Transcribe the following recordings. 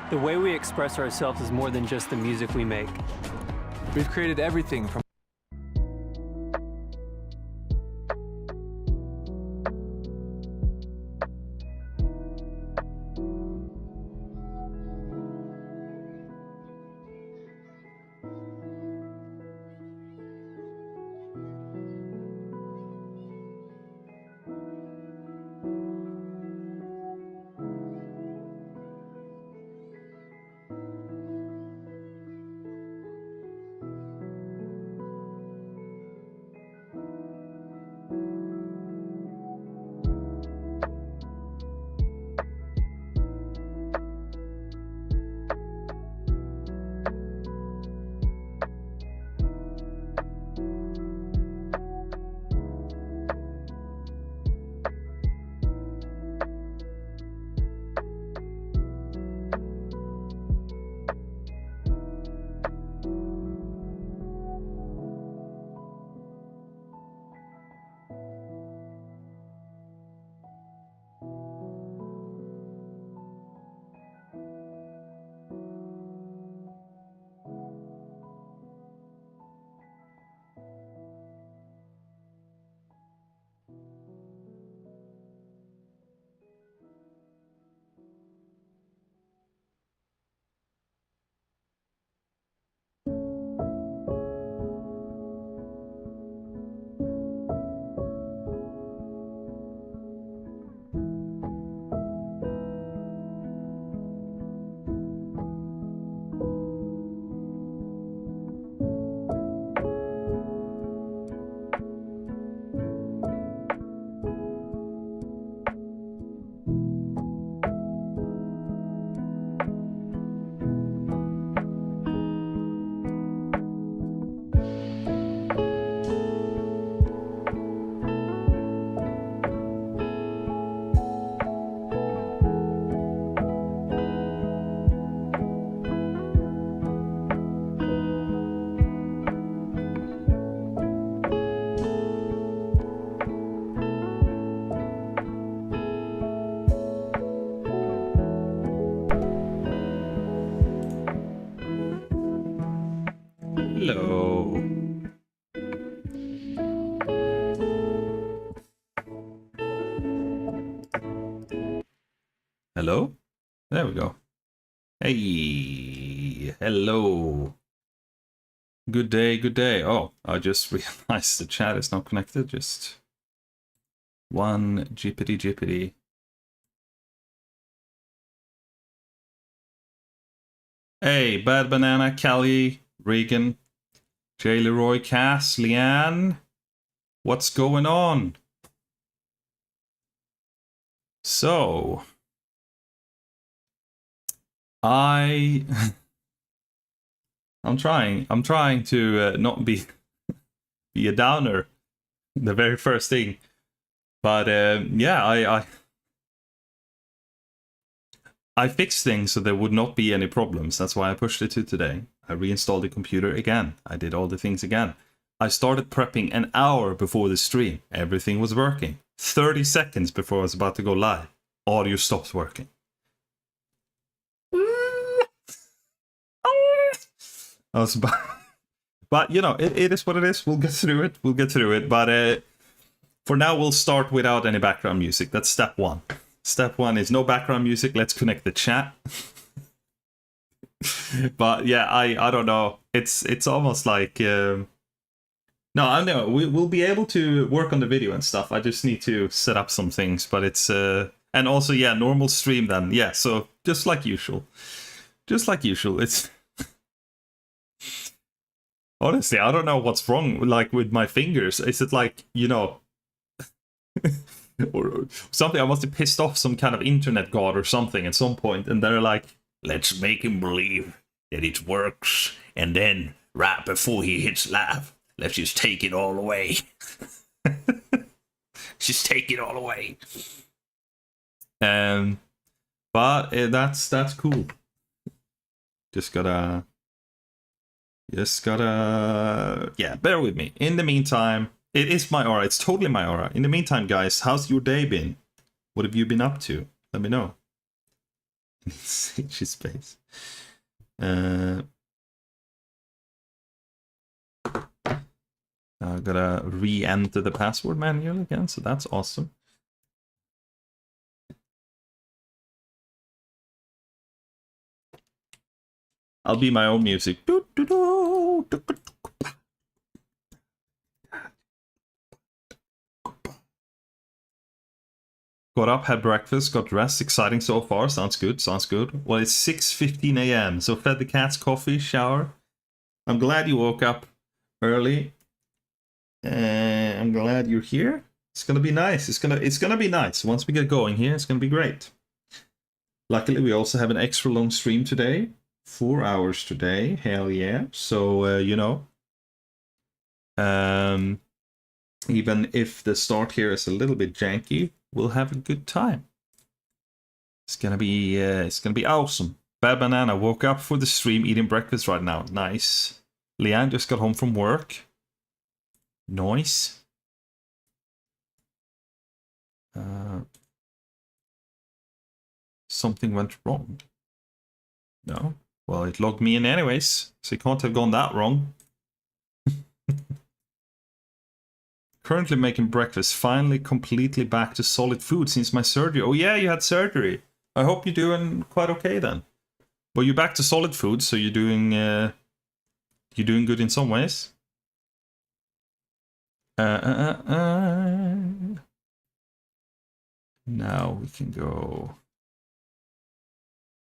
The way we express ourselves is more than just the music we make. We've created everything from Hello. Hello? There we go. Hey, hello. Good day, good day. Oh, I just realized the chat is not connected. Just one jippity. Hey, Bad Banana, Callie, Regan, J. Leroy, Cass, Leanne. What's going on? So, I'm trying to not be a downer. The very first thing, but yeah, I fixed things so there would not be any problems. That's why I pushed it to today. I reinstalled the computer again. I did all the things again. I started prepping an hour before the stream. Everything was working. 30 seconds before I was about to go live, audio stopped working. I was about... But, you know, it is what it is. We'll get through it. But for now, we'll start without any background music. That's step one. Step one is no background music. Let's connect the chat. But yeah, I don't know. It's almost like... No, I know. We'll be able to work on the video and stuff. I just need to set up some things. But it's... And also, yeah, normal stream then. Yeah, so just like usual. It's... Honestly, I don't know what's wrong, like, with my fingers. Is it like, you know, or something? I must have pissed off some kind of internet god or something at some point, and they're like, let's make him believe that it works, and then, right before he hits live, let's just take it all away. Just take it all away. But that's cool. Just gotta, yeah, bear with me. In the meantime, it is my aura. It's totally my aura. In the meantime, guys, how's your day been? What have you been up to? Let me know. H space. I gotta re-enter the password manual again, so that's awesome. I'll be my own music. Got up, had breakfast, got dressed. Exciting so far. Sounds good. Sounds good. Well, it's 6:15 a.m. So fed the cats coffee, shower. I'm glad you woke up early. I'm glad you're here. It's gonna be nice. It's gonna be nice. Once we get going here, it's gonna be great. Luckily, we also have an extra long stream today. 4 hours today. Hell yeah. So you know. Even if the start here is a little bit janky, we'll have a good time. It's gonna be awesome. Bad Banana woke up for the stream, eating breakfast right now. Nice. Leanne just got home from work. Nice. Something went wrong. No. Well, it logged me in anyways, so it can't have gone that wrong. Currently making breakfast. Finally completely back to solid food since my surgery. Oh yeah, you had surgery. I hope you're doing quite okay then. Well, you're back to solid food, so you're doing good in some ways. Now we can go.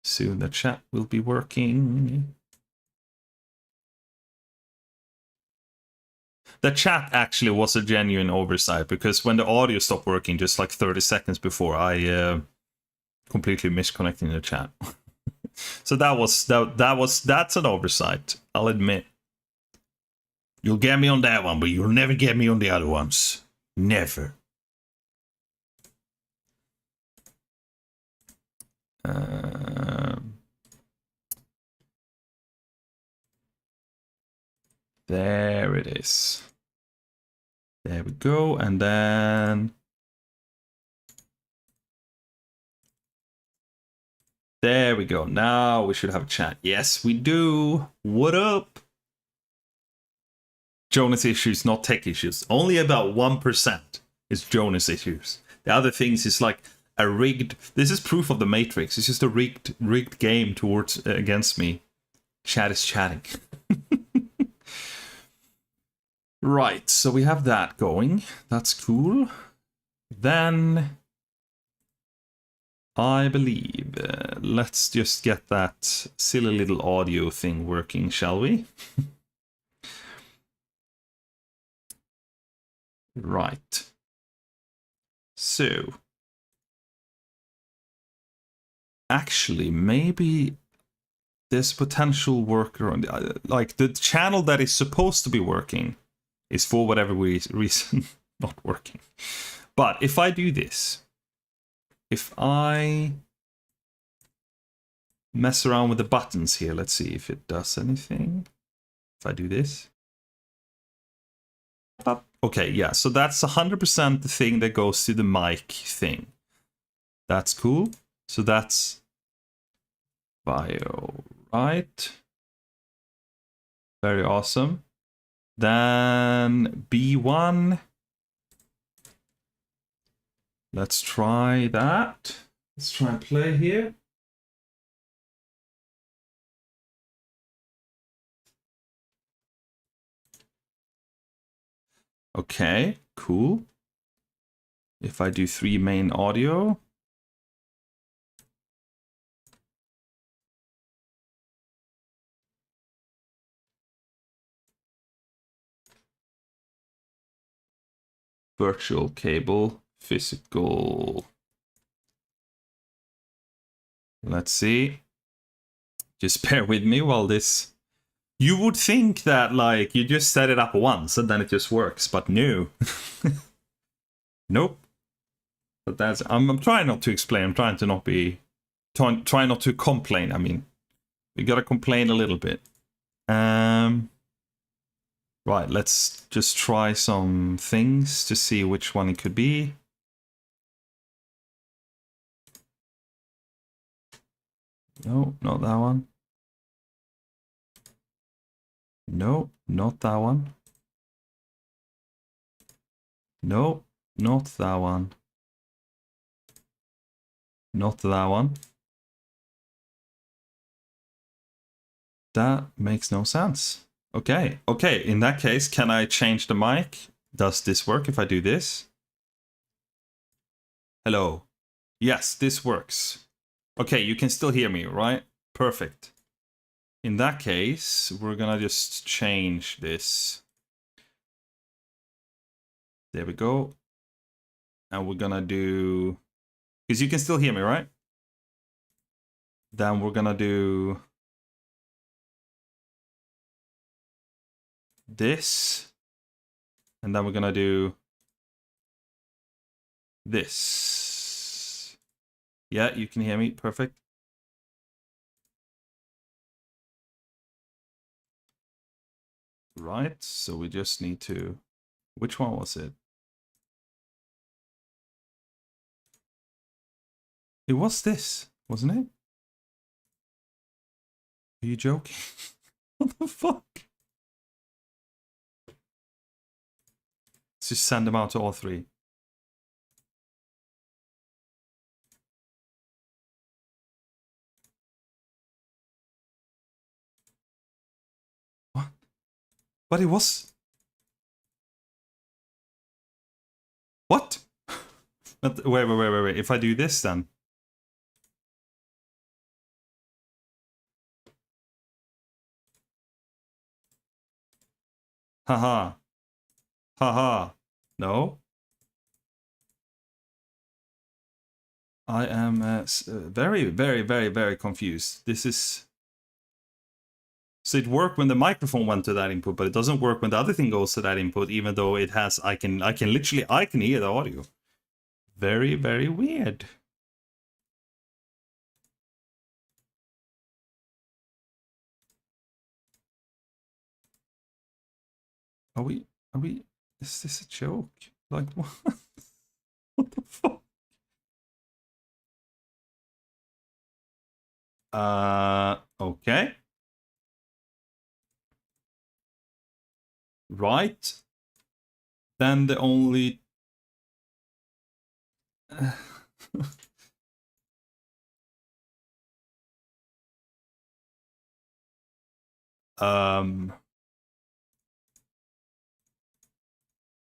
Soon the chat will be working. The chat actually was a genuine oversight, because when the audio stopped working just like 30 seconds before, I completely misconnected the chat. So that's an oversight, I'll admit. You'll get me on that one, but you'll never get me on the other ones. Never. There it is. There we go, and then there we go. Now we should have a chat. Yes, we do. What up? Jonas issues, not tech issues. Only about 1% is Jonas issues. The other things is like a rigged. This is proof of the Matrix. It's just a rigged game towards against me. Chat is chatting. Right, so we have that going. That's cool. Then I believe let's just get that silly little audio thing working, shall we? Right. So actually, maybe there's potential workaround. Like the channel that is supposed to be working is for whatever reason not working. But if I do this, if I mess around with the buttons here, let's see if it does anything. If I do this. Okay, yeah, so that's 100% the thing that goes to the mic thing. That's cool. So that's bio, right? Very awesome. Then B1. Let's try that. Let's try and play here. Okay, cool. If I do 3 main audio. Virtual cable, physical. Let's see. Just bear with me while this. You would think that like you just set it up once and then it just works, but no. Nope. But that's I'm trying not to explain. I'm trying to not be try not to complain. I mean, we gotta complain a little bit. Right, let's just try some things to see which one it could be. No, not that one. No, not that one. No, not that one. Not that one. That makes no sense. Okay, okay, in that case, can I change the mic? Does this work if I do this? Hello. Yes, this works. Okay, you can still hear me, right? Perfect. In that case, we're gonna just change this. There we go. And we're gonna do... Because you can still hear me, right? Then we're gonna do... this. And then we're gonna do... this. Yeah, you can hear me. Perfect. Right, so we just need to... Which one was it? It was this, wasn't it? Are you joking? What the fuck? Let's just send them out to all three. What? But it was... What? But wait. If I do this then... Haha. Haha. No. I am very confused. This is... So it worked when the microphone went to that input, but it doesn't work when the other thing goes to that input, even though it has... I can hear the audio. Very weird. Are we... Is this a joke? Like, what? What the fuck? Okay. Right. Then the only...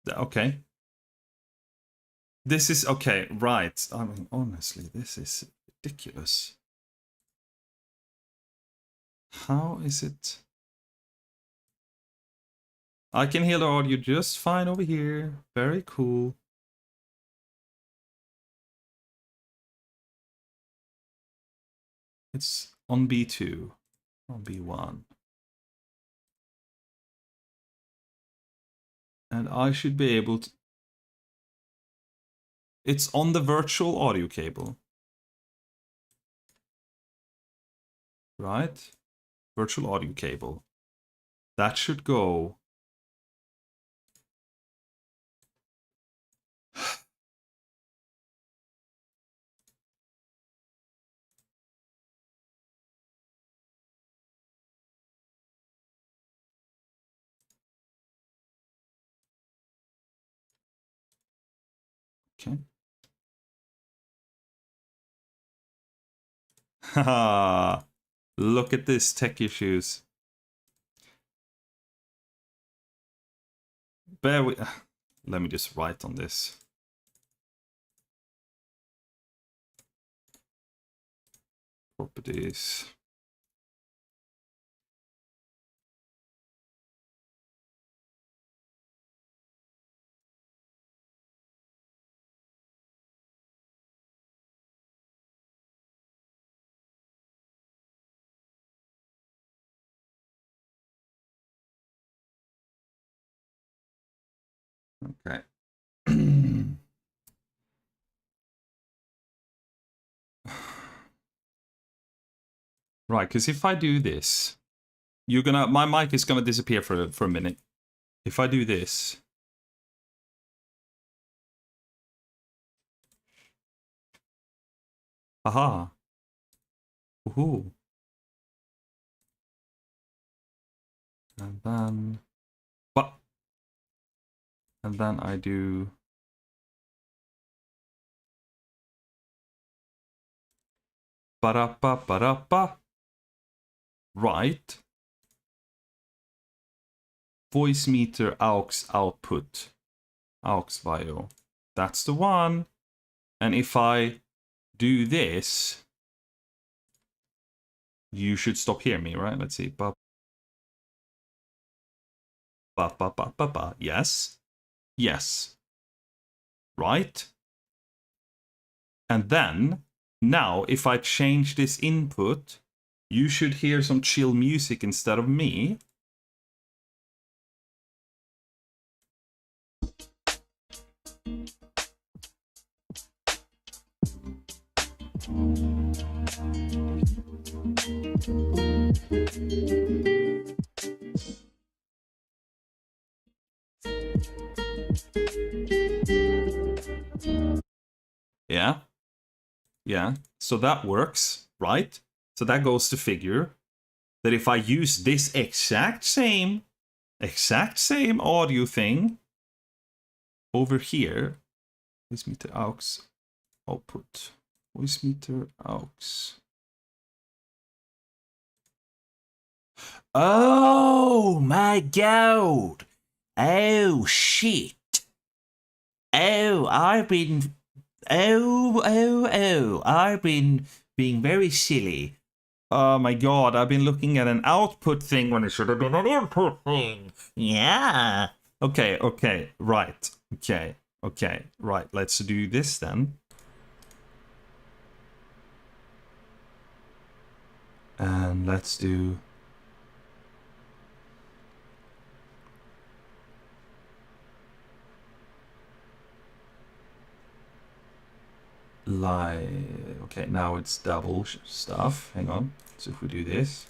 Okay. This is... Okay, right. I mean, honestly, this is ridiculous. How is it... I can hear the audio just fine over here. Very cool. It's on B2. On B1. And I should be able to... It's on the virtual audio cable. Right? Virtual audio cable. That should go... Okay. Haha. Look at this tech issues. Bear with... Let me just write on this. Properties. Okay. Right, because if I do this, you're gonna... My mic is gonna disappear for a minute. If I do this... Haha. Ooh. And then, but, and then I do. Ba-da-ba, ba-da-ba. Right. Voice meter aux output. Aux bio. That's the one. And if I do this, you should stop hearing me, right? Let's see. Ba ba ba ba ba ba. Yes. Yes. Right. And then, now, if I change this input, you should hear some chill music instead of me. Yeah. Yeah. So that works, right? So that goes to figure that if I use this exact same audio thing over here, voice meter aux output, voice meter aux. Oh my god! Oh shit! Oh, I've been being very silly. Oh my god, I've been looking at an output thing when it should have been an input thing. Yeah. Okay, right. Okay, right. Let's do this then. And let's do... Okay, now it's double stuff. Hang on. So if we do this,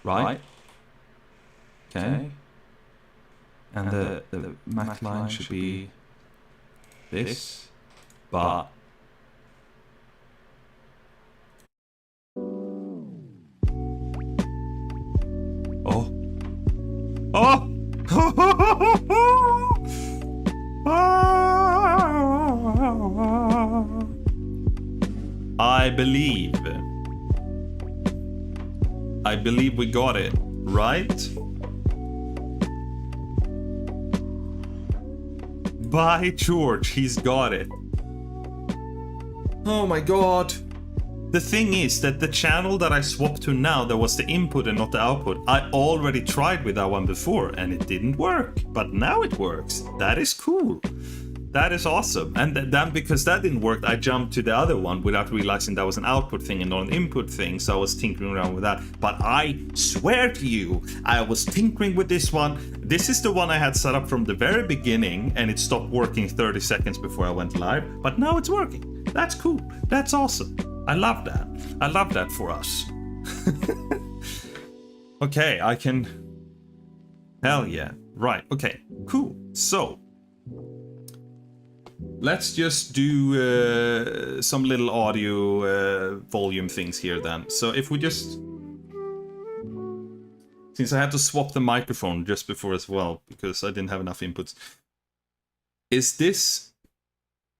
right? Okay. And the Mac line should be this, but oh. I believe we got it, right? By George, he's got it. Oh my god. The thing is that the channel that I swapped to now, that was the input and not the output, I already tried with that one before and it didn't work. But now it works. That is cool. That is awesome. And then because that didn't work, I jumped to the other one without realizing that was an output thing and not an input thing. So I was tinkering around with that. But I swear to you, I was tinkering with this one. This is the one I had set up from the very beginning and it stopped working 30 seconds before I went live. But now it's working. That's cool. That's awesome. I love that. I love that for us. Okay, I can... Hell yeah. Right, okay, cool. So... let's just do some little audio volume things here then. So if we just... since I had to swap the microphone just before as well, because I didn't have enough inputs. Is this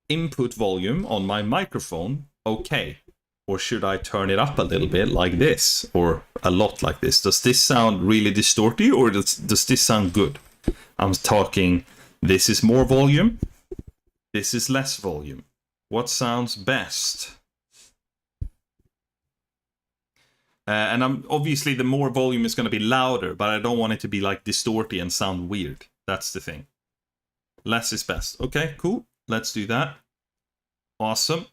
input volume on my microphone okay? Or should I turn it up a little bit like this? Or a lot like this? Does this sound really distorted or does this sound good? I'm talking, this is more volume. This is less volume. What sounds best? And I'm obviously the more volume is going to be louder, but I don't want it to be like distorted and sound weird. That's the thing. Less is best. Okay, cool. Let's do that. Awesome.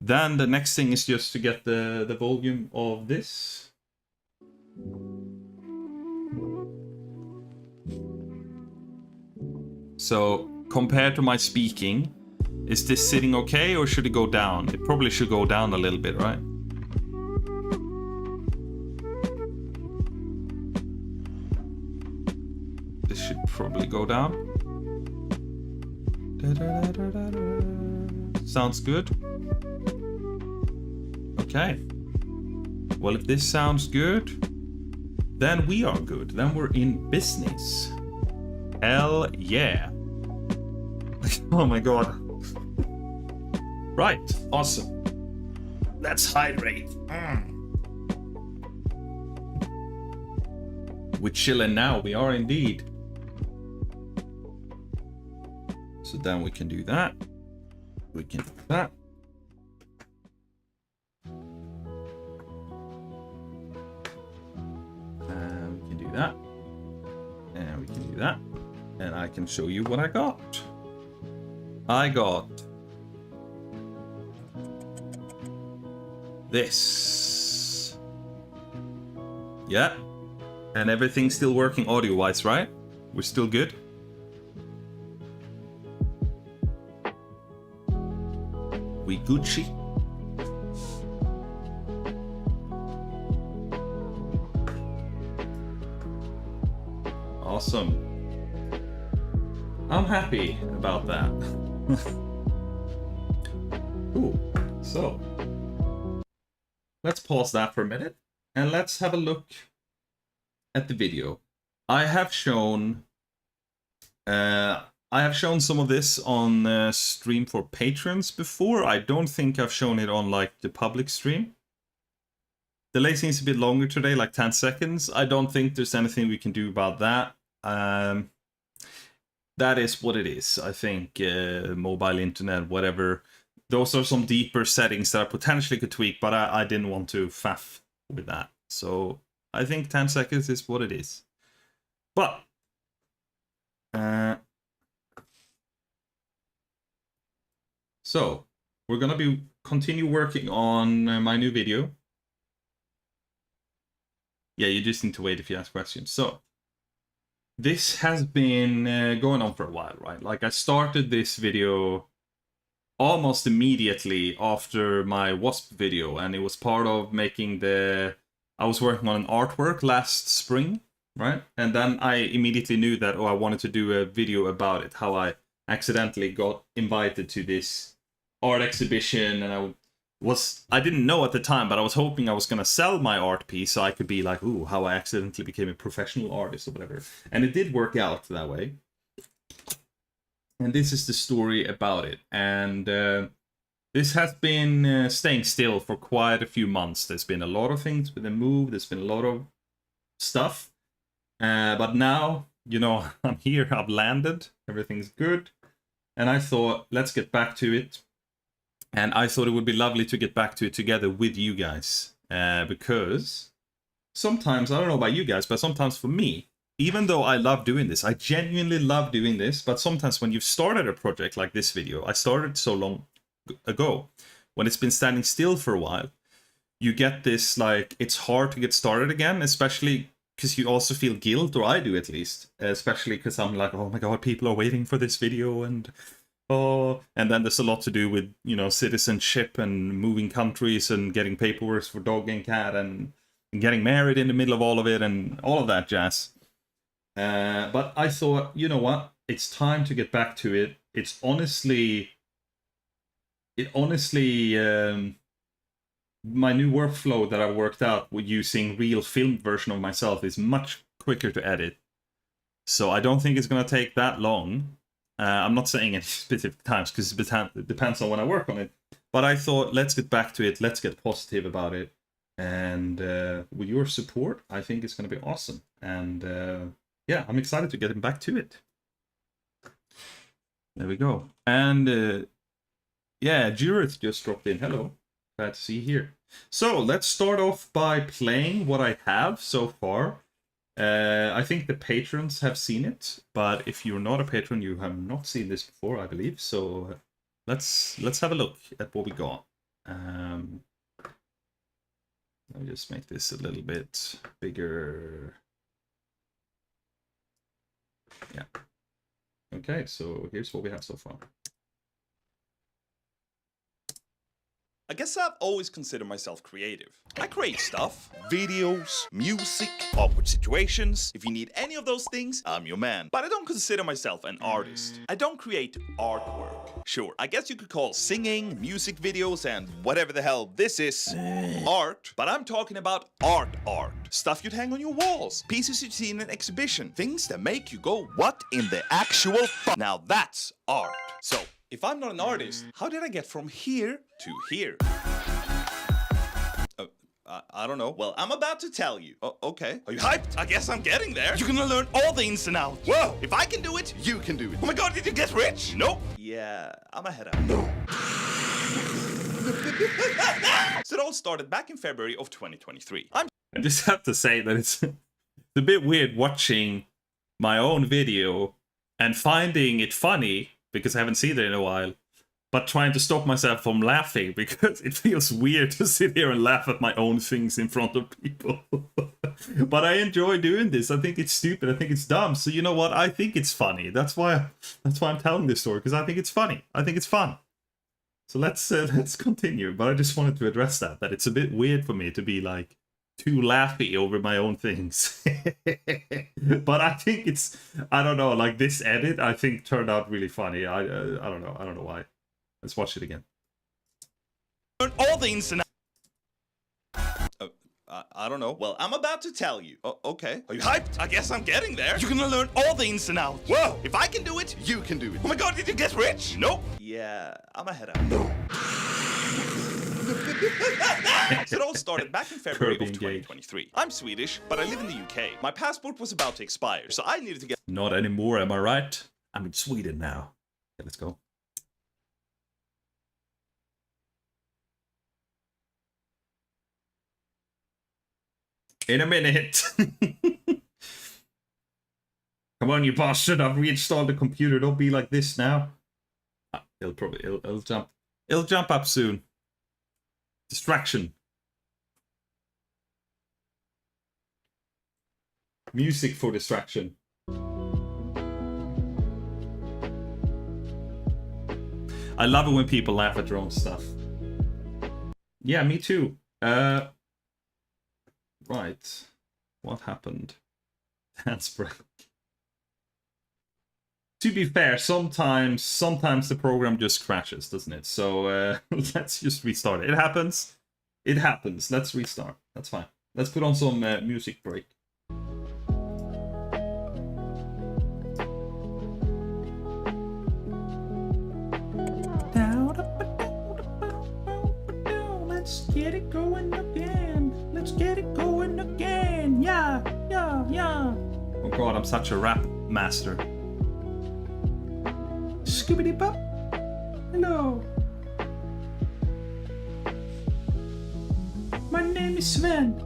Then the next thing is just to get the volume of this. So compared to my speaking, is this sitting okay or should it go down? It probably should go down a little bit, right? This should probably go down. Sounds good. Okay. Well, if this sounds good, then we are good. Then we're in business. Hell yeah. Oh my god. Right, awesome. Let's hydrate. We're chilling now, we are indeed. So then we can do that. We can do that. We can do that. And we can do that. And I can show you what I got. I got this. Yeah. And everything's still working audio-wise, right? We're still good? We Gucci? Awesome. I'm happy about that. Cool. So, let's pause that for a minute and let's have a look at the video. I have shown some of this on stream for patrons before. I don't think I've shown it on like the public stream. Delay seems a bit longer today, like 10 seconds. I don't think there's anything we can do about that. That is what it is. I think mobile internet, whatever. Those are some deeper settings that I potentially could tweak, but I didn't want to faff with that. So I think 10 seconds is what it is. But so we're gonna continue working on my new video. Yeah, you just need to wait if you ask questions. So this has been going on for a while, right? Like I started this video almost immediately after my Wasp video, and it was part of making I was working on an artwork last spring, right? And then I immediately knew that, I wanted to do a video about it, how I accidentally got invited to this art exhibition, and I didn't know at the time, but I was hoping I was gonna sell my art piece so I could be like, ooh, how I accidentally became a professional artist or whatever. And it did work out that way. And this is the story about it. And this has been staying still for quite a few months. There's been a lot of things with the move. There's been a lot of stuff. But now, I'm here. I've landed. Everything's good. And I thought, let's get back to it. And I thought it would be lovely to get back to it together with you guys. Because sometimes, I don't know about you guys, but sometimes for me, even though I love doing this, I genuinely love doing this, but sometimes when you've started a project like this video, I started so long ago, when it's been standing still for a while, you get this, like, it's hard to get started again, especially because you also feel guilt, or I do at least, especially because I'm like, oh my god, people are waiting for this video, and and then there's a lot to do with, citizenship and moving countries and getting paperwork for dog and cat and getting married in the middle of all of it and all of that jazz. But I thought, you know what? It's time to get back to it. It honestly, my new workflow that I worked out with using real filmed version of myself is much quicker to edit. So I don't think it's going to take that long. I'm not saying any specific times because it depends on when I work on it. But I thought, let's get back to it. Let's get positive about it. And with your support, I think it's going to be awesome. And yeah, I'm excited to get back to it. There we go. And yeah, Jurith just dropped in. Hello. Glad to see you here. So let's start off by playing what I have so far. I think the patrons have seen it, but if you're not a patron, you have not seen this before, I believe. So let's have a look at what we got. Let me just make this a little bit bigger. Yeah. Okay, so here's what we have so far. I guess I've always considered myself creative. I create stuff, videos, music, awkward situations. If you need any of those things, I'm your man. But I don't consider myself an artist. I don't create artwork. Sure, I guess you could call singing, music videos, and whatever the hell this is art, but I'm talking about art. Stuff you'd hang on your walls, pieces you'd see in an exhibition, things that make you go, what in the actual fuck? Now that's art. So, if I'm not an artist, how did I get from here to here? I don't know. Well, I'm about to tell you. Okay. Are you hyped? I guess I'm getting there. You're gonna learn all the ins and outs. Whoa! If I can do it, you can do it. Oh my god, did you get rich? Nope. Yeah, I'm ahead out. No. So it all started back in February of 2023. I just have to say that it's a bit weird watching my own video and finding it funny because I haven't seen it in a while, but trying to stop myself from laughing because it feels weird to sit here and laugh at my own things in front of people. But I enjoy doing this. I think it's stupid. I think it's dumb. So you know what? I think it's funny. That's why I'm telling this story, because I think it's funny. I think it's fun. So let's continue. But I just wanted to address that it's a bit weird for me to be like too laughy over my own things. But I think I don't know, like this edit I think turned out really funny. I don't know why. Let's watch it again. learn all the ins and outs. I don't know. Well, I'm about to tell you. Okay. Are you hyped? I guess I'm getting there. You're gonna learn all the ins and outs. Whoa! If I can do it, you can do it. Oh my god, did you get rich? Nope. Yeah, I'm ahead out. No. So it all started back in February of 2023. I'm Swedish, but I live in the UK. My passport was about to expire, so I needed to get... Not anymore, am I right? I'm in Sweden now. Okay, let's go. In a minute. Come on, you bastard. I've reinstalled the computer. Don't be like this now. It'll jump. It'll jump up soon. Distraction. Music for distraction. I love it when people laugh at their own stuff. Yeah, me too. Right. What happened? Dance break. To be fair, sometimes the program just crashes, doesn't it? So let's just restart it. It happens. It happens. Let's restart. That's fine. Let's put on some music break. Let's get it going again. Let's get it going again. Yeah. Oh god, I'm such a rap master. Skibbity bop. Hello. My name is Sven,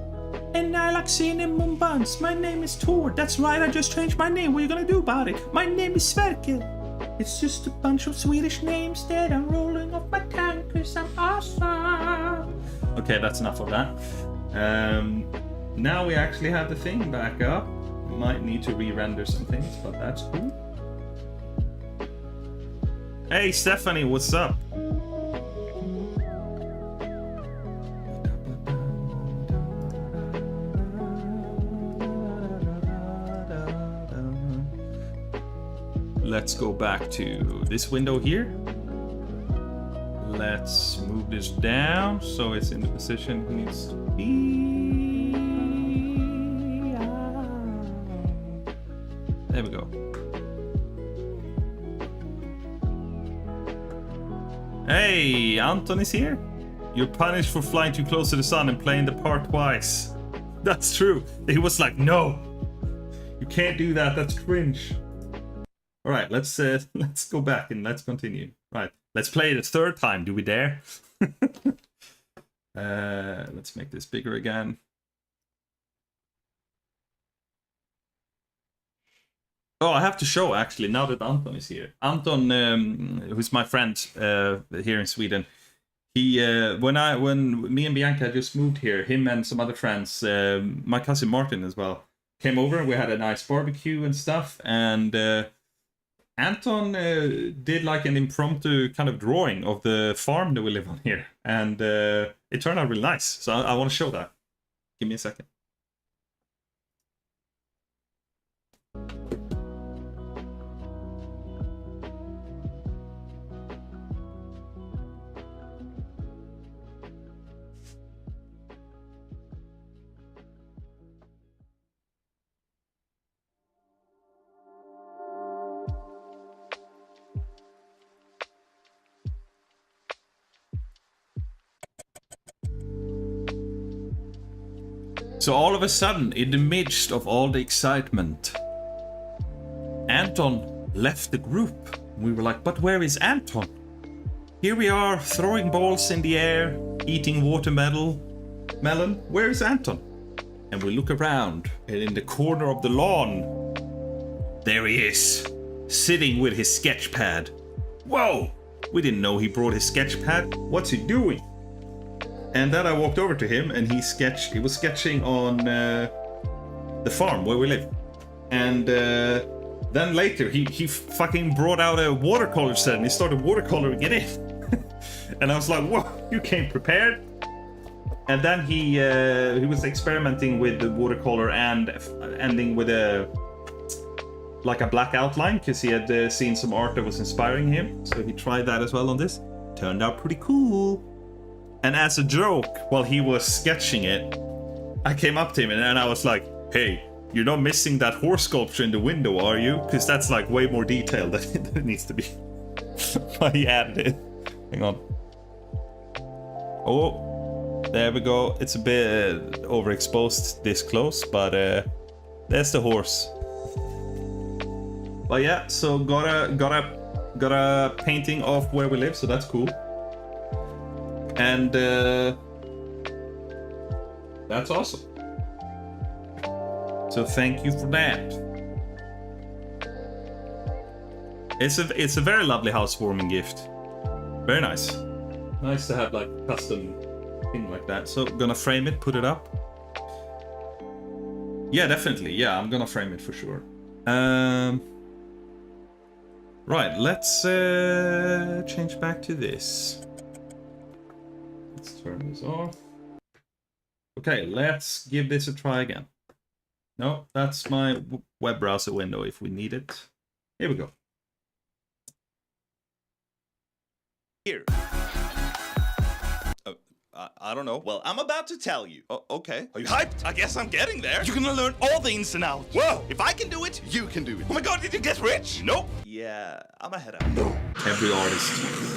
and I like cinnamon buns. My name is Tor. That's right, I just changed my name. What are you gonna do about it? My name is Sverker. It's just a bunch of Swedish names that I'm rolling off my tongue because I'm awesome. Okay, that's enough of that. Now we actually have the thing back up. Might need to re-render some things, but that's cool. Hey Stephanie, what's up? Let's go back to this window here. Let's move this down so it's in the position it needs to be. There we go. Hey, Anton is here. You're punished for flying too close to the sun and playing the part twice. That's true. He was like, no, you can't do that. That's cringe. All right, let's go back and let's continue. Right, let's play it a third time. Do we dare? Let's make this bigger again. Oh, I have to show actually now that Anton is here. Anton, who's my friend here in Sweden, he when me and Bianca just moved here, him and some other friends, my cousin Martin as well, came over. We had a nice barbecue and stuff, and Anton did like an impromptu kind of drawing of the farm that we live on here, and it turned out really nice. So I want to show that. Give me a second. So all of a sudden, in the midst of all the excitement, Anton left the group. We were like, but where is Anton? Here we are, throwing balls in the air, eating watermelon. Where is Anton? And we look around, and in the corner of the lawn, there he is, sitting with his sketch pad. Whoa! We didn't know he brought his sketch pad. What's he doing? And then I walked over to him, and he was sketching on the farm where we live. And then later, he fucking brought out a watercolor set, and he started watercoloring it in. And I was like, whoa, you came prepared? And then he was experimenting with the watercolor and ending with a black outline, because he had seen some art that was inspiring him. So he tried that as well on this. Turned out pretty cool. And as a joke, while he was sketching it, I came up to him and I was like, hey, you're not missing that horse sculpture in the window, are you? Because that's like way more detailed than it needs to be. But he added it. Hang on. Oh, there we go. It's a bit overexposed this close, but there's the horse. But yeah, so got a painting of where we live, so that's cool. And that's awesome. So thank you for that. It's a very lovely housewarming gift. Very nice. Nice to have like custom thing like that. So gonna frame it, put it up. Yeah, definitely. Yeah, I'm gonna frame it for sure. Right, let's change back to this. Let's turn this off. Okay, let's give this a try again. No, that's my web browser window if we need it. Here we go. Here. I don't know. Well, I'm about to tell you. Okay. Are you hyped? I guess I'm getting there. You're gonna learn all the ins and outs. Whoa! If I can do it, you can do it. Oh my god, did you get rich? Nope. Yeah, I'm ahead of you. Every artist.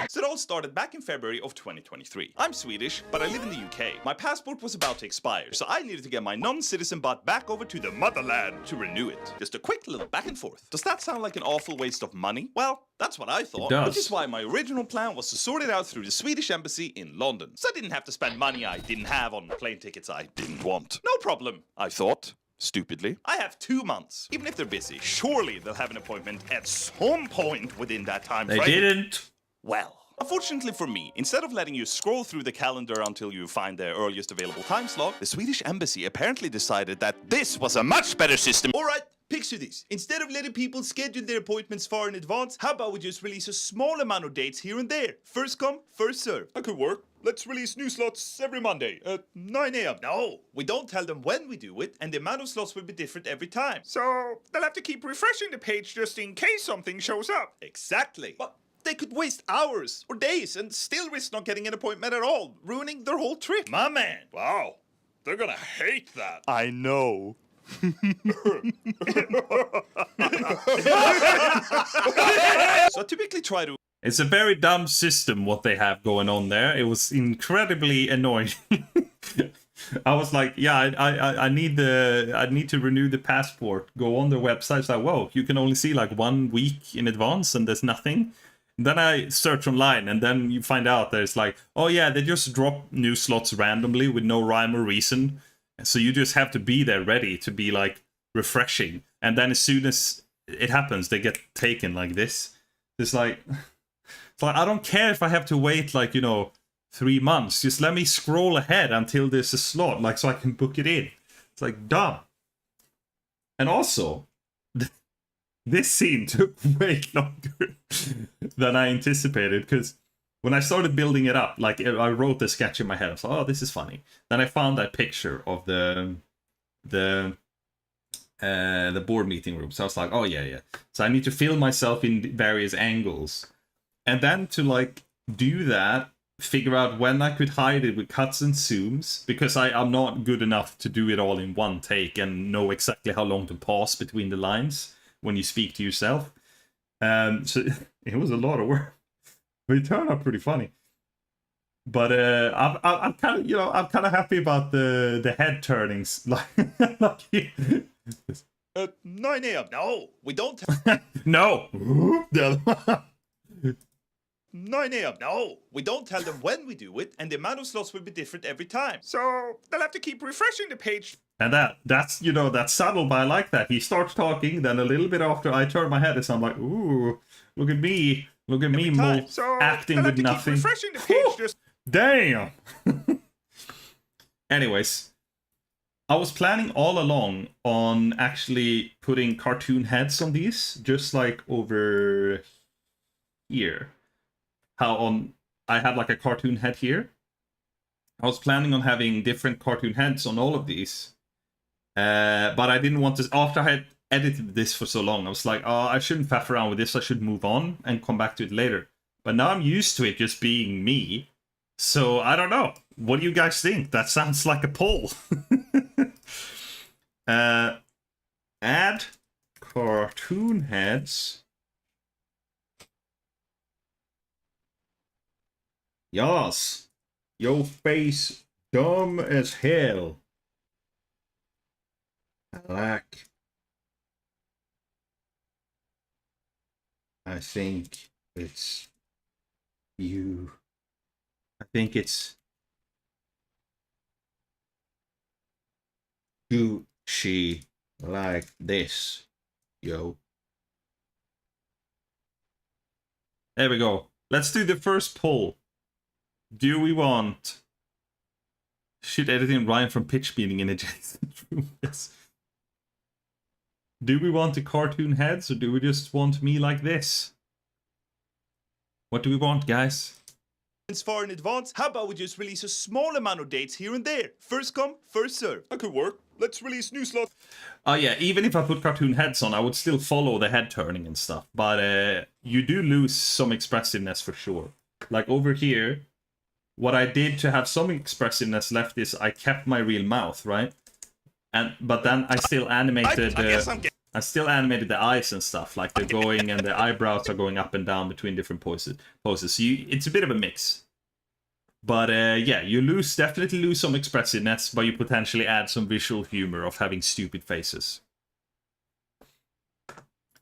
So it all started back in February of 2023. I'm Swedish, but I live in the UK. My passport was about to expire, so I needed to get my non-citizen butt back over to the motherland to renew it. Just a quick little back and forth. Does that sound like an awful waste of money? Well, that's what I thought. It does. Which is why my original plan was to sort it out through the Swedish embassy in London. So I didn't have to spend money I didn't have on plane tickets I didn't want. No problem, I thought. Stupidly. I have 2 months. Even if they're busy, surely they'll have an appointment at some point within that time frame. They didn't. Well, unfortunately for me, instead of letting you scroll through the calendar until you find the earliest available time slot, the Swedish embassy apparently decided that this was a much better system. Alright, picture this. Instead of letting people schedule their appointments far in advance, how about we just release a small amount of dates here and there? First come, first serve. That could work. Let's release new slots every Monday at 9 a.m. No, we don't tell them when we do it, and the amount of slots will be different every time. So they'll have to keep refreshing the page just in case something shows up. Exactly. But they could waste hours or days and still risk not getting an appointment at all, ruining their whole trip. My man. Wow. They're gonna hate that. I know. So I typically try to... It's a very dumb system what they have going on there. It was incredibly annoying. I was like, yeah, I need to renew the passport. Go on their website. It's like, whoa, you can only see like 1 week in advance and there's nothing. And then I search online and then you find out there's like, oh yeah, they just drop new slots randomly with no rhyme or reason. So you just have to be there ready to be like refreshing. And then as soon as it happens, they get taken like this. It's like I don't care if I have to wait like, 3 months. Just let me scroll ahead until there's a slot, like so I can book it in. It's like dumb. And also, this scene took way longer than I anticipated, because when I started building it up, like I wrote the sketch in my head. I was like, oh, this is funny. Then I found that picture of the board meeting room. So I was like, oh yeah. So I need to film myself in various angles. And then to like do that, figure out when I could hide it with cuts and zooms, because I'm not good enough to do it all in one take and know exactly how long to pause between the lines when you speak to yourself. So it was a lot of work. But it turned out pretty funny. But I'm kind of, I'm kind of happy about the head turnings. Like 9 a.m. No, we don't. No. The other one. 9 a.m. No, we don't tell them when we do it, and the amount of slots will be different every time. So they'll have to keep refreshing the page. And that's that's subtle, but I like that. He starts talking, then a little bit after I turn my head and I'm like, ooh, look at me. Look at me So acting with nothing. Keep refreshing the page. Just damn. Anyways, I was planning all along on actually putting cartoon heads on these, just like over here. I had like a cartoon head here. I was planning on having different cartoon heads on all of these. But I didn't want to, after I had edited this for so long, I was like, oh, I shouldn't faff around with this. I should move on and come back to it later. But now I'm used to it just being me. So I don't know. What do you guys think? That sounds like a poll. Add cartoon heads. Yes. Your face dumb as hell. I think it's you. I think it's Gucci like this, yo. There we go. Let's do the first poll. Do we want shit editing Ryan from pitch meeting in adjacent room? Yes. Do we want the cartoon heads, or do we just want me like this? What do we want, guys? as far in advance. How about we just release a small amount of dates here and there? First come, first serve. That could work. Let's release new slots. Oh yeah, even if I put cartoon heads on, I would still follow the head turning and stuff. But you do lose some expressiveness for sure. Like over here, what I did to have some expressiveness left is I kept my real mouth, right? But then I still animated. I still animated the eyes and stuff, like they're going and the eyebrows are going up and down between different poses. So it's a bit of a mix. But yeah, you definitely lose some expressiveness, but you potentially add some visual humor of having stupid faces.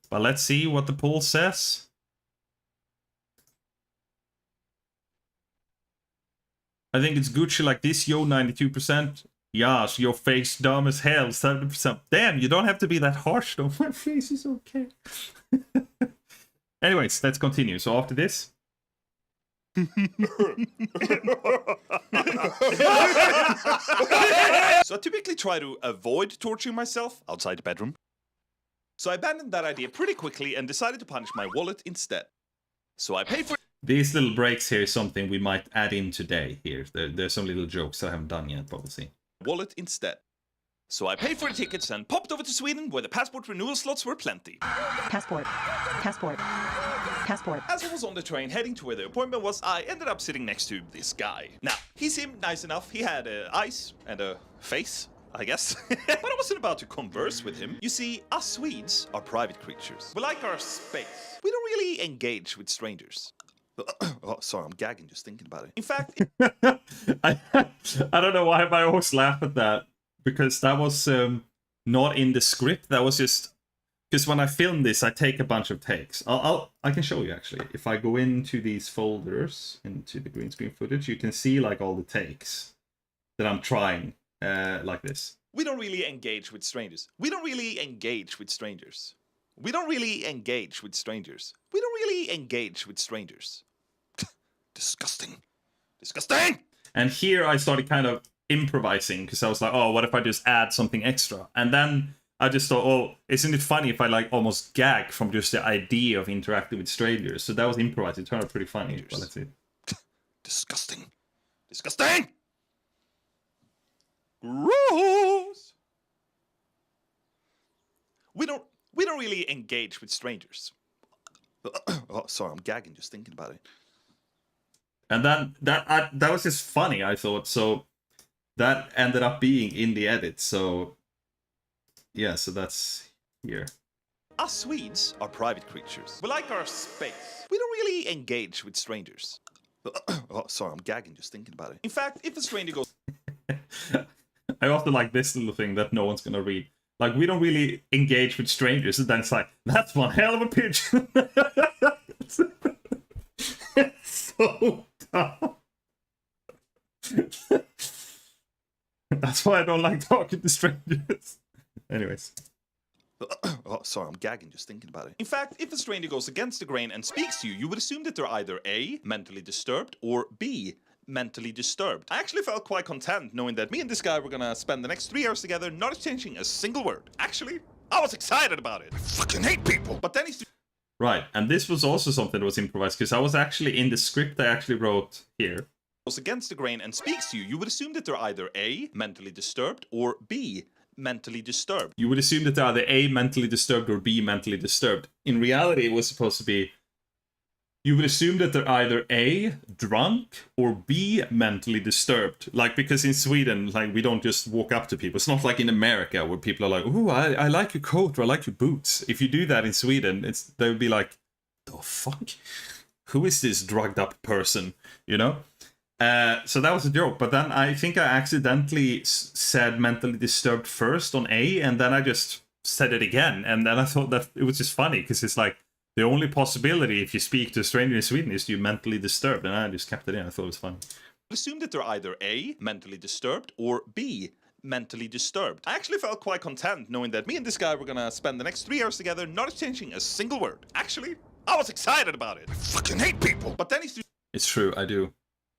But let's see what the poll says. I think it's Gucci like this, yo, 92%. Yash, your face dumb as hell, 70%. Damn, you don't have to be that harsh though. My face is okay. Anyways, let's continue. So after this. So I typically try to avoid torturing myself outside the bedroom. So I abandoned that idea pretty quickly and decided to punish my wallet instead. So I paid for These little breaks here is something we might add in today here. There's some little jokes I haven't done yet, but we'll see. Wallet instead. So I paid for the tickets and popped over to Sweden, where the passport renewal slots were plenty. Passport. As I was on the train heading to where the appointment was, I ended up sitting next to this guy. Now, he seemed nice enough. He had eyes and a face, I guess. But I wasn't about to converse with him. You see, us Swedes are private creatures. We like our space. We don't really engage with strangers. Oh, sorry, I'm gagging just thinking about it. In fact, I don't know why I always laugh at that, because that was not in the script. That was just because when I film this, I take a bunch of takes. I can show you actually. If I go into these folders, into the green screen footage, you can see like all the takes that I'm trying like this. We don't really engage with strangers. We don't really engage with strangers. We don't really engage with strangers. We don't really engage with strangers. Disgusting. Disgusting! And here I started kind of improvising, because I was like, oh, what if I just add something extra? And then I just thought, oh, isn't it funny if I like almost gag from just the idea of interacting with strangers? So that was improvised. It turned out pretty funny. But let's see. Disgusting. Disgusting! Gross! We don't really engage with strangers. Oh, sorry, I'm gagging just thinking about it. And then that was just funny, I thought. So that ended up being in the edit. So yeah, so that's here. Us Swedes are private creatures. We like our space. We don't really engage with strangers. Oh, sorry, I'm gagging just thinking about it. In fact, if a stranger goes... I also like this little thing that no one's gonna read. Like, we don't really engage with strangers, and then it's like, that's one hell of a pigeon. It's so dumb. That's why I don't like talking to strangers. Anyways. Oh, sorry, I'm gagging just thinking about it. In fact, if a stranger goes against the grain and speaks to you, you would assume that they're either A, mentally disturbed, or B, mentally disturbed. I actually felt quite content knowing that me and this guy were gonna spend the next 3 hours together not exchanging a single word. Actually, I was excited about it. I fucking hate people! But then he's... Right, and this was also something that was improvised, because I was actually in the script I actually wrote here. Goes against the grain and speaks to you, you would assume that they're either A, mentally disturbed, or B, mentally disturbed. You would assume that they're either A, mentally disturbed, or B, mentally disturbed. In reality, it was supposed to be, you would assume that they're either A, drunk, or B, mentally disturbed. Like, because in Sweden, like, we don't just walk up to people. It's not like in America where people are like, ooh, I like your coat, or I like your boots. If you do that in Sweden, they would be like, the fuck? Who is this drugged up person? You know? So that was a joke, but then I think I accidentally said mentally disturbed first on A, and then I just said it again, and then I thought that it was just funny, because it's like, the only possibility if you speak to a stranger in Sweden is you're mentally disturbed, and I just kept it in. I thought it was funny. Assume that they're either A, mentally disturbed, or B, mentally disturbed. I actually felt quite content knowing that me and this guy were gonna spend the next 3 hours together not exchanging a single word. Actually, I was excited about it. I fucking hate people! But then he's... It's true, I do.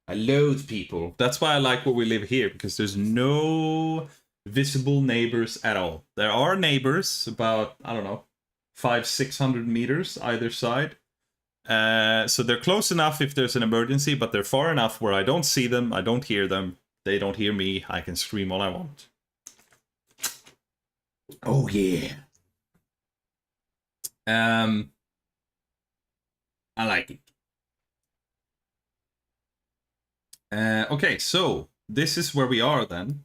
I loathe people. That's why I like where we live here, because there's no visible neighbors at all. There are neighbors about, I don't know, 500-600 meters either side. So they're close enough if there's an emergency, but they're far enough where I don't see them, I don't hear them, they don't hear me, I can scream all I want. Oh yeah. I like it. Okay, so this is where we are then.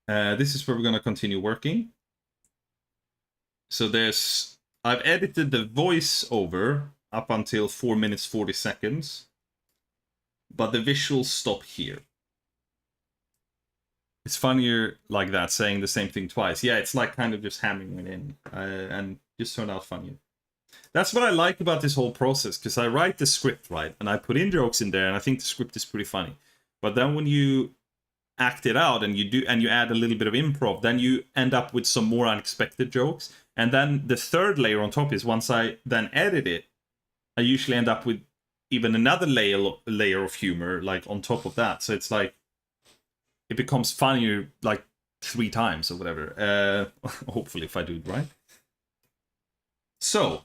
This is where we're gonna continue working. So I've edited the voiceover up until 4 minutes 40 seconds, but the visuals stop here. It's funnier like that, saying the same thing twice. Yeah, it's like kind of just hammering it in, and just turned out funnier. That's what I like about this whole process, because I write the script, right, and I put in jokes in there, and I think the script is pretty funny. But then when you act it out and you add a little bit of improv, then you end up with some more unexpected jokes. And then the third layer on top is, once I then edit it, I usually end up with even another layer of humor, like, on top of that. So it's like, it becomes funnier like 3 times or whatever. Hopefully, if I do it right. So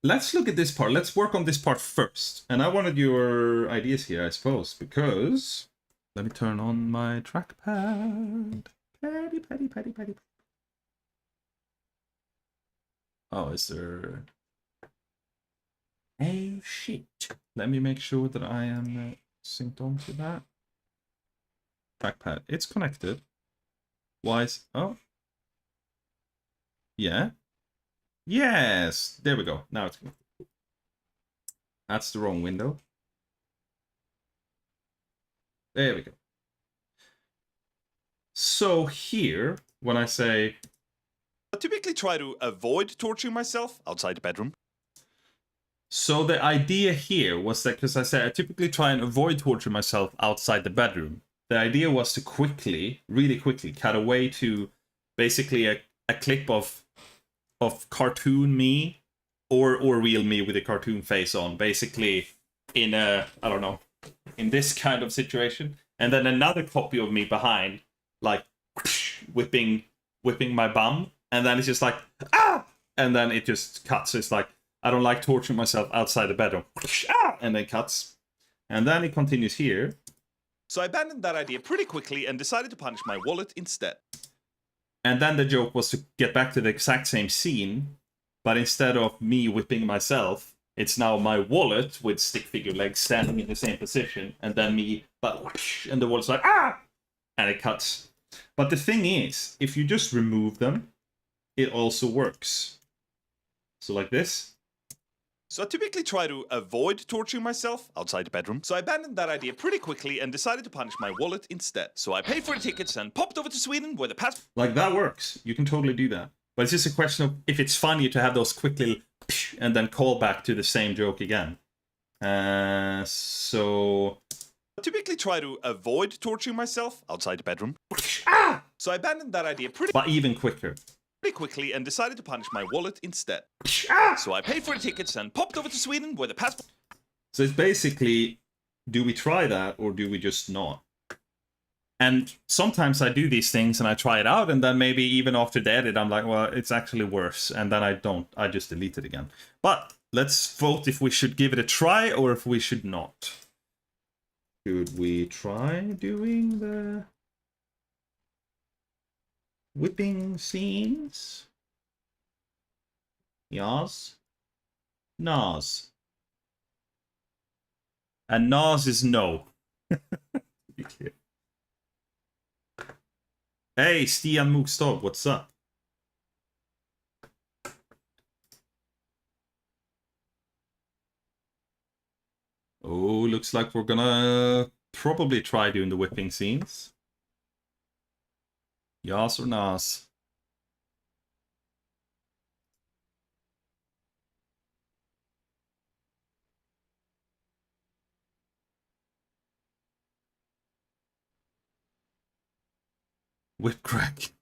let's look at this part. Let's work on this part first. And I wanted your ideas here, I suppose, because let me turn on my trackpad. Paddy. Oh, is there... Oh, shit. Let me make sure that I am synced on to that. Trackpad. It's connected. Why is... Oh. Yeah. Yes! There we go. Now it's connected. That's the wrong window. There we go. So here, when I say... I typically try to avoid torturing myself outside the bedroom. So the idea here was that, because I said I typically try and avoid torturing myself outside the bedroom. The idea was to quickly, really quickly, cut away to basically a clip of cartoon me or real me with a cartoon face on, basically in a, I don't know, in this kind of situation. And then another copy of me behind, like whipping my bum and then it's just like, ah! And then it just cuts. It's like, I don't like torturing myself outside the bedroom. Ah! And then cuts. And then it continues here. So I abandoned that idea pretty quickly and decided to punish my wallet instead. And then the joke was to get back to the exact same scene, but instead of me whipping myself, it's now my wallet with stick figure legs standing in the same position, and then me, but whoosh, and the wallet's like, ah! And it cuts. But the thing is, if you just remove them, it also works. So like this. So I typically try to avoid torturing myself outside the bedroom. So I abandoned that idea pretty quickly and decided to punish my wallet instead. So I paid for the tickets and popped over to Sweden where the passport... Like that works. You can totally do that. But it's just a question of if it's funny to have those quick little and then call back to the same joke again. So... I typically try to avoid torturing myself outside the bedroom. Ah! So I abandoned that idea pretty But even quicker. quickly and decided to punish my wallet instead. Ah! So I paid for the tickets and popped over to Sweden where the passport... So it's basically, do we try that or do we just not? And sometimes I do these things and I try it out, and then maybe even after the edit, I'm like, well, it's actually worse. And then I don't. I just delete it again. But let's vote if we should give it a try or if we should not. Should we try doing the whipping scenes? Yes. Nas. And Nas is no. Be clear. Hey, Stian Mugstad, what's up? Oh, looks like we're gonna probably try doing the whipping scenes. Yas or Nas? Whip crack.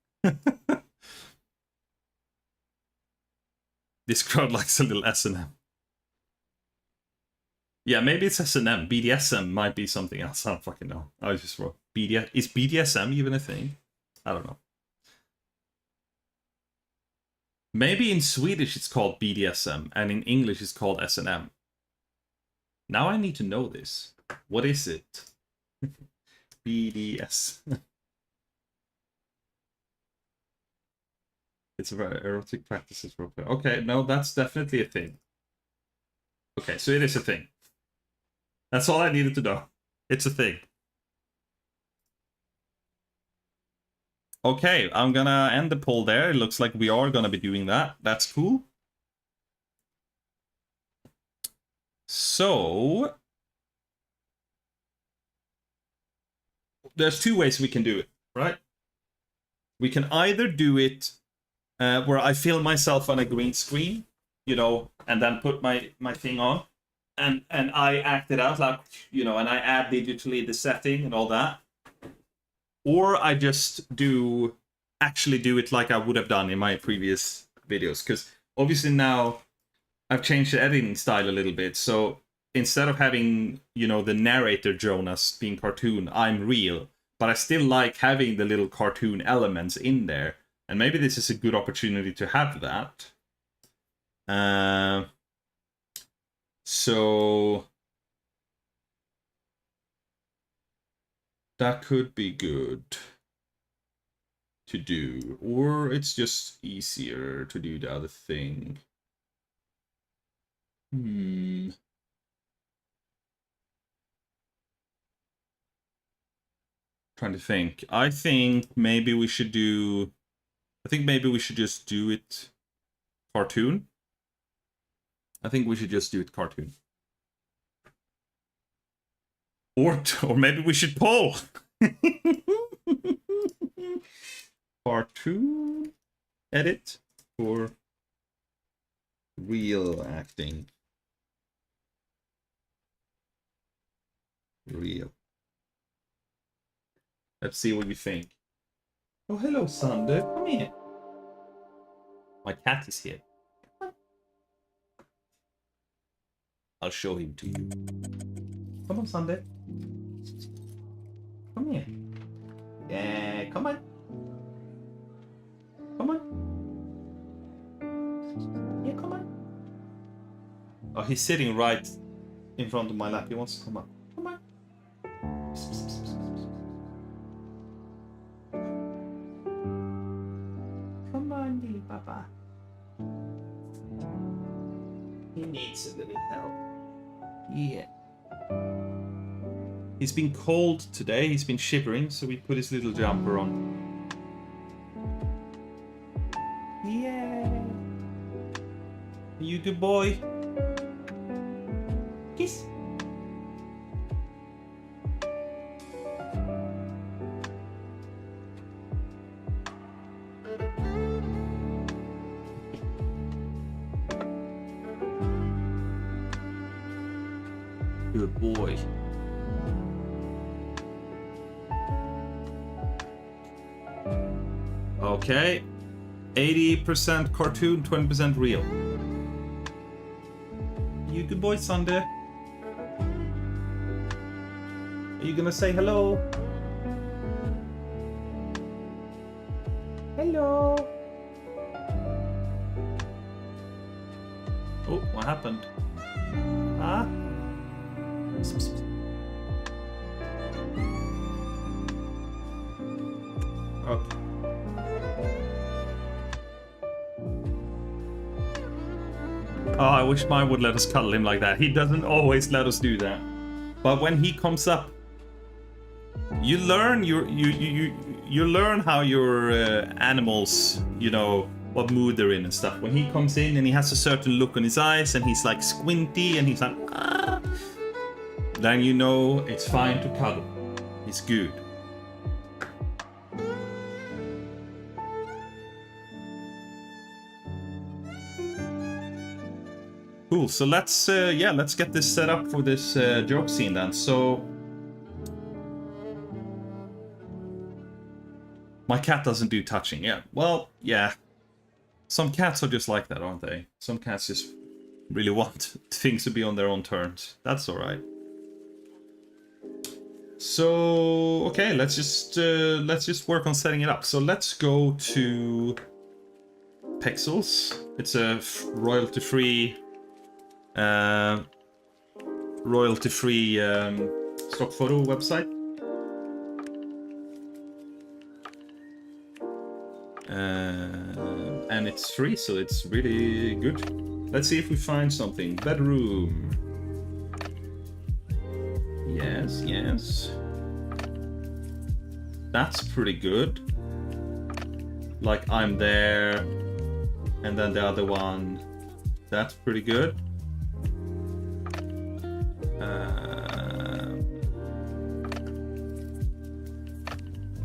This crowd likes a little S&M. Yeah, maybe it's S&M. BDSM might be something else. I don't fucking know. I was just wrong. Is BDSM even a thing? I don't know. Maybe in Swedish it's called BDSM, and in English it's called S&M. Now I need to know this. What is it? BDS. It's a very erotic practices. Okay, no, that's definitely a thing. Okay, so it is a thing. That's all I needed to know. It's a thing. Okay, I'm gonna end the poll there. It looks like we are gonna be doing that. That's cool. So... there's two ways we can do it, right? We can either do it where I film myself on a green screen, you know, and then put my thing on, and I act it out, like, you know, and I add digitally the setting and all that. Or I just actually do it like I would have done in my previous videos, because obviously now I've changed the editing style a little bit. So instead of having, you know, the narrator Jonas being cartoon, I'm real, but I still like having the little cartoon elements in there. And maybe this is a good opportunity to have that. So that could be good to do. Or it's just easier to do the other thing. Trying to think. I think maybe we should just do it cartoon. I think we should just do it cartoon. Or maybe we should poll. Cartoon edit or real acting. Real. Let's see what we think. Oh, hello, Sander. Come here. My cat is here. I'll show him to you. Come on, Sander. Come here. Yeah, come on. Come on. he's sitting right in front of my lap. He wants to come up. Come on. Come on, little papa. He needs a little help. Yeah. He's been cold today. He's been shivering, so we put his little jumper on. Yeah. You good boy. Kiss. Good boy. Okay. 80% cartoon, 20% real. You good boy, Sunday? Are you gonna say hello? Hello. Oh, what happened? Huh? Okay. Oh, I wish mine would let us cuddle him like that. He doesn't always let us do that. But when he comes up, you learn you learn how your animals, you know, what mood they're in and stuff. When he comes in and he has a certain look on his eyes and he's like squinty and he's like, ah, then you know it's fine to cuddle. It's good. Cool. So let's get this set up for this joke scene then. So my cat doesn't do touching. Yeah. Well, yeah. Some cats are just like that, aren't they? Some cats just really want things to be on their own terms. That's all right. So okay, let's just work on setting it up. So let's go to Pixels. It's a royalty-free stock photo website. And it's free, so it's really good. Let's see if we find something. Bedroom. Yes, yes. That's pretty good. Like I'm there, and then the other one. That's pretty good.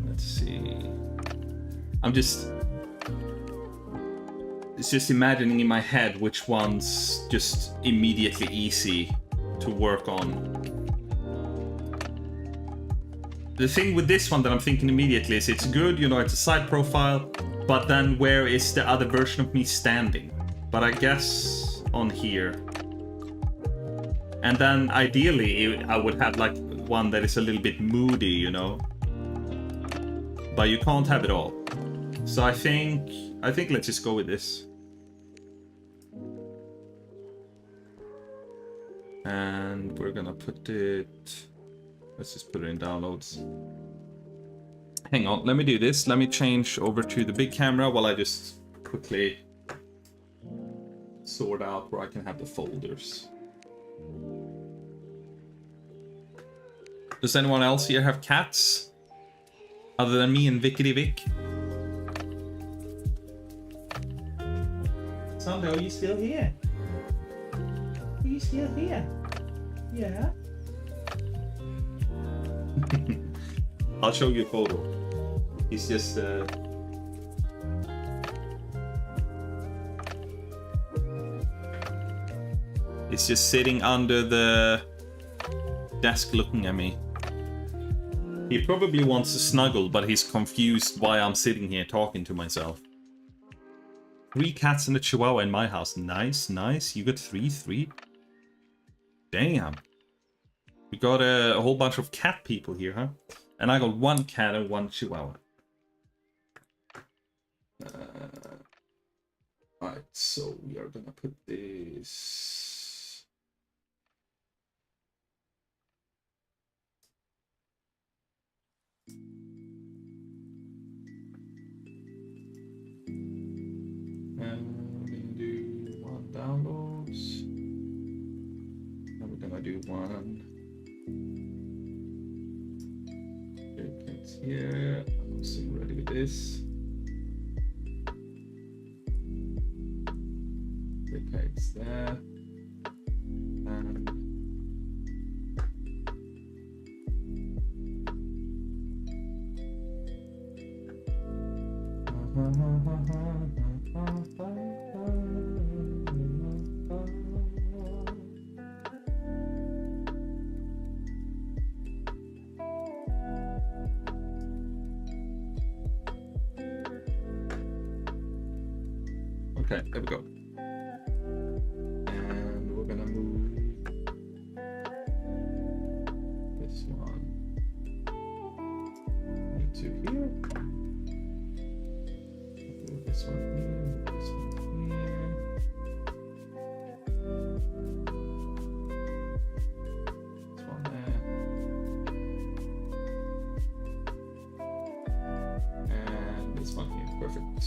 Let's see. It's just imagining in my head which one's just immediately easy to work on. The thing with this one that I'm thinking immediately is it's good, you know, it's a side profile, but then where is the other version of me standing? But I guess on here. And then ideally I would have like one that is a little bit moody, you know. But you can't have it all. So I think let's just go with this. And we're gonna put it, let's just put it in downloads. Hang on, let me do this. Let me change over to the big camera while I just quickly sort out where I can have the folders. Does anyone else here have cats? Other than me and Vickety Vic? Sunday, are you still here? Are you still here? Yeah. I'll show you a photo. He's just he's just sitting under the desk looking at me. He probably wants to snuggle, but he's confused why I'm sitting here talking to myself. 3 cats and a chihuahua in my house. Nice, nice. You got 3. Damn. We got a whole bunch of cat people here, huh? And I got 1 cat and 1 chihuahua. Alright, so we are gonna put this do one. It's here. I'm still ready with this. Okay, it's there. And okay, there we go. And we're gonna move this one into here. Move this one here, move this one here. This one there. And this one here, perfect.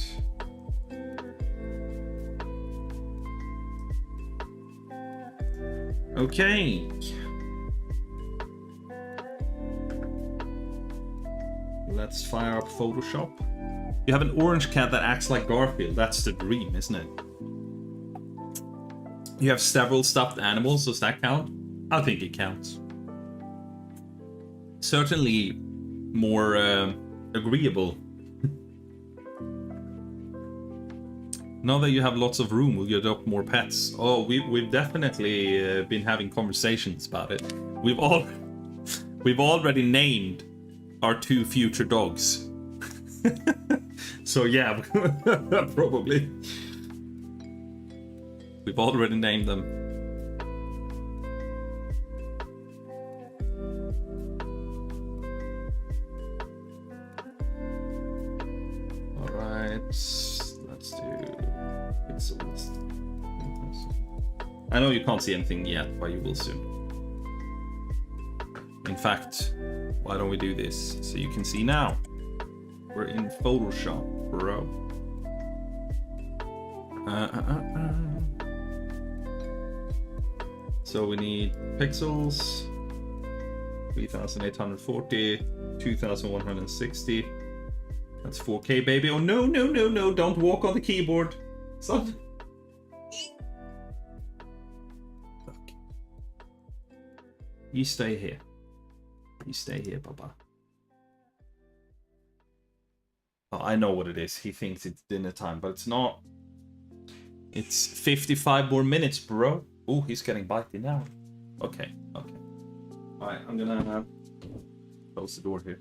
Okay. Let's fire up Photoshop. You have an orange cat that acts like Garfield. That's the dream, isn't it? You have several stuffed animals. Does that count? I think it counts. Certainly more agreeable. Now that you have lots of room, will you adopt more pets? Oh, we've definitely been having conversations about it. We've already named our 2 future dogs. So yeah, probably. We've already named them. All right, let's do pixels. I know you can't see anything yet, but you will soon. In fact, why don't we do this so you can see now? We're in Photoshop, bro. So we need pixels, 3840, 2160. That's 4K, baby. Oh no, no, no, no! Don't walk on the keyboard, son. Look. You stay here. You stay here, Papa. Oh, I know what it is. He thinks it's dinner time, but it's not. It's 55 more minutes, bro. Oh, he's getting bitey now. Okay, okay. Alright, I'm gonna close the door here.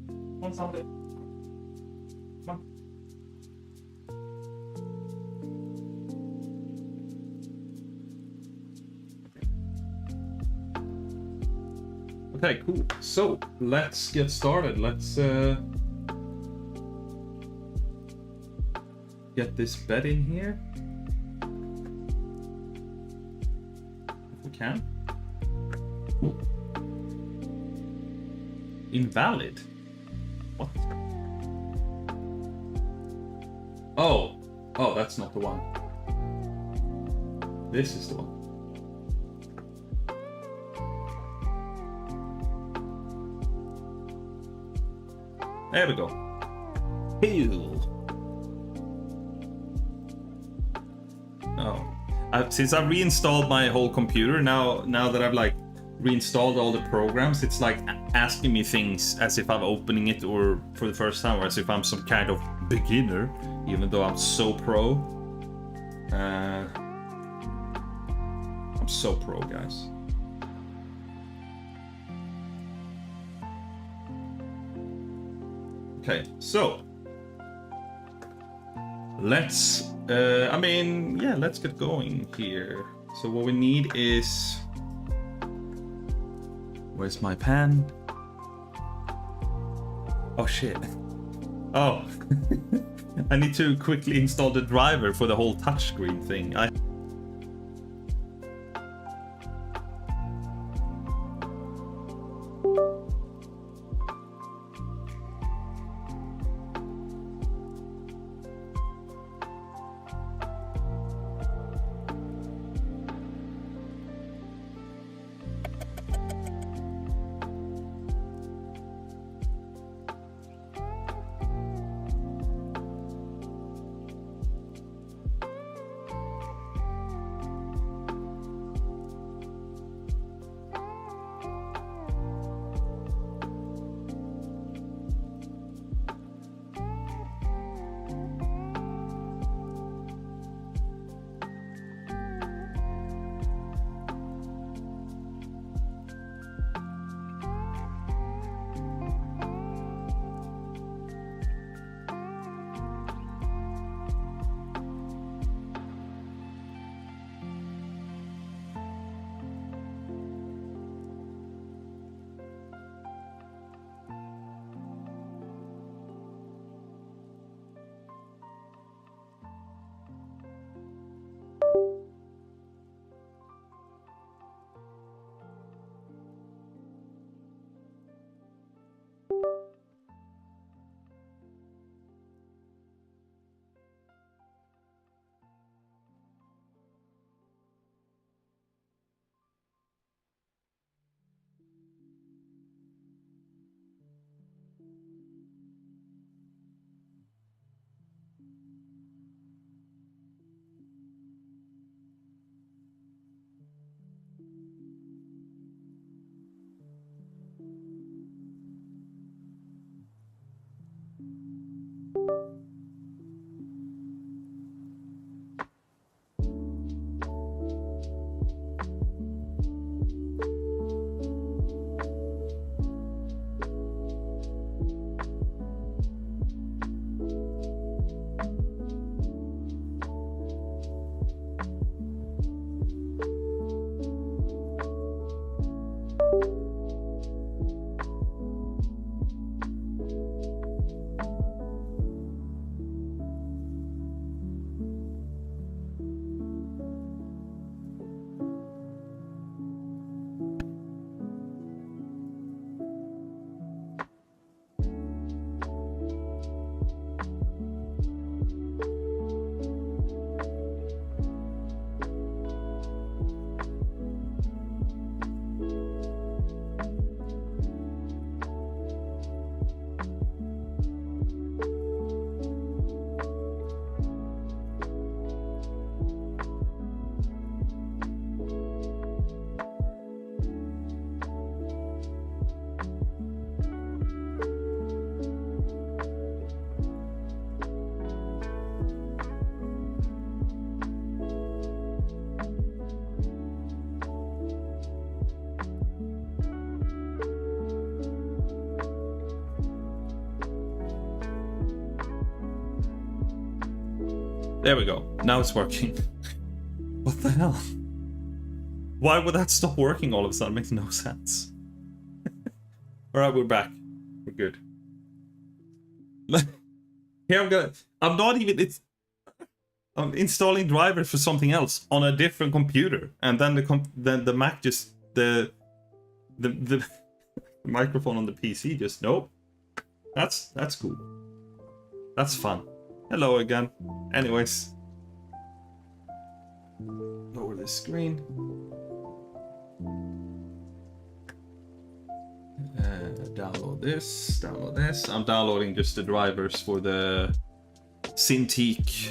Come on, somebody. Come on. Okay, cool. So, let's get started. Let's get this bed in here. If we can. Ooh. Invalid? What? Oh. Oh, that's not the one. This is the one. There we go. Heal. Oh. Since I've reinstalled my whole computer, now that I've like reinstalled all the programs, it's like asking me things as if I'm opening it or for the first time, or as if I'm some kind of beginner, even though I'm so pro. I'm so pro, guys. Okay, so let's let's get going here. So what we need is, where's my pen? Oh shit. Oh. I need to quickly install the driver for the whole touchscreen thing. There we go. Now it's working. What the hell? Why would that stop working all of a sudden? It makes no sense. Alright, we're back. We're good. Here I'm installing drivers for something else on a different computer, and then the Mac just the microphone on the PC just nope. That's cool. That's fun. Hello again. Anyways, lower the screen. Download this. Download this. I'm downloading just the drivers for the Cintiq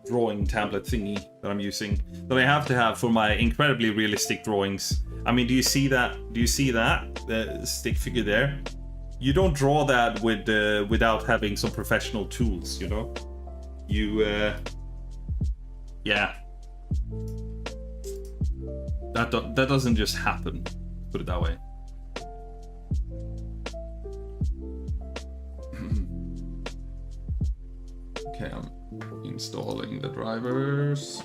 drawing tablet thingy that I'm using, that I have to have for my incredibly realistic drawings. I mean, do you see that? Do you see that? The stick figure there? You don't draw that with without having some professional tools, you know? Yeah. That doesn't just happen, put it that way. Okay, I'm installing the drivers.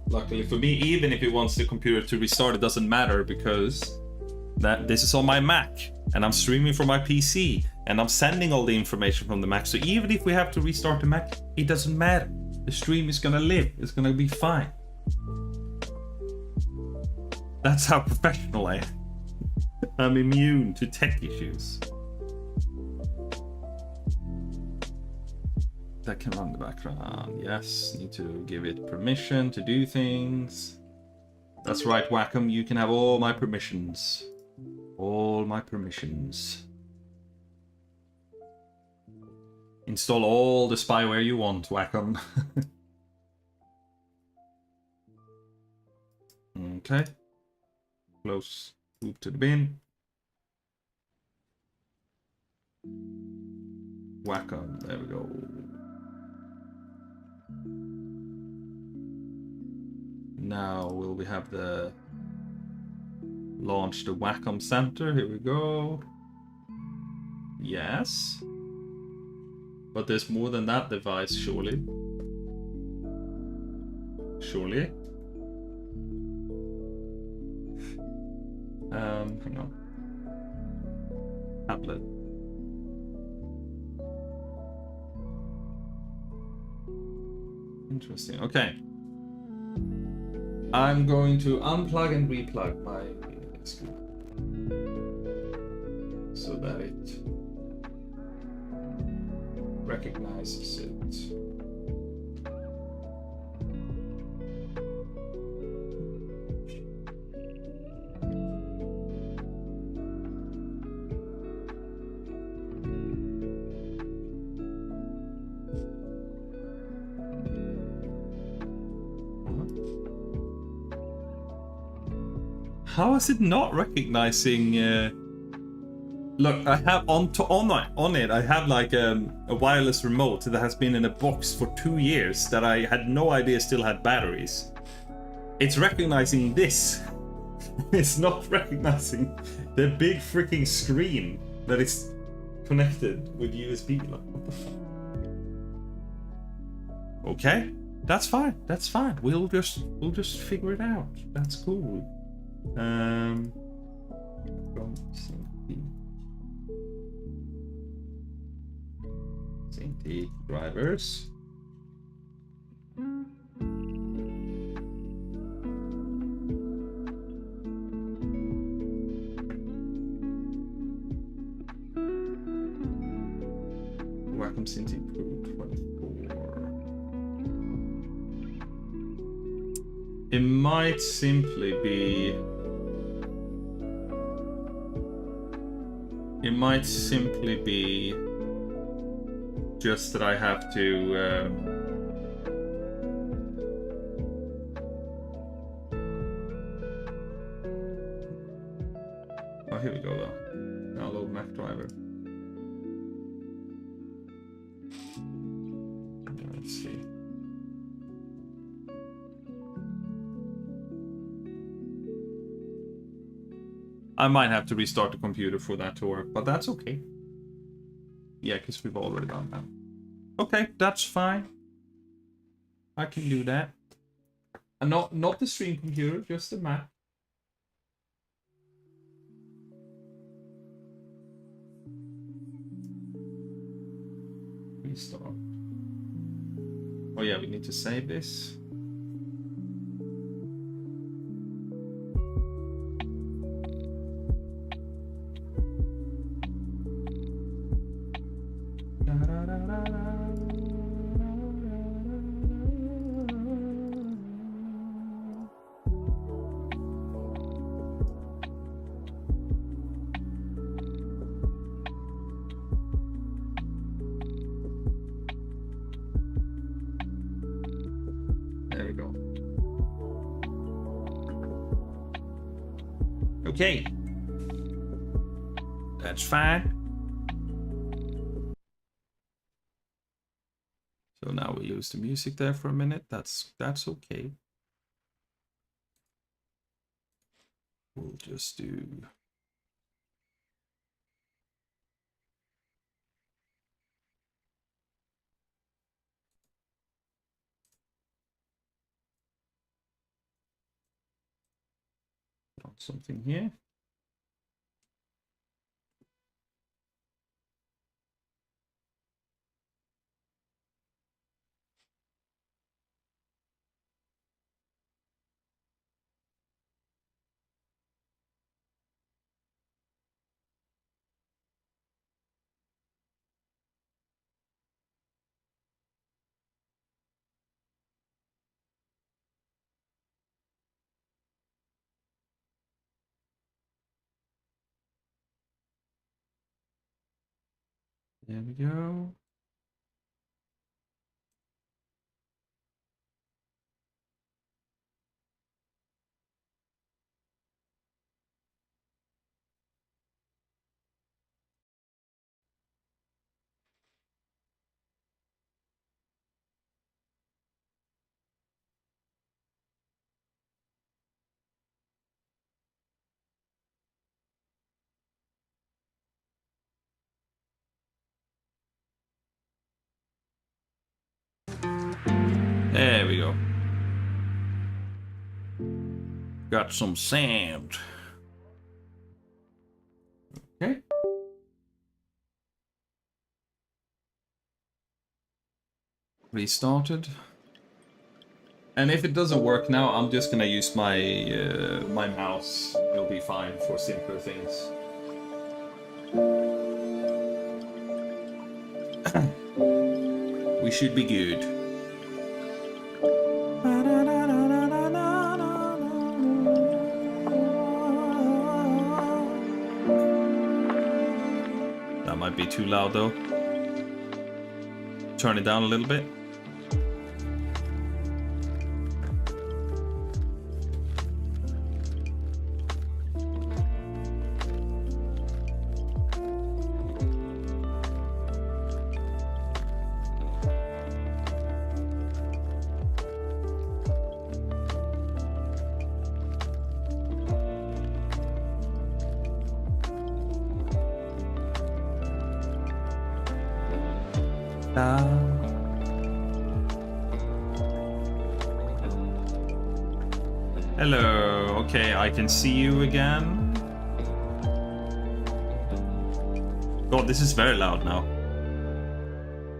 Luckily for me, even if it wants the computer to restart, it doesn't matter, because this is on my Mac and I'm streaming from my PC and I'm sending all the information from the Mac. So even if we have to restart the Mac, it doesn't matter. The stream is gonna live. It's gonna be fine. That's how professional I am. I'm immune to tech issues. That can run the background. Yes, need to give it permission to do things. That's right, Wacom. You can have all my permissions. All my permissions. Install all the spyware you want, Wacom. Okay. Close. Move to the bin. Wacom. There we go. Now will we have the launch the Wacom Center? Here we go. Yes. But there's more than that device, surely. Surely. Hang on. Tablet. Interesting. Okay. I'm going to unplug and replug my screen so that it recognizes it. How is it not recognizing? Look, I have on it. I have like a wireless remote that has been in a box for 2 years that I had no idea still had batteries. It's recognizing this. It's not recognizing the big freaking screen that is connected with USB. Like, what the fuck? Okay, that's fine. That's fine. We'll just figure it out. That's cool. Cintiq drivers. Wacom Cintiq Pro 24. It might simply be. It might simply be just that I have to oh, here we go though. Download Mac driver. Let's see. I might have to restart the computer for that to work, but that's okay. Yeah, because we've already done that. Okay, that's fine. I can do that. And not the stream computer, just the Mac. Restart. Oh yeah, we need to save this. There we go. Okay. That's fine. So now we lose the music there for a minute. That's okay. We'll just do... Put on something here. There we go. There we go. Got some sand. Okay. Restarted. And if it doesn't work now, I'm just gonna use my my mouse. It'll be fine for simpler things. We should be good. That might be too loud though. Turn it down a little bit. Hello. Okay, I can see you again. God, this is very loud now.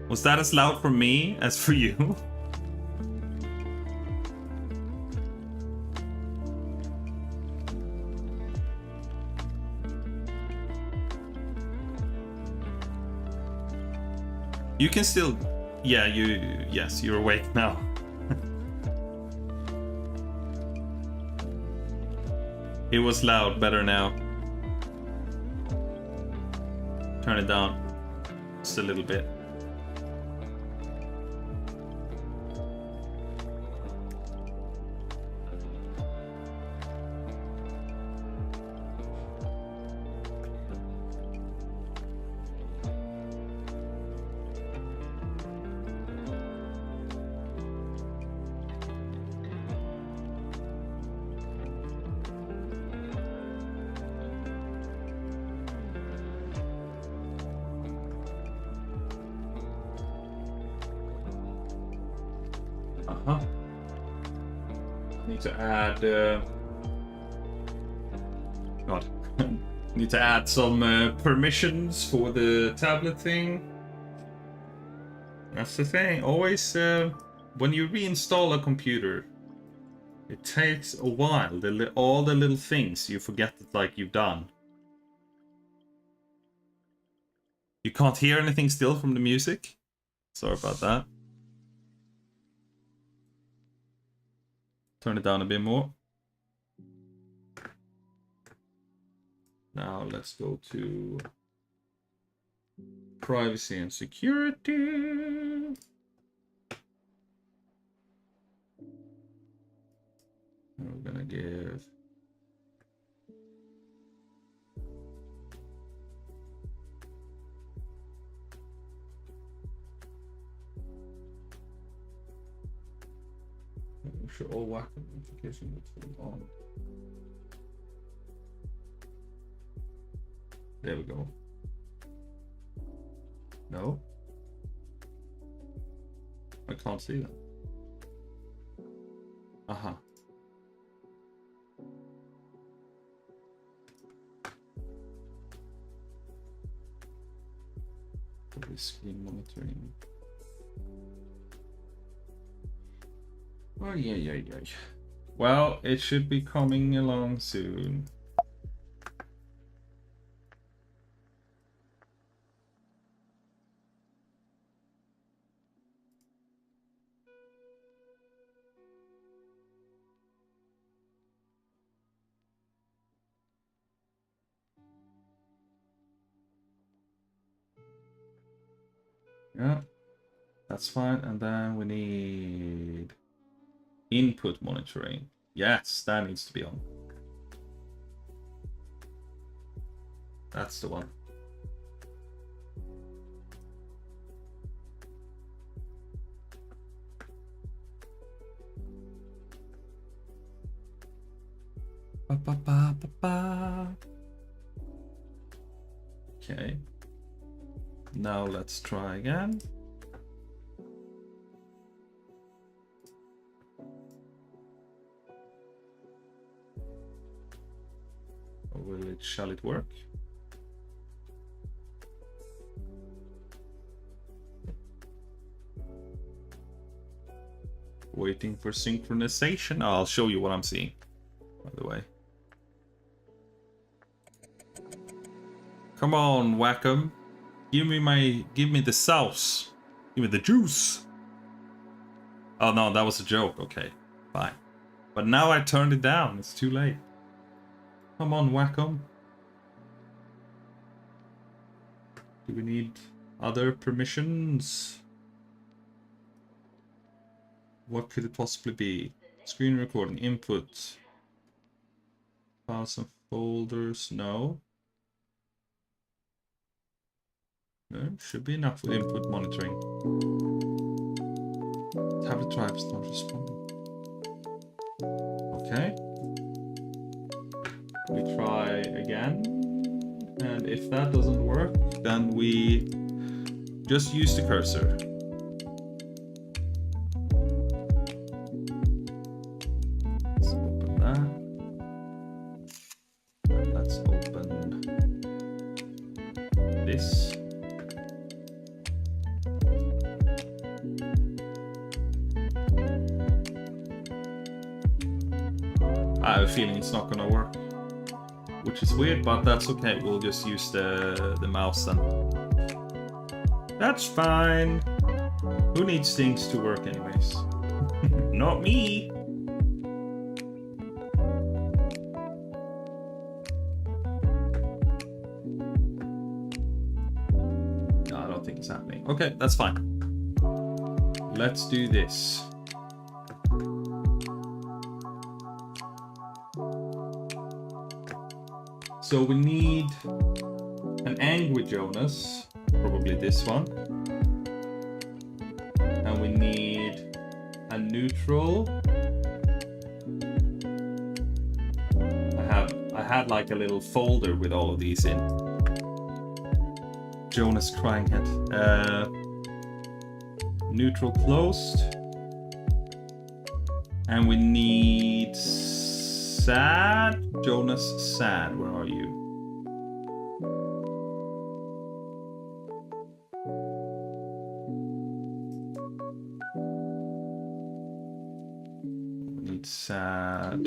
Was that as loud for me as for you? You can still... Yeah, yes, you're awake now. It was loud, better now. Turn it down just a little bit. Need to add. God. Need to add some permissions for the tablet thing. That's the thing. Always, when you reinstall a computer, it takes a while. All the little things you forget that like you've done. You can't hear anything still from the music. Sorry about that. Turn it down a bit more. Now let's go to privacy and security. We're gonna give make sure all Wacom notifications are turned on. There we go. No, I can't see that. Aha. Probably screen monitoring. Oh yeah. Well, it should be coming along soon. Yeah, that's fine. And then we need input monitoring. Yes, that needs to be on. That's the one. Okay. Now let's try again. Or shall it work? Waiting for synchronization. I'll show you what I'm seeing, by the way. Come on, Wacom. Give me the sauce. Give me the juice. Oh no, that was a joke. Okay, fine. But now I turned it down. It's too late. Come on, Wacom. Do we need other permissions? What could it possibly be? Screen recording, input. Files and folders, no. No, should be enough with input monitoring. Tablet drives not responding. Okay. We try again. And if that doesn't work, then we just use the cursor. Let's open that. And let's open this. I have a feeling it's not gonna work, which is weird, but that's okay. We'll just use the mouse then. That's fine. Who needs things to work anyways? Not me. No, I don't think it's happening. Okay, that's fine. Let's do this. So we need an angry Jonas, probably this one. And we need a neutral. I had like a little folder with all of these in. Jonas crying head. Neutral closed. And we need sad. Jonas sad. Where are you? We need sad.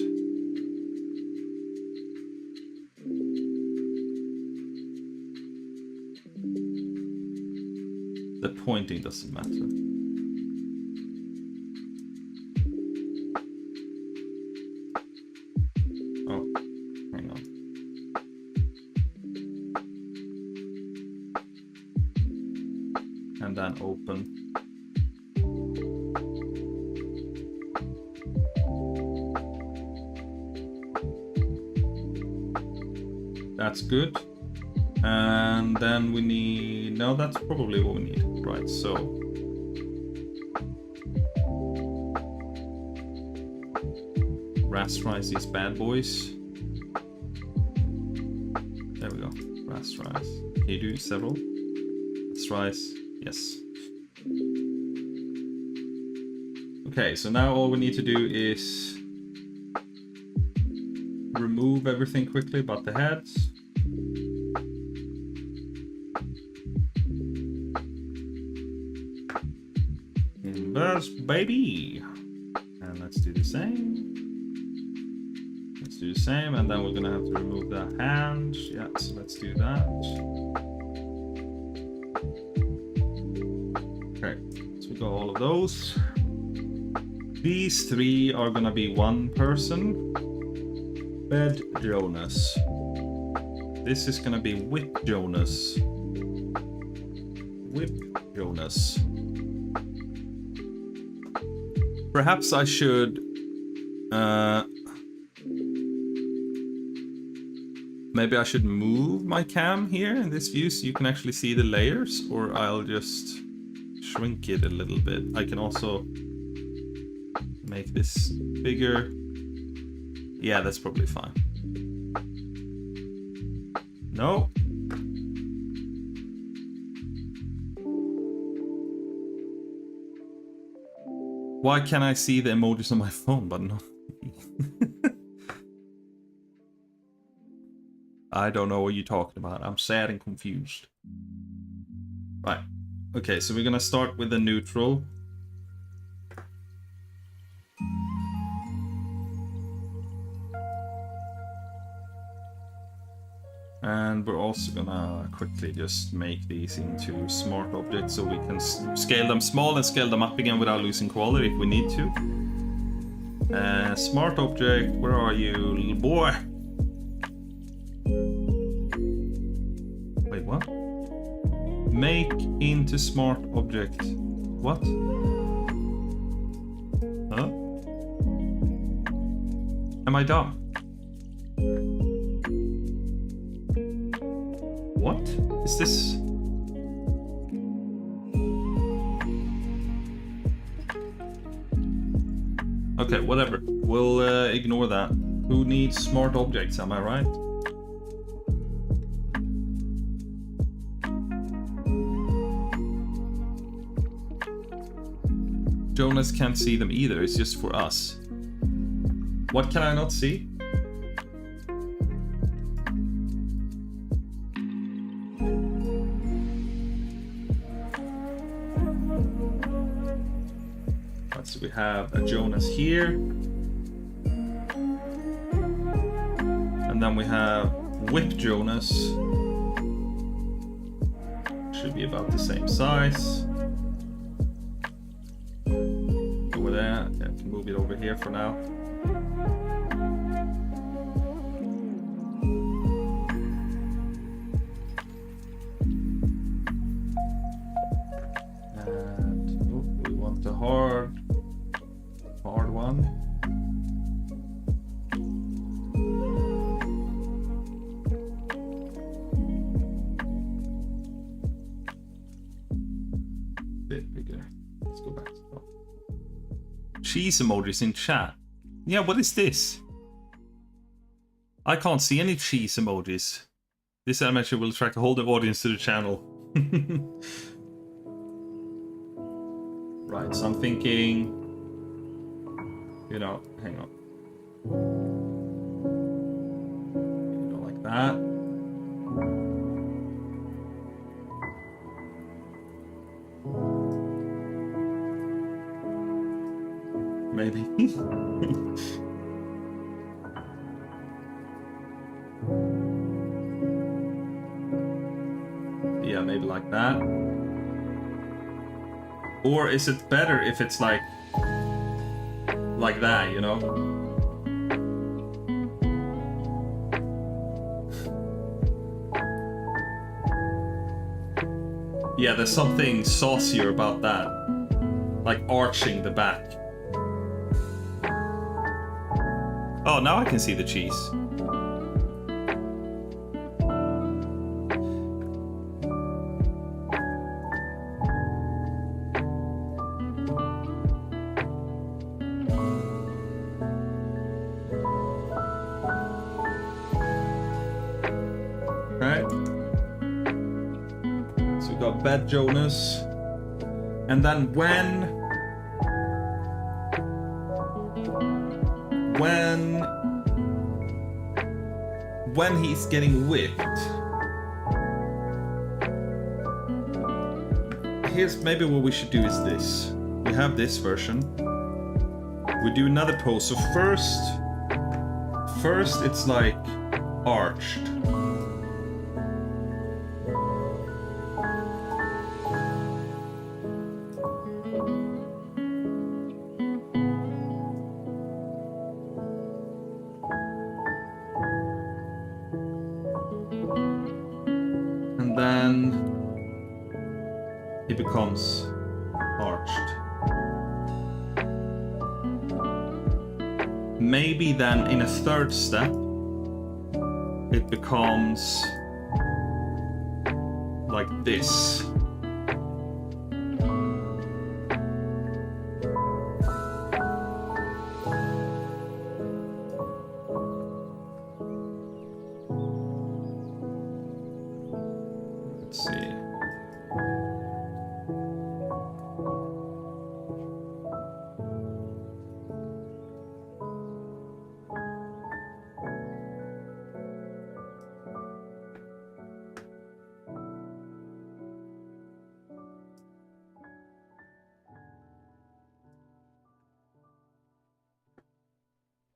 The pointing doesn't matter. Oh, hang on. And then open. That's good. And then we need... No, that's probably what we need. Right, so... Rasterize these bad boys. There we go. Rasterize. Can you do several? Rasterize. Yes. Okay, so now all we need to do is... remove everything quickly but the heads. Invest, baby! And let's do the same. Let's do the same, and then we're gonna have to remove the hand. Yeah, so let's do that. Okay, so we got all of those. These three are gonna be one person. Bed Jonas. This is gonna be Whip Jonas. Whip Jonas. Perhaps I should maybe I should move my cam here in this view so you can actually see the layers, or I'll just shrink it a little bit. I can also make this bigger. Yeah, that's probably fine. No. Why can't I see the emojis on my phone, but not? I don't know what you're talking about. I'm sad and confused. Right. Okay, so we're gonna start with the neutral. And we're also gonna quickly just make these into smart objects so we can scale them small and scale them up again without losing quality if we need to. Smart object, where are you, little boy? Wait, what? Make into smart object. What? Huh? Am I dumb? What is this? Okay, whatever. We'll ignore that. Who needs smart objects, am I right? Jonas can't see them either, it's just for us. What can I not see? So we have a Jonas here. And then we have Whip Jonas. Should be about the same size. Over there. I can move it over here for now. And we want the hard one. Bit bigger. Let's go back to the top. Cheese emojis in chat. Yeah, what is this? I can't see any cheese emojis. This animation will attract a whole new audience to the channel. Right, so I'm thinking You know, hang on. You know, like that. Maybe. Yeah, maybe like that. Or is it better if it's like that, you know? Yeah, there's something saucier about that. Like arching the back. Oh, now I can see the cheese. Right? So we got Bad Jonas. And then when he's getting whipped, here's maybe what we should do is this. We have this version. We do another pose. So first it's like arched. And then it becomes arched. Maybe then in a third step, it becomes like this. Let's see.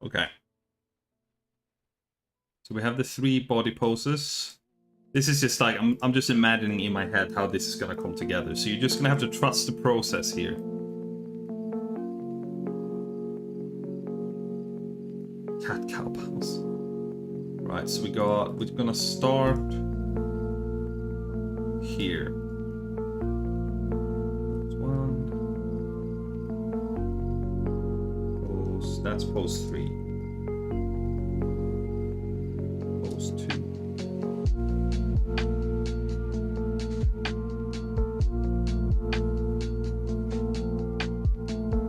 Okay. So we have the 3 body poses. This is just like, I'm just imagining in my head how this is gonna come together. So you're just gonna have to trust the process here. Cat cow pose. Right, so we're gonna start here. That's pose 3. Pose 2.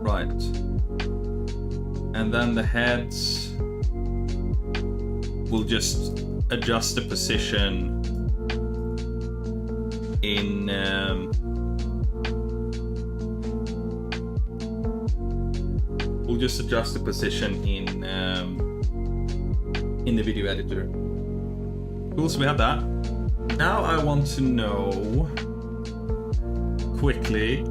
Right. And then the heads will just adjust the position in we'll just adjust the position in the video editor. Cool, so we have that. Now I want to know quickly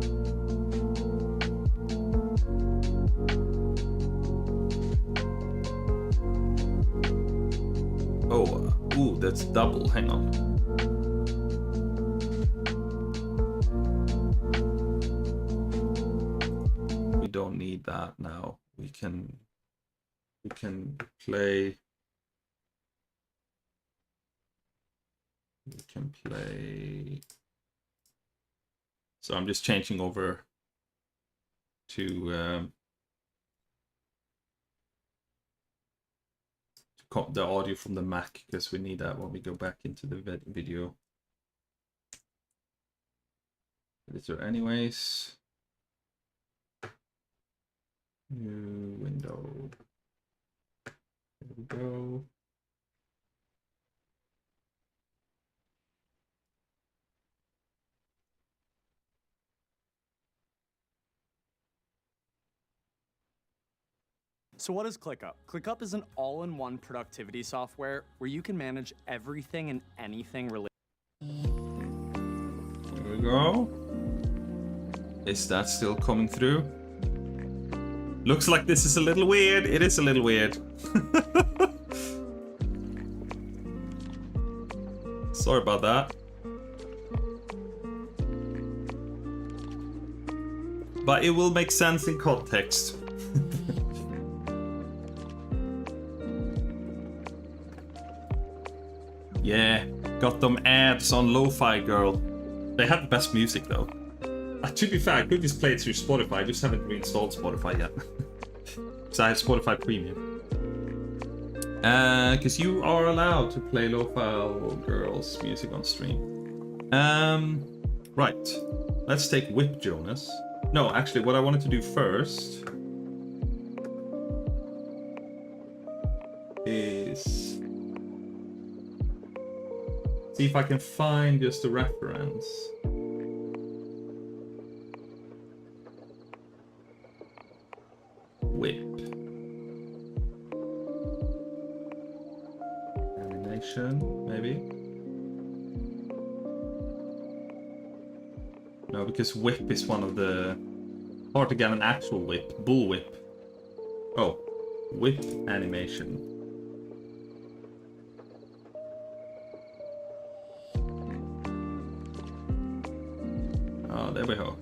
ooh, that's double, hang on. We don't need that now. We can play. We can play. So I'm just changing over to the audio from the Mac because we need that when we go back into the video editor anyways. New window. There we go. So what is ClickUp? ClickUp is an all-in-one productivity software where you can manage everything and anything related. There we go. Is that still coming through? Looks like this is a little weird. It is a little weird. Sorry about that. But it will make sense in context. Yeah, got them ads on Lo-Fi Girl. They have the best music though. To be fair, I could just play it through Spotify. I just haven't reinstalled Spotify yet. So I have Spotify Premium. Because you are allowed to play Lo-Fi Girl's music on stream. Right. Let's take Whip Jonas. No, actually, what I wanted to do first is see if I can find just a reference. Whip. Animation, maybe? No, because whip is one of the... Hard to get an actual whip. Bull whip. Oh. Whip animation. Oh, there we go.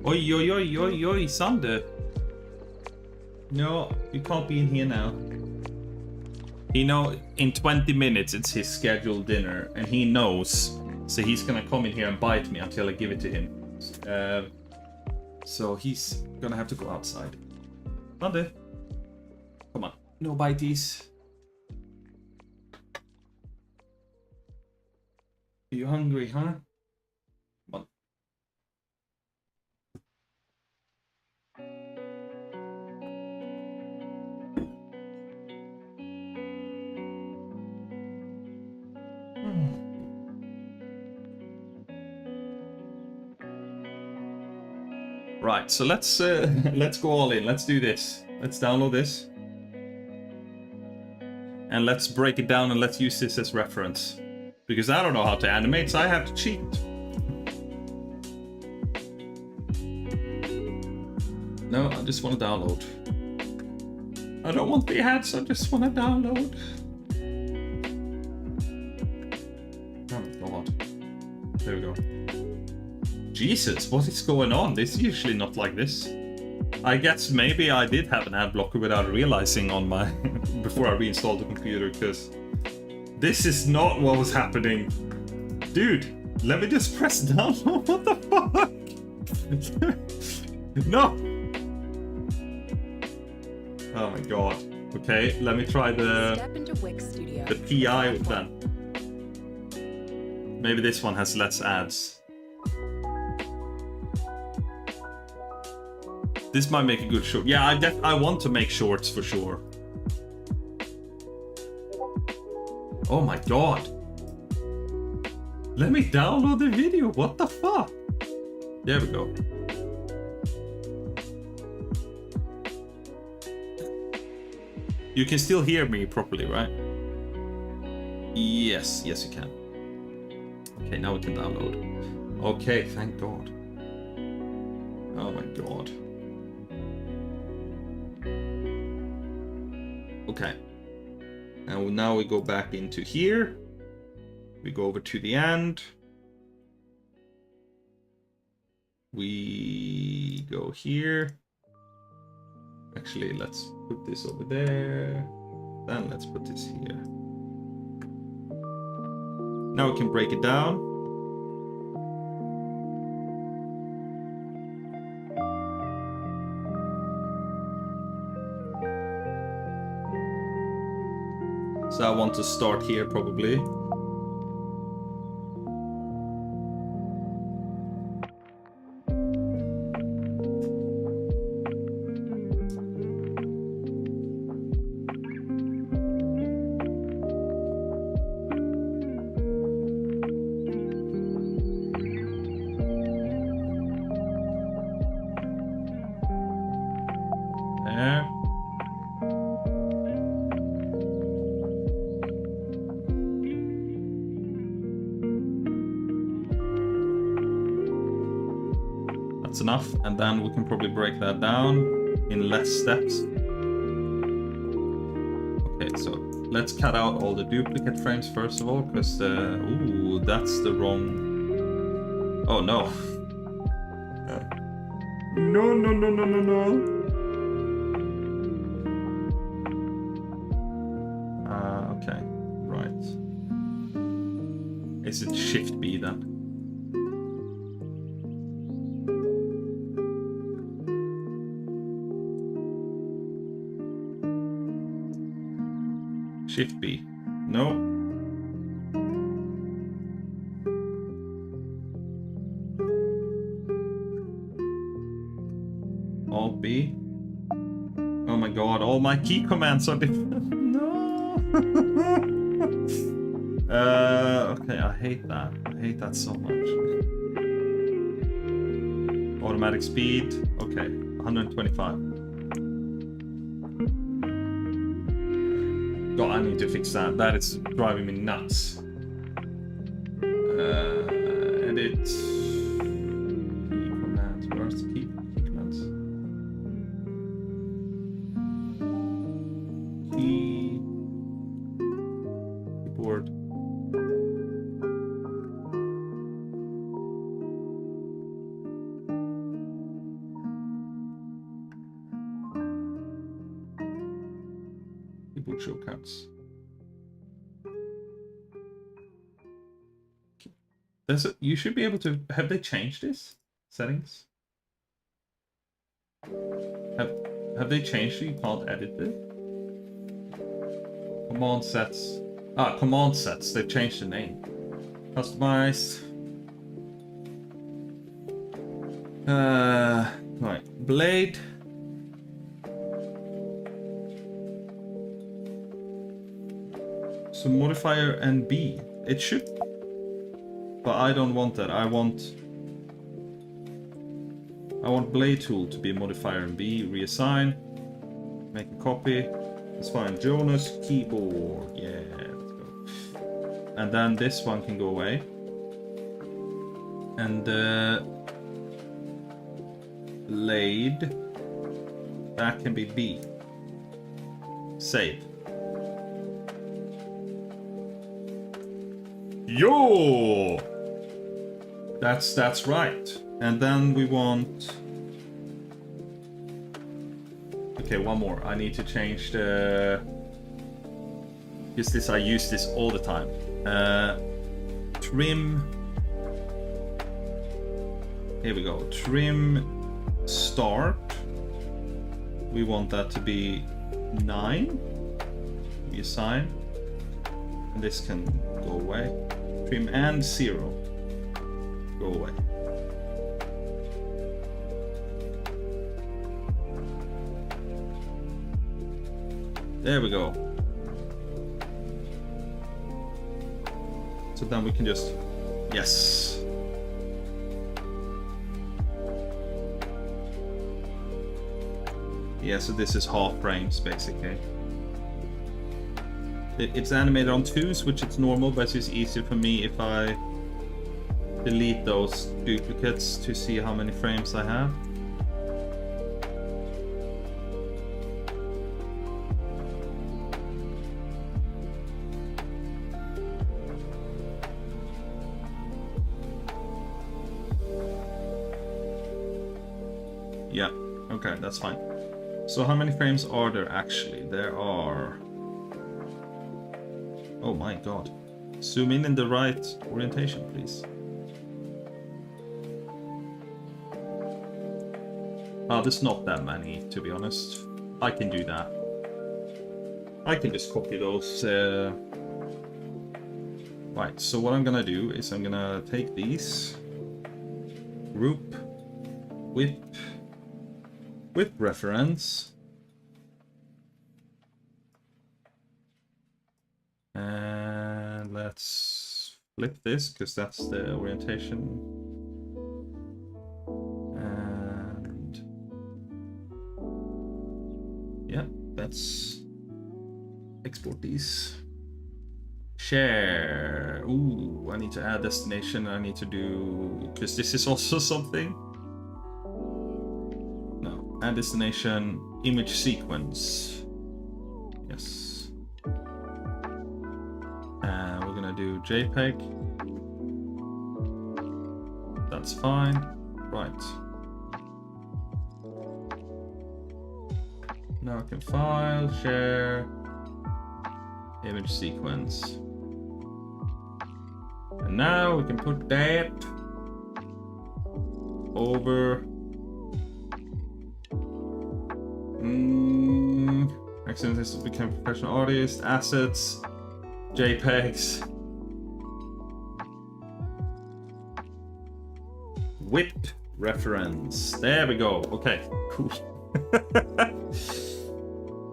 Oi, oi, oi, oi, oi, Sander. No, you can't be in here now. You know, in 20 minutes it's his scheduled dinner, and he knows. So he's gonna come in here and bite me until I give it to him. So he's gonna have to go outside. Sander. Come on. No bites. Are you hungry, huh? Come on. Right, so let's go all in. Let's do this. Let's download this. And let's break it down and let's use this as reference. Because I don't know how to animate, so I have to cheat. No, I just want to download. I don't want the ads, I just want to download. Oh god. There we go. Jesus, what is going on? This is usually not like this. I guess maybe I did have an ad blocker without realizing on my... before I reinstalled the computer, because... This is not what was happening. Dude, let me just press download. What the fuck? No! Oh my god. Okay, let me try the PI with that. Maybe this one has less ads. This might make a good short. Yeah, I want to make shorts for sure. Oh my god. Let me download the video. What the fuck? There we go. You can still hear me properly, right? Yes, yes you can. Okay, now we can download. Okay, thank god. Oh my god. Okay. And now we go back into here. We go over to the end. We go here. Actually, let's put this over there. Then let's put this here. Now we can break it down. So I want to start here probably. That's enough, and then we can probably break that down in less steps. Okay, so let's cut out all the duplicate frames first of all, because ooh, that's the wrong. Oh no. No, no, no, no, no, no. Okay, right. Is it Shift B then? Shift B. No. Alt B. Oh my god, all my key commands are different. No. Okay, I hate that. I hate that so much. Automatic speed. Okay, 125. God, I need to fix that. That is driving me nuts. Edit. Key commands. Where's the key commands? Keyboard. Keyboard shortcuts. You should be able to. Have they changed this settings? Have they changed it? You can't edit it. Command sets. Command sets. They've changed the name. Customize. Right. Blade. So modifier and B. It should. But I don't want that. I want blade tool to be modifier and B. Reassign. Make a copy. Let's find Jonas keyboard. Yeah, let's go. And then this one can go away. And blade. That can be B. Save. Yo! That's right. And then we want. Okay, one more. I need to change the. Because this, I use this all the time. Trim. Here we go. Trim start. We want that to be 9. We assign. And this can go away. Trim and 0. Go away. There we go. So then we can just, yes. Yeah, so this is half frames basically. It's animated on 2s, which is normal, but it's just easier for me if I delete those duplicates to see how many frames I have. Yeah, okay, that's fine. So how many frames are there actually? There are... Oh my god. Zoom in the right orientation, please. There's not that many, to be honest. I can do that. I can just copy those. Right, so what I'm gonna do is I'm gonna take these. Group. Whip reference. And let's flip this because that's the orientation. And yeah, let's export these. Share. Ooh, I need to add destination. I need to do, because this is also something. Add destination image sequence. Yes. And we're gonna do JPEG. That's fine. Right. Now I can file, share, image sequence. And now we can put that over. Accident is to become professional artist, assets, JPEGs. Whipped reference. There we go. Okay, cool.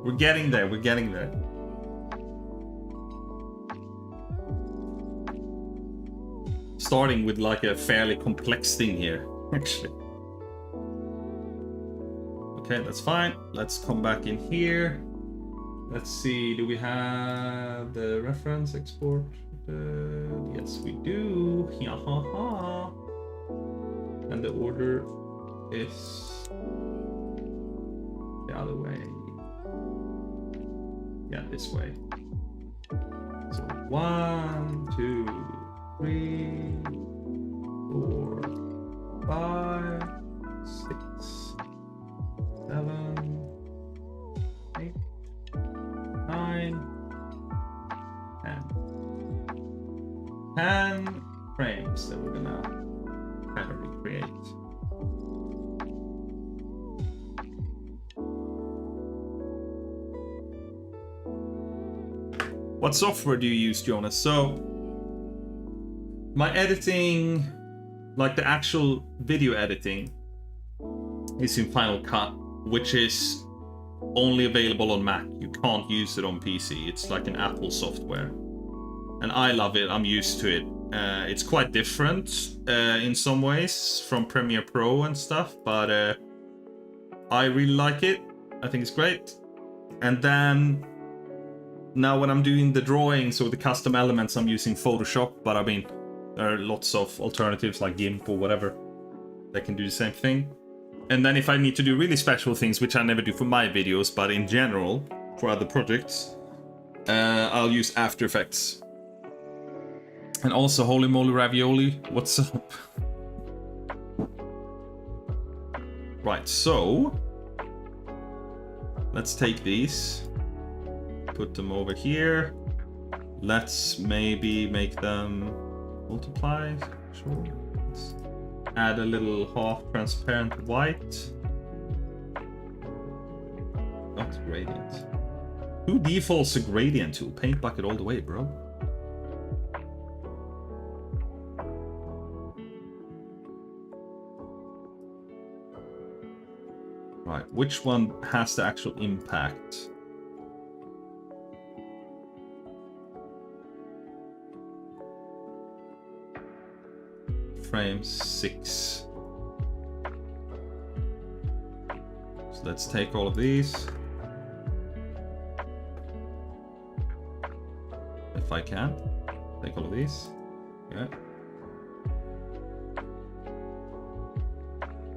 We're getting there, we're getting there. Starting with like a fairly complex thing here, actually. Okay, that's fine. Let's come back in here. Let's see, do we have the reference export? Yes, we do. Yeah, and the order is the other way. Yeah, this way. So 1, 2, 3, 4, 5, 6, 7, 8, 9, 10. 10 frames that we're gonna kind of recreate. What software do you use, Jonas? So, my editing, like the actual video editing, is in Final Cut, which is only available on Mac. You can't use it on PC. It's like an Apple software. And I love it. I'm used to it. It's quite different in some ways from Premiere Pro and stuff, but I really like it. I think it's great. And then now when I'm doing the drawings or the custom elements, I'm using Photoshop, but I mean, there are lots of alternatives like GIMP or whatever that can do the same thing. And then if I need to do really special things, which I never do for my videos, but in general, for other projects, I'll use After Effects. And also, holy moly ravioli, what's up? Right, so let's take these, put them over here. Let's maybe make them multiply. Sure. Let's add a little half transparent white. Not gradient. Who defaults a gradient tool? Paint bucket all the way, bro. Right, which one has the actual impact? Frame 6. So let's take all of these. If I can. Take all of these. Yeah.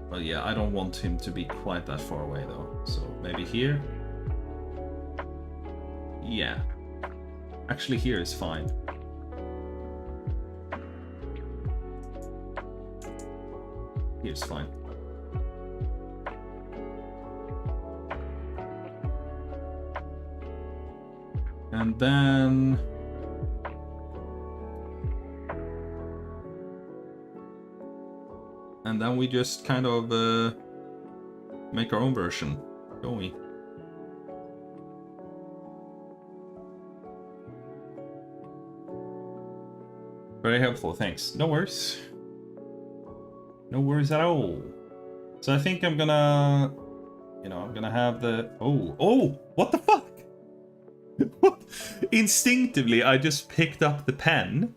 But yeah, I don't want him to be quite that far away though. So maybe here. Yeah. Actually here is fine. Here's fine. And then we just kind of make our own version, don't we? Very helpful, thanks. No worries. No worries at all. So I think I'm gonna, I'm gonna have the, oh, what the fuck? Instinctively, I just picked up the pen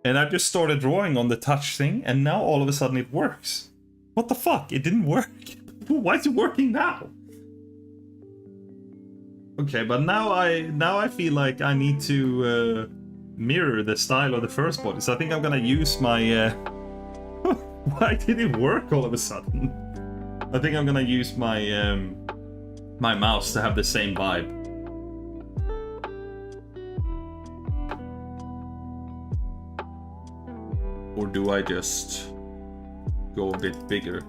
and I just started drawing on the touch thing, and now all of a sudden it works. What the fuck? It didn't work. Why is it working now? Okay, but now I feel like I need to mirror the style of the first body. So I think I'm gonna use my. Why did it work all of a sudden? I think I'm gonna use my my mouse to have the same vibe. Or do I just go a bit bigger?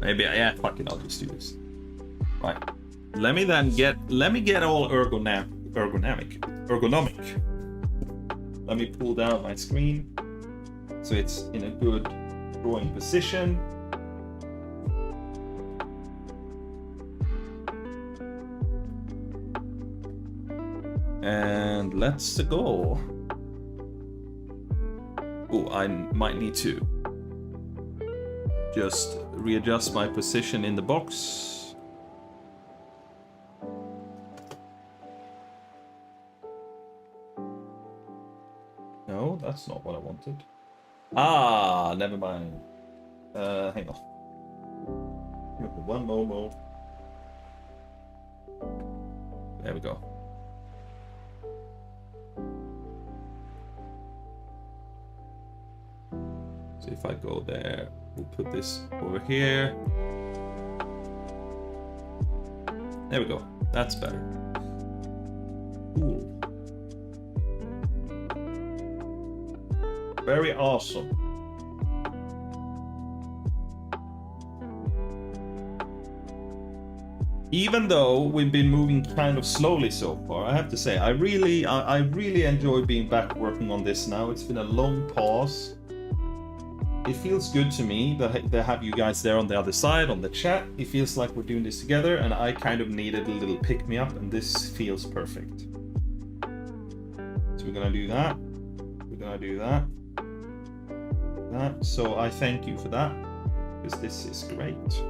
Maybe, yeah, fuck it, I'll just do this. Right. Let me get all ergonomic. Let me pull down my screen so it's in a good drawing position. And let's go. Oh, I might need to just readjust my position in the box. No, that's not what I wanted. Ah, never mind. Hang on. One more. There we go. So if I go there, we'll put this over here. There we go. That's better. Cool. Very awesome. Even though we've been moving kind of slowly so far, I have to say, I really enjoy being back working on this now. It's been a long pause. It feels good to me that they have you guys there on the other side, on the chat. It feels like we're doing this together, and I kind of needed a little pick-me-up, and this feels perfect. So we're gonna do that. We're gonna do that. That. So I thank you for that, because this is great.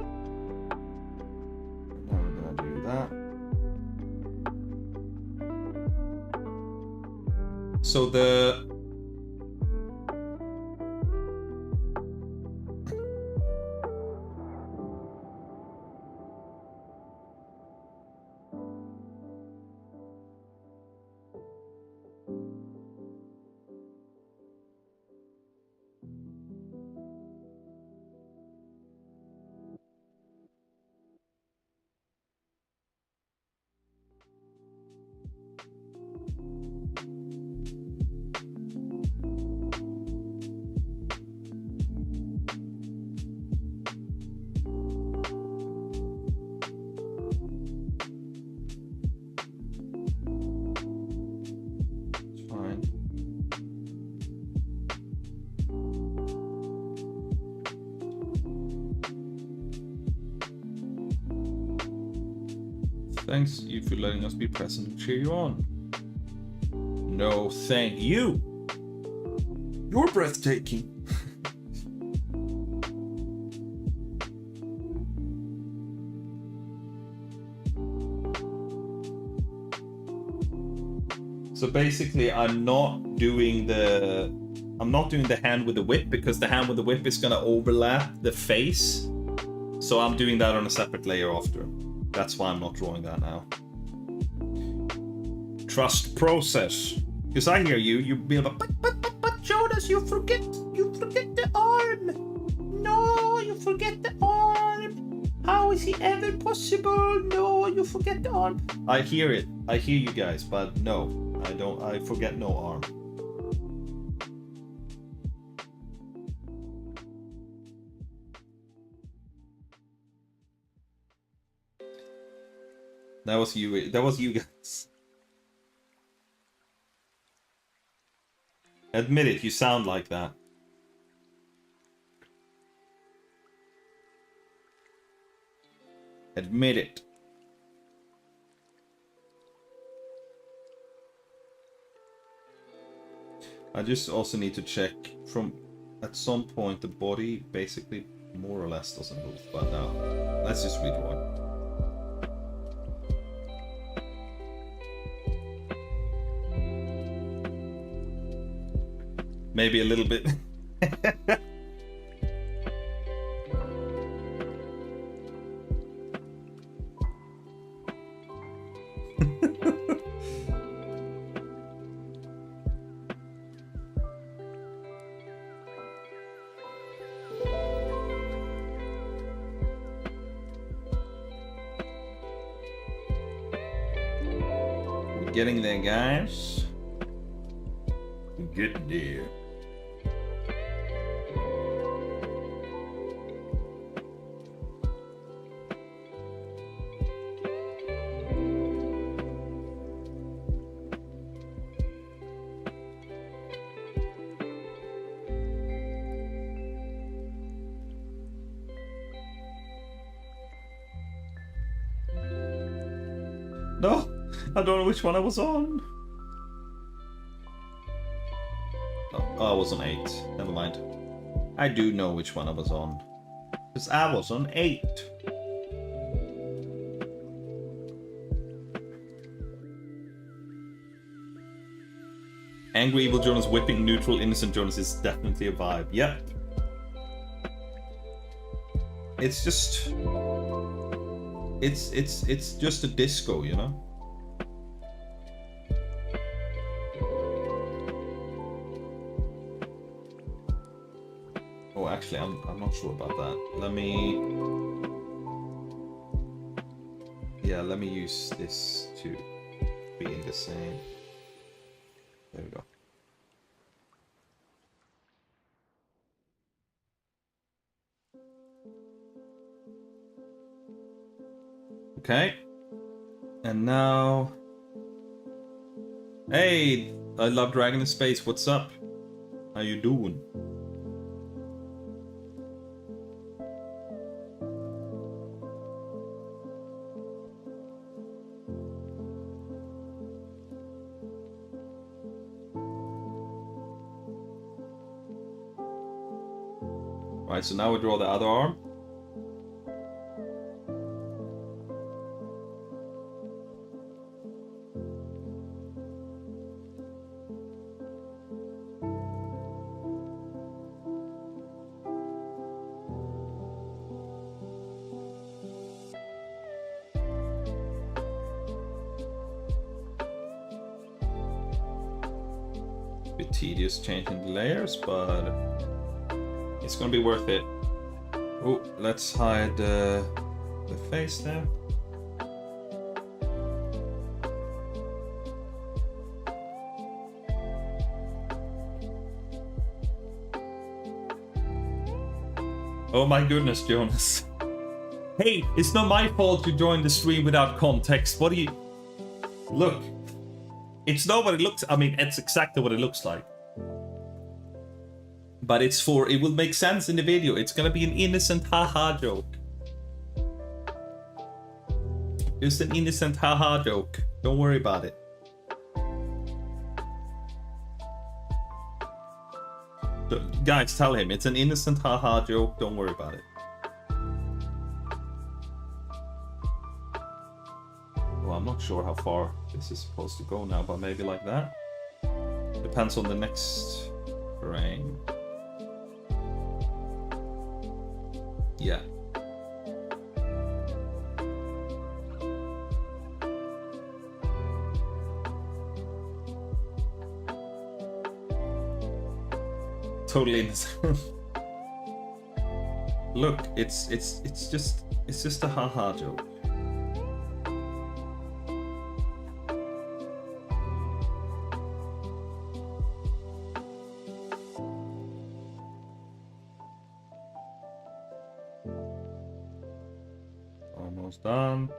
Now we're gonna do that. So the thanks you for letting us be present and cheer you on. No, thank you. You're breathtaking. So basically, I'm not doing the hand with the whip, because the hand with the whip is gonna overlap the face. So I'm doing that on a separate layer after. That's why I'm not drawing that now. Trust process. Because I hear you. You be like, but Jonas, you forget the arm. No, you forget the arm. How is it ever possible? No, you forget the arm. I hear it. I hear you guys, but no, I don't. I forget no arm. That was you. That was you guys. Admit it, you sound like that. Admit it. I just also need to check from at some point the body basically more or less doesn't move, but now let's just redraw it. Maybe a little bit. Getting there, guys. Getting there. No, I don't know which one I was on. Oh, I was on 8. Never mind. I do know which one I was on. Because I was on 8. Angry evil Jonas whipping neutral innocent Jonas is definitely a vibe. Yep. It's just... It's just a disco, you know? Oh, actually, I'm not sure about that. Let me use this to be in the same. There we go. Okay. And now... Hey! I love Dragon in Space. What's up? How you doing? Right, so now we draw the other arm. Bit tedious changing the layers, but it's gonna be worth it. Oh, let's hide the face there. Oh my goodness, Jonas. Hey, it's not my fault you joined the stream without context. What do you... Look. It's not what it looks... I mean, it's exactly what it looks like. But it's for... It will make sense in the video. It's gonna be an innocent haha joke. Just an innocent haha joke. Don't worry about it. Guys, tell him. It's an innocent haha joke. Don't worry about it. Well, I'm not sure how far this is supposed to go now, but maybe like that. Depends on the next frame. Yeah. Totally innocent. Look, it's just a haha joke. Almost done.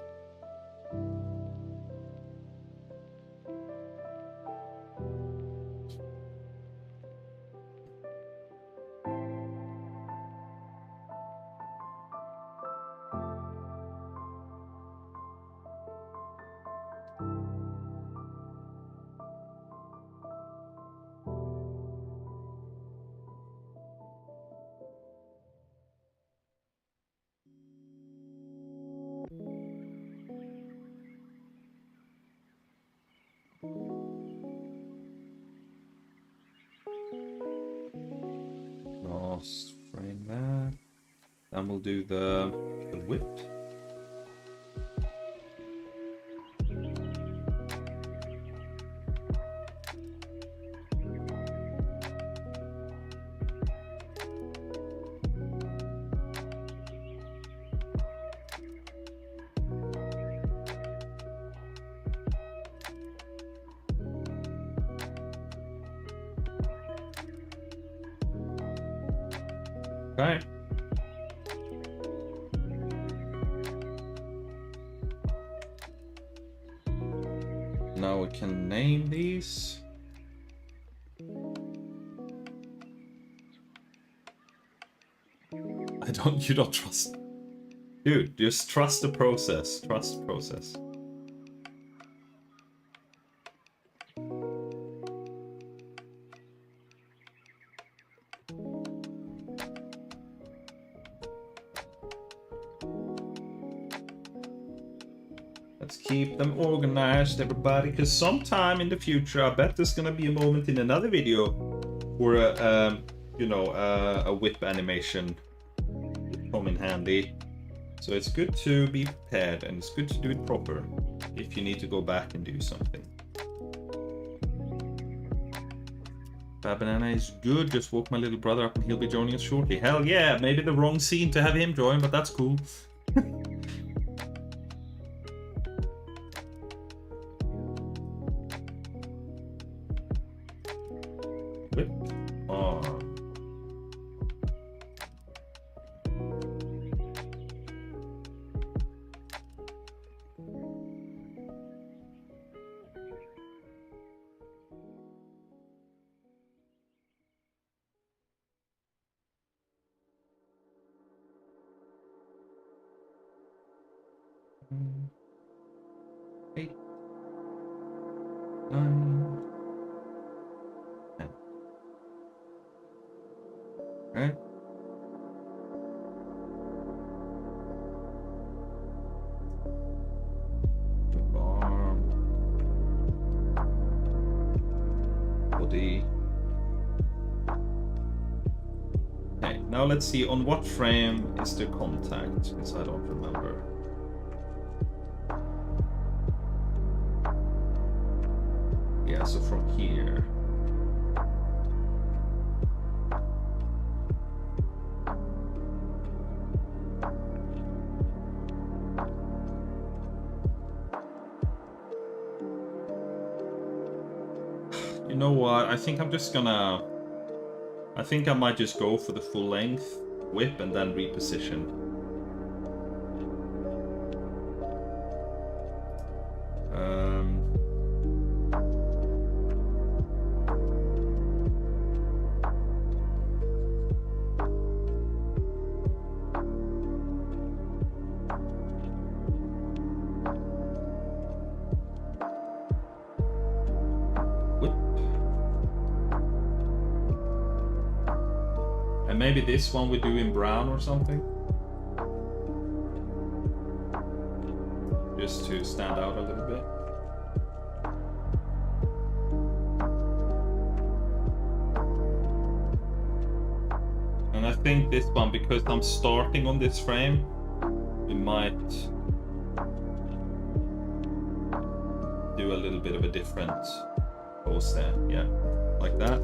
Last frame there. Then we'll do the whip. Okay. Now we can name these. You don't trust. Dude, just trust the process. Trust the process. Let's keep them organized, everybody, because sometime in the future, I bet there's gonna be a moment in another video where a whip animation will come in handy. So it's good to be prepared, and it's good to do it proper if you need to go back and do something. Bad Banana is good. Just woke my little brother up and he'll be joining us shortly. Hell yeah, maybe the wrong scene to have him join, but that's cool. Whip arm. Eight, 9, 10. Right? Arm. Body. Okay, now let's see on what frame is the contact, because I don't remember. Yeah, so from here. You know what? I think I might just go for the full length whip and then reposition. And maybe this one we do in brown or something. Just to stand out a little bit. And I think this one, because I'm starting on this frame, we might do a little bit of a different pose there. Yeah, like that.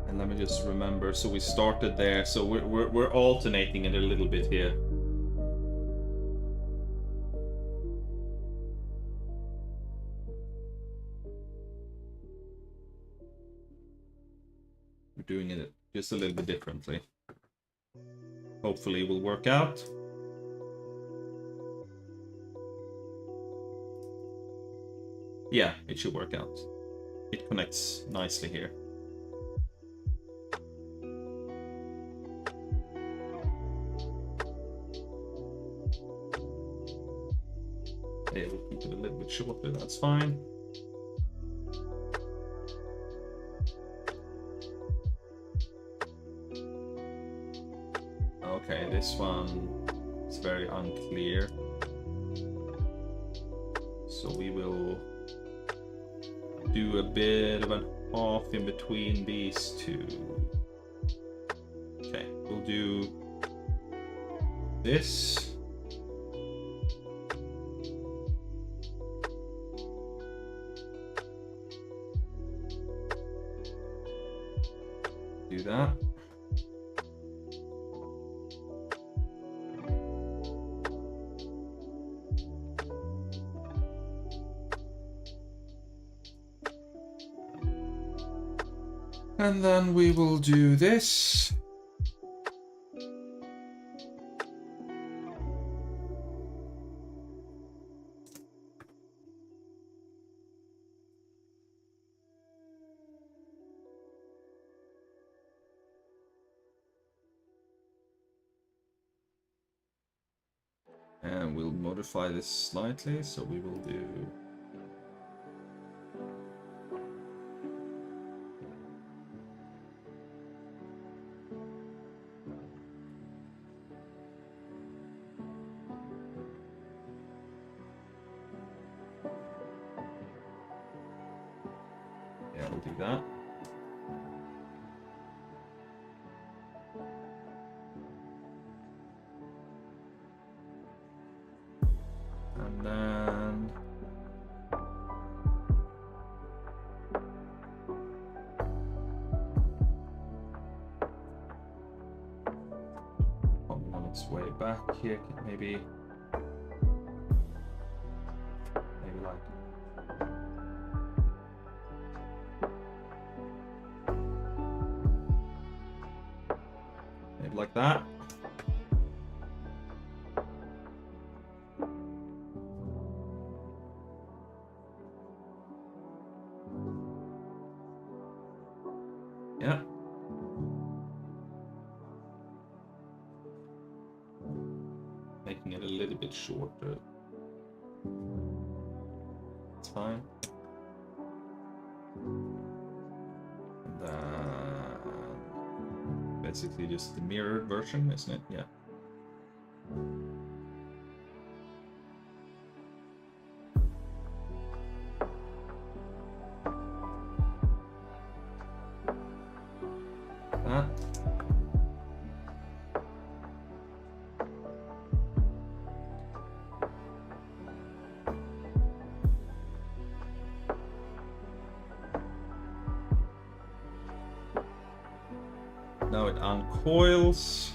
And let me just remember, so we started there, so we're alternating it a little bit here. We're doing it just a little bit differently. Hopefully it will work out. Yeah, it should work out. It connects nicely here. Yeah, we'll keep it a little bit shorter, that's fine. Okay, this one is very unclear. So we will do a bit of an half in between these two. Okay, we'll do this. Do that. And then we will do this. And we'll modify this slightly, so we will do... Yeah, we'll do that. And then... on its way back here, maybe like... maybe like that. Yeah. Making it a little bit shorter. It's fine. And then basically just the mirrored version, isn't it? Yeah. That. Now it uncoils.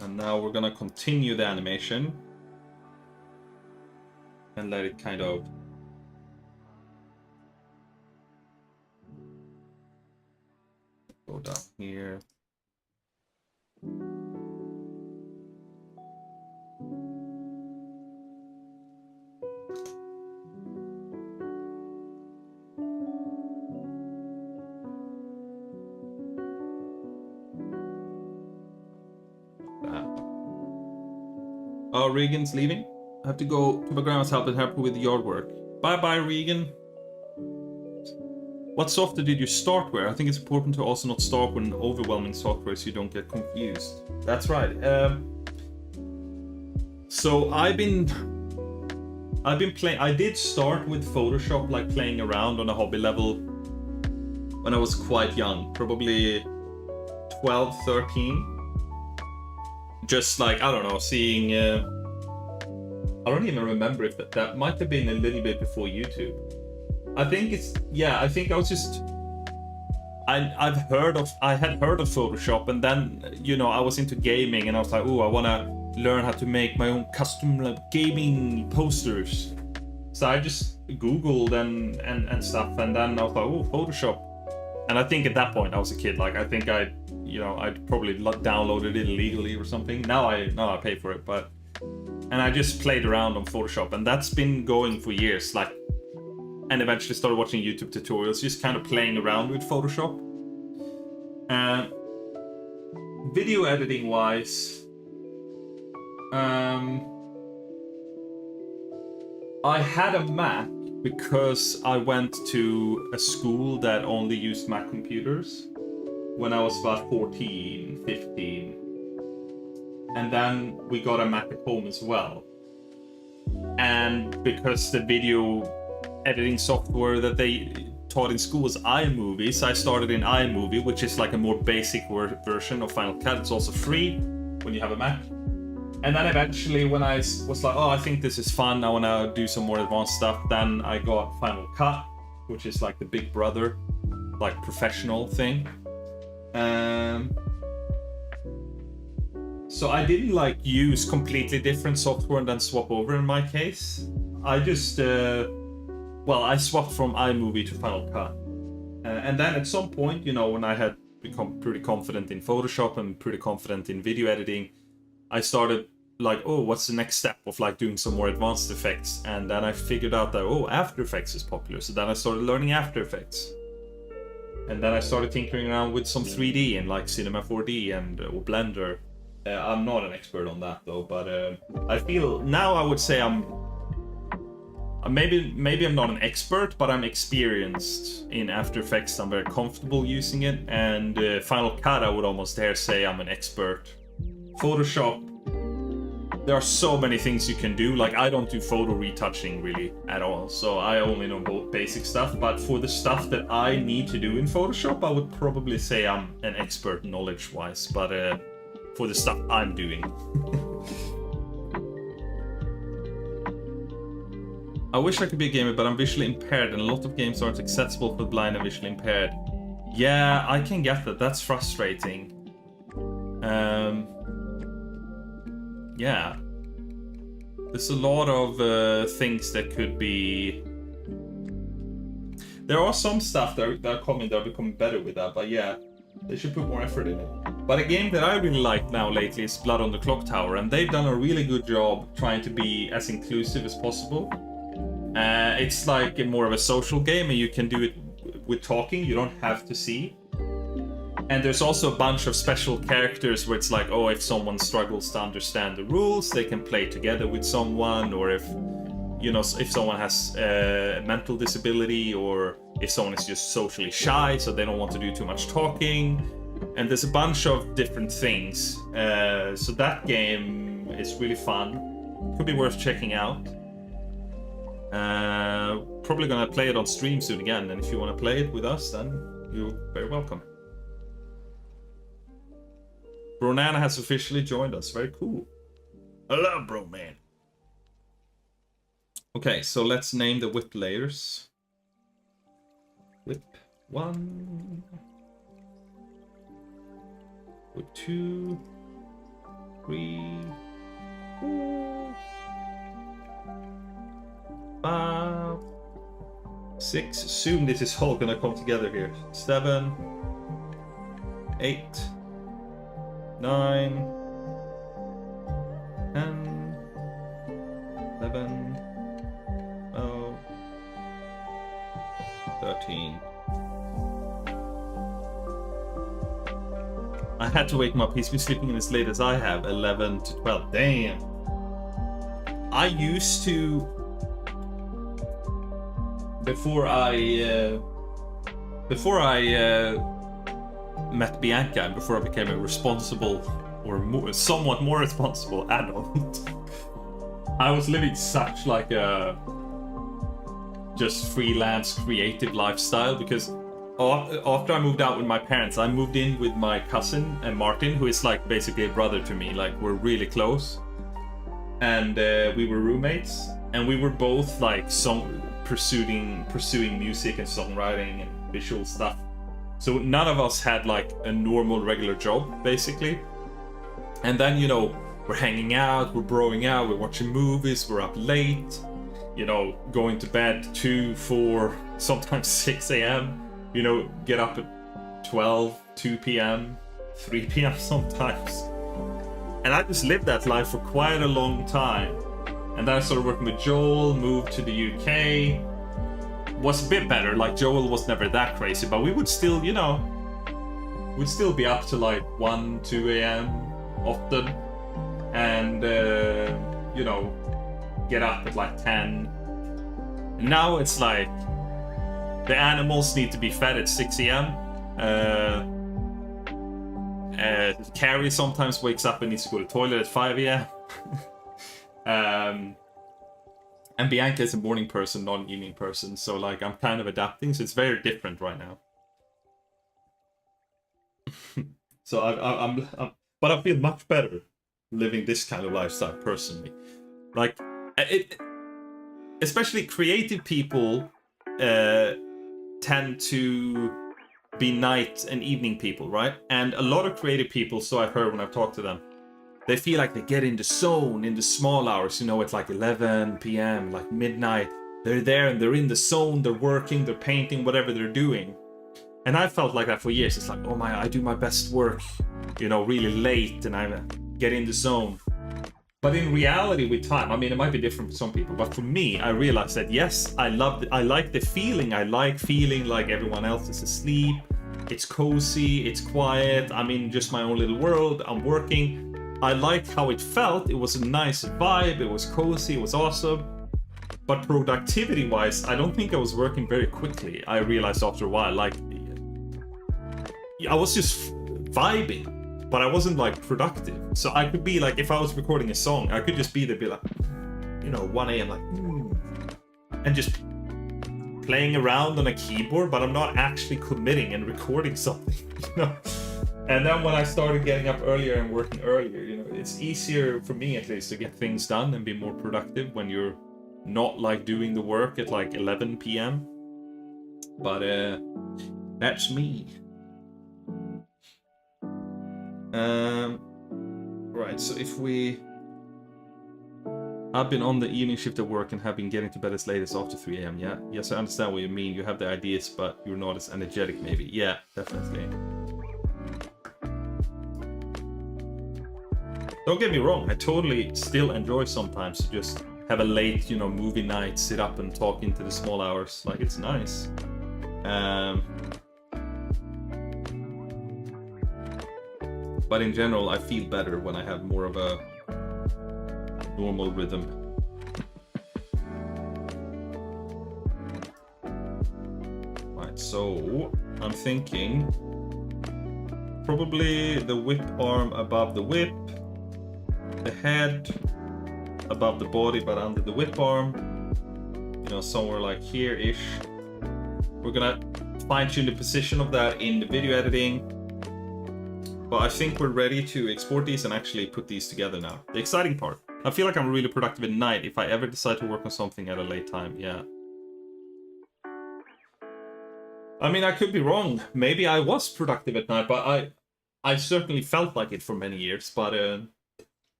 And now we're gonna continue the animation and let it kind of go down here. Oh, Regan's leaving. I have to go to my grandma's help and help her with the yard work. Bye-bye, Regan. What software did you start with? I think it's important to also not start with an overwhelming software so you don't get confused. That's right. So I've been playing. I did start with Photoshop, like playing around on a hobby level when I was quite young, probably 12, 13. Just like, I don't know, seeing... I don't even remember if that might have been a little bit before YouTube. I think it's... Yeah, I think I was just... I had heard of Photoshop, and then, you know, I was into gaming, and I was like, oh, I want to learn how to make my own custom gaming posters. So I just Googled and stuff, and then I was like, oh, Photoshop. And I think at that point I was a kid. Like, I think I'd probably downloaded it illegally or something. Now I pay for it, but and I just played around on Photoshop, and that's been going for years. Like, and eventually started watching YouTube tutorials, just kind of playing around with Photoshop. Video editing wise, I had a Mac because I went to a school that only used Mac computers when I was about 14, 15. And then we got a Mac at home as well. And because the video editing software that they taught in school was iMovie, so I started in iMovie, which is like a more basic version of Final Cut. It's also free when you have a Mac. And then eventually when I was like, oh, I think this is fun, I want to do some more advanced stuff, then I got Final Cut, which is like the big brother, like So I didn't like use completely different software and then swap over in my case. I just, I swapped from iMovie to Final Cut. And then at some point, when I had become pretty confident in Photoshop and pretty confident in video editing, I started like, oh, what's the next step of like doing some more advanced effects? And then I figured out that, oh, After Effects is popular. So then I started learning After Effects. And then I started tinkering around with some 3D and like Cinema 4D and or Blender. I'm not an expert on that though, but I feel now I would say I'm maybe I'm not an expert, but I'm experienced in After Effects. I'm very comfortable using it, and Final Cut I would almost dare say I'm an expert. Photoshop, there are so many things you can do. Like I don't do photo retouching really at all, so I only know basic stuff. But for the stuff that I need to do in Photoshop, I would probably say I'm an expert knowledge-wise. But for the stuff I'm doing. I wish I could be a gamer, but I'm visually impaired, and a lot of games aren't accessible for the blind and visually impaired. Yeah, I can get that. That's frustrating. Yeah. There's a lot of things that could be... There are some stuff that are coming that are becoming better with that, but yeah, they should put more effort in it. But a game that I really like now lately is Blood on the Clock Tower, and they've done a really good job trying to be as inclusive as possible. It's like more of a social game, and you can do it with talking, you don't have to see. And there's also a bunch of special characters where it's like, oh, if someone struggles to understand the rules, they can play together with someone, or if someone has a mental disability, or if someone is just socially shy, so they don't want to do too much talking. And there's a bunch of different things. So that game is really fun. Could be worth checking out. Probably gonna play it on stream soon again, and if you want to play it with us, then you're very welcome. Bronana has officially joined us. Very cool. Hello, bro, man. Okay, so let's name the whip layers. Whip 1. Whip 2. 3. 4. 5. 6. Soon this is all gonna come together here. 7. 8. 9. 10. 11. 12. 13. I had to wake him up. He's been sleeping in as late as I have. 11 to 12. Damn. I used to... Before I met Bianca, and before I became a responsible, or somewhat more responsible adult, I was living such like a just freelance creative lifestyle, because after I moved out with my parents, I moved in with my cousin and Martin, who is like basically a brother to me. Like we're really close, and we were roommates, and we were both like pursuing music and songwriting and visual stuff. So none of us had like a normal regular job, basically. And then, we're hanging out, we're broing out, we're watching movies, we're up late, going to bed 2, 4, sometimes 6 a.m. Get up at 12, 2 p.m., 3 p.m. sometimes. And I just lived that life for quite a long time. And then I started working with Joel, moved to the UK. Was a bit better, like Joel was never that crazy, but we would still, we'd still be up to like 1, 2 a.m. often. And, get up at like 10. And now it's like, the animals need to be fed at 6 a.m. Carrie sometimes wakes up and needs to go to the toilet at 5 a.m. And Bianca is a morning person, not an evening person, so like I'm kind of adapting, so it's very different right now. So but I feel much better living this kind of lifestyle personally. Like especially creative people tend to be night and evening people, right? And a lot of creative people, so I've heard when I've talked to them, they feel like they get in the zone in the small hours, you know, it's like 11 p.m., like midnight. They're there and they're in the zone, they're working, they're painting, whatever they're doing. And I felt like that for years. It's like, oh my, I do my best work, you know, really late, and I get in the zone. But in reality, with time, I mean, it might be different for some people, but for me, I realized that yes, I like the feeling. I like feeling like everyone else is asleep. It's cozy, it's quiet. I'm in just my own little world. I'm working. I liked how it felt. It was a nice vibe. It was cozy. It was awesome. But productivity-wise, I don't think I was working very quickly. I realized after a while, like, I was just vibing. But I wasn't like productive. So I could be like, if I was recording a song, I could just be there, be like, you know, 1 a.m. like, and just playing around on a keyboard, but I'm not actually committing and recording something, you know. And then when I started getting up earlier and working earlier, you know, it's easier for me at least to get things done and be more productive when you're not like doing the work at like 11 p.m. But that's me. Right, so if I've been on the evening shift at work and have been getting to bed as late as after 3 a.m. Yeah, yes, I understand what you mean. You have the ideas, but you're not as energetic, maybe. Yeah, definitely. Don't get me wrong, I totally still enjoy sometimes to just have a late, you know, movie night, sit up and talk into the small hours. Like, it's nice. But in general, I feel better when I have more of a normal rhythm. Right, so I'm thinking probably the whip arm above the whip, the head above the body but under the whip arm, you know, somewhere like here-ish. We're gonna fine-tune the position of that in the video editing. But I think we're ready to export these and actually put these together now. The exciting part. I feel like I'm really productive at night if I ever decide to work on something at a late time, yeah. I mean, I could be wrong. Maybe I was productive at night, but I certainly felt like it for many years. But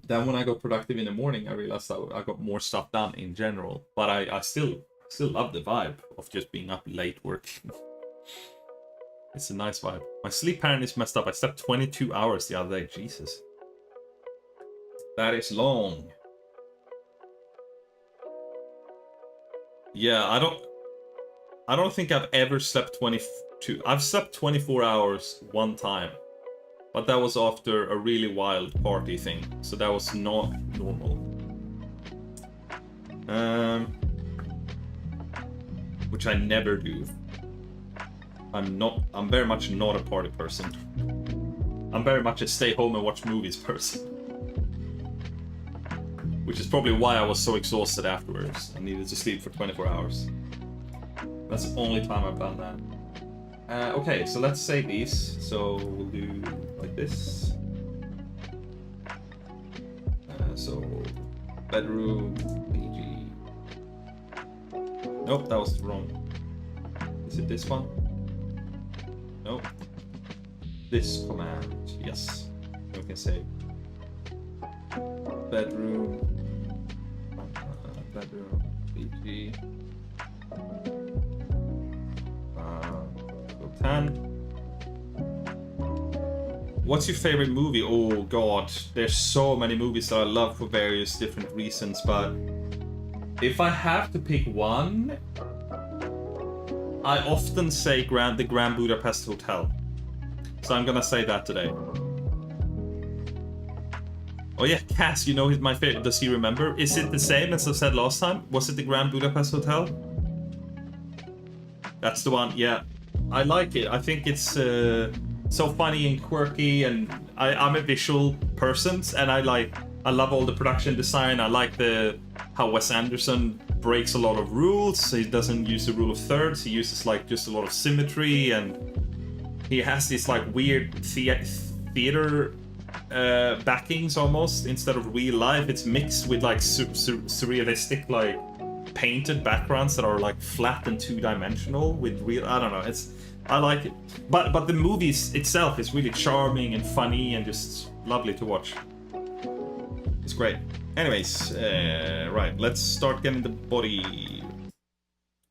then when I got productive in the morning, I realized that I got more stuff done in general. But I still love the vibe of just being up late working. It's a nice vibe. My sleep pattern is messed up. I slept 22 hours the other day. Jesus. That is long. Yeah, I don't think I've ever slept 22. I've slept 24 hours one time. But that was after a really wild party thing. So that was not normal. Which I never do. I'm very much not a party person. I'm very much a stay home and watch movies person. Which is probably why I was so exhausted afterwards. I needed to sleep for 24 hours. That's the only time I've done that. Okay, so let's save these. So we'll do like this. So bedroom, PG. Nope, that was wrong. Is it this one? Nope. This command, yes. We can say bedroom, bedroom, PG. So 10. What's your favorite movie? Oh god, there's so many movies that I love for various different reasons, but if I have to pick one, I often say the Grand Budapest Hotel. So I'm gonna say that today. Oh yeah, Cass, you know he's my favorite. Does he remember? Is it the same as I said last time? Was it the Grand Budapest Hotel? That's the one, yeah. I like it. I think it's so funny and quirky, and I'm a visual person, and I love all the production design. I like how Wes Anderson breaks a lot of rules. He doesn't use the rule of thirds. He uses like just a lot of symmetry, and he has these like weird theater backings almost instead of real life. It's mixed with like surrealistic like painted backgrounds that are like flat and two-dimensional with real. I don't know. I like it. But the movie itself is really charming and funny and just lovely to watch. It's great. Anyways, right, let's start getting the body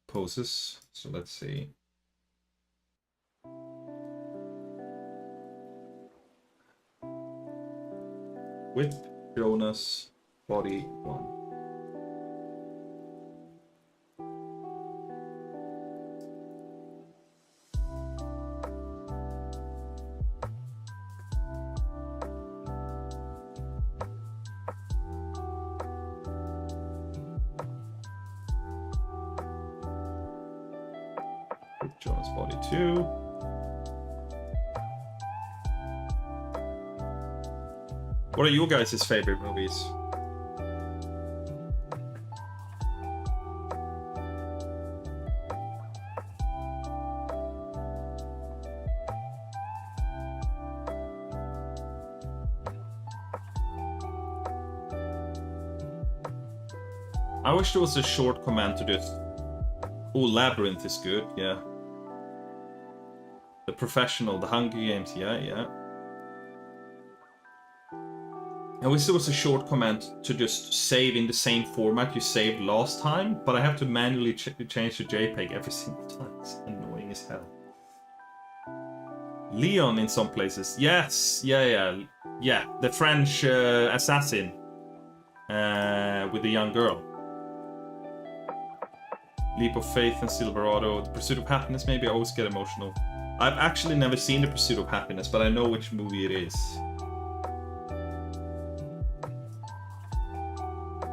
poses. So let's see. With Jonas, body 1. Jonas body 2. What are your guys' favorite movies? I wish there was a short command to this. Oh, Labyrinth is good, yeah. The Professional, the Hunger Games, yeah. I wish there was a short command to just save in the same format you saved last time, but I have to manually change the JPEG every single time. It's annoying as hell. Leon in some places. Yes, yeah. The French assassin with the young girl. Leap of Faith and Silverado. The Pursuit of Happiness, maybe. I always get emotional. I've actually never seen The Pursuit of Happiness, but I know which movie it is.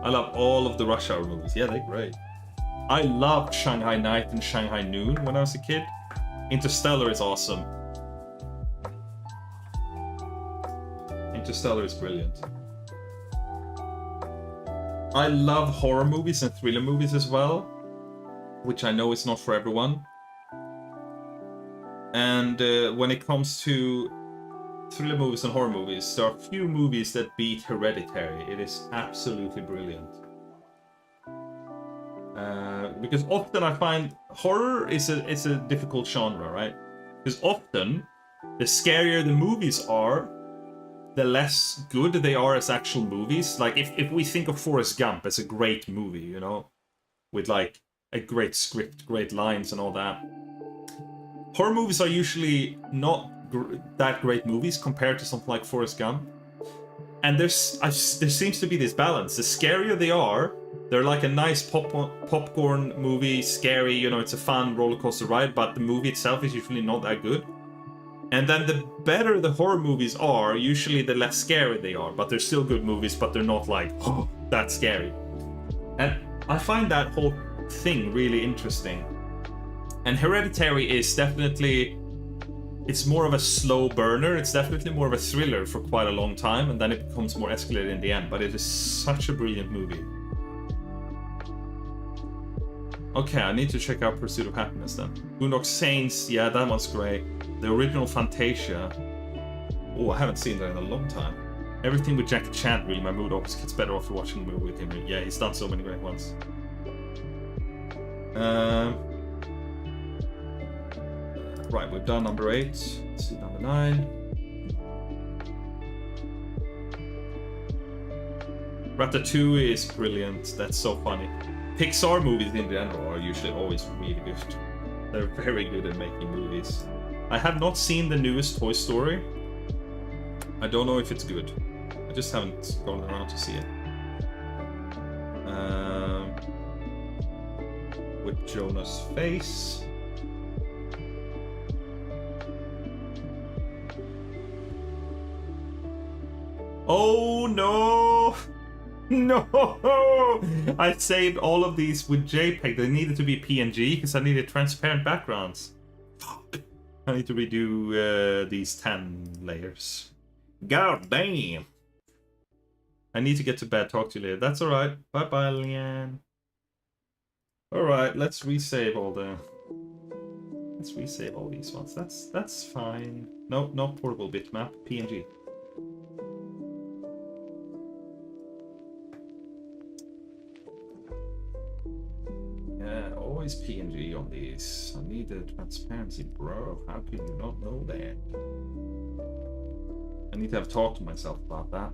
I love all of the Rush Hour movies. Yeah, they're great. I loved Shanghai Night and Shanghai Noon when I was a kid. Interstellar is awesome. Interstellar is brilliant. I love horror movies and thriller movies as well, which I know is not for everyone. And when it comes to thriller movies and horror movies, there are a few movies that beat Hereditary. It is absolutely brilliant. Because often I find horror is a difficult genre, right? Because often, the scarier the movies are, the less good they are as actual movies. Like, if we think of Forrest Gump as a great movie, you know, with like a great script, great lines and all that. Horror movies are usually not that great movies compared to something like Forrest Gump. And there seems to be this balance. The scarier they are, they're like a nice popcorn movie, scary, you know, it's a fun roller coaster ride, but the movie itself is usually not that good. And then the better the horror movies are, usually the less scary they are, but they're still good movies, but they're not like, oh, that's scary. And I find that whole thing really interesting. And Hereditary is definitely, it's more of a slow burner. It's definitely more of a thriller for quite a long time, and then it becomes more escalated in the end. But it is such a brilliant movie. Okay, I need to check out Pursuit of Happiness then. Boondock Saints, yeah, that one's great. The original Fantasia. Oh, I haven't seen that in a long time. Everything with Jackie Chan, really, my mood always gets better after watching the movie with him. Yeah, he's done so many great ones. Right, we've done number 8. Let's see number 9. Ratatouille is brilliant. That's so funny. Pixar movies in general are usually always really good. They're very good at making movies. I have not seen the newest Toy Story. I don't know if it's good. I just haven't gone around to see it. With Jonah's face. Oh no! No! I saved all of these with JPEG. They needed to be PNG because I needed transparent backgrounds. Fuck. I need to redo these 10 layers. God damn! I need to get to bed. Talk to you later. That's alright. Bye-bye, Leanne. Alright, let's resave all the... Let's resave all these ones. That's fine. No, not portable bitmap. PNG. is PNG on these? I need the transparency, bro. How can you not know that? I need to have talked to myself about that.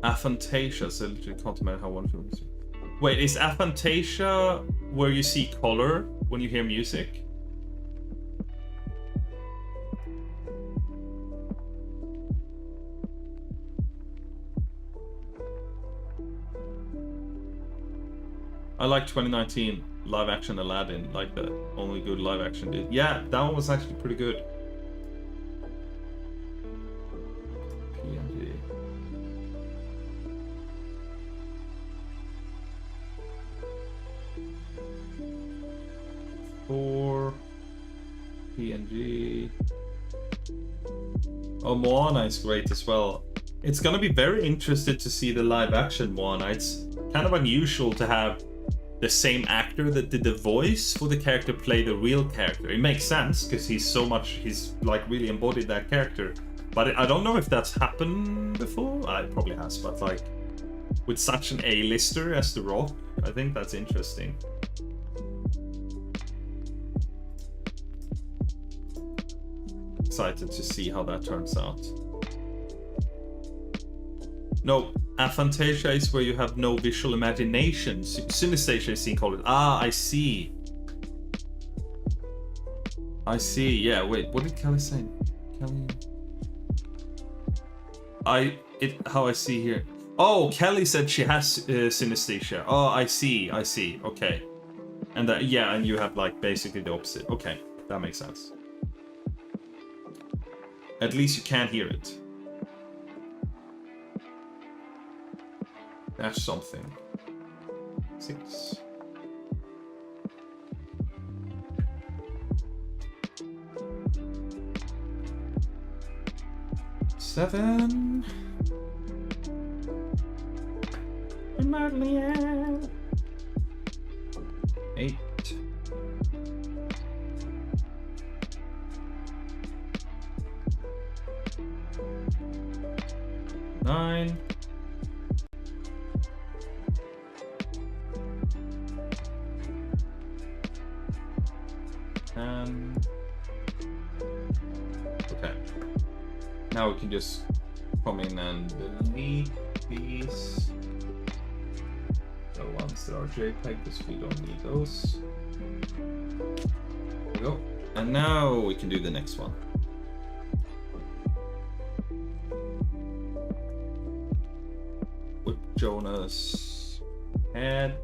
Aphantasia, so literally can't imagine how wonderful it is. Wait, is aphantasia where you see color when you hear music? I like 2019 live action Aladdin, like the only good live action did. Yeah, that one was actually pretty good. PNG. For PNG. Oh, Moana is great as well. It's gonna be very interested to see the live action Moana. It's kind of unusual to have the same actor that did the voice for the character play the real character. It makes sense because he's like really embodied that character. But I don't know if that's happened before. It probably has, but like with such an A-lister as The Rock, I think that's interesting. Excited to see how that turns out. No, aphantasia is where you have no visual imagination. Synesthesia is seen called. Ah, I see. I see. Yeah. Wait. What did Kelly say? Kelly. How I see here. Oh, Kelly said she has synesthesia. Oh, I see. I see. Okay. And that, yeah, and you have like basically the opposite. Okay, that makes sense. At least you can't hear it. That's something. 6. Seven. Eight. 9. 10. Okay. Now we can just come in and delete these. The ones that are JPEG, because we don't need those. There we go. And now we can do the next one. With Jonas' head.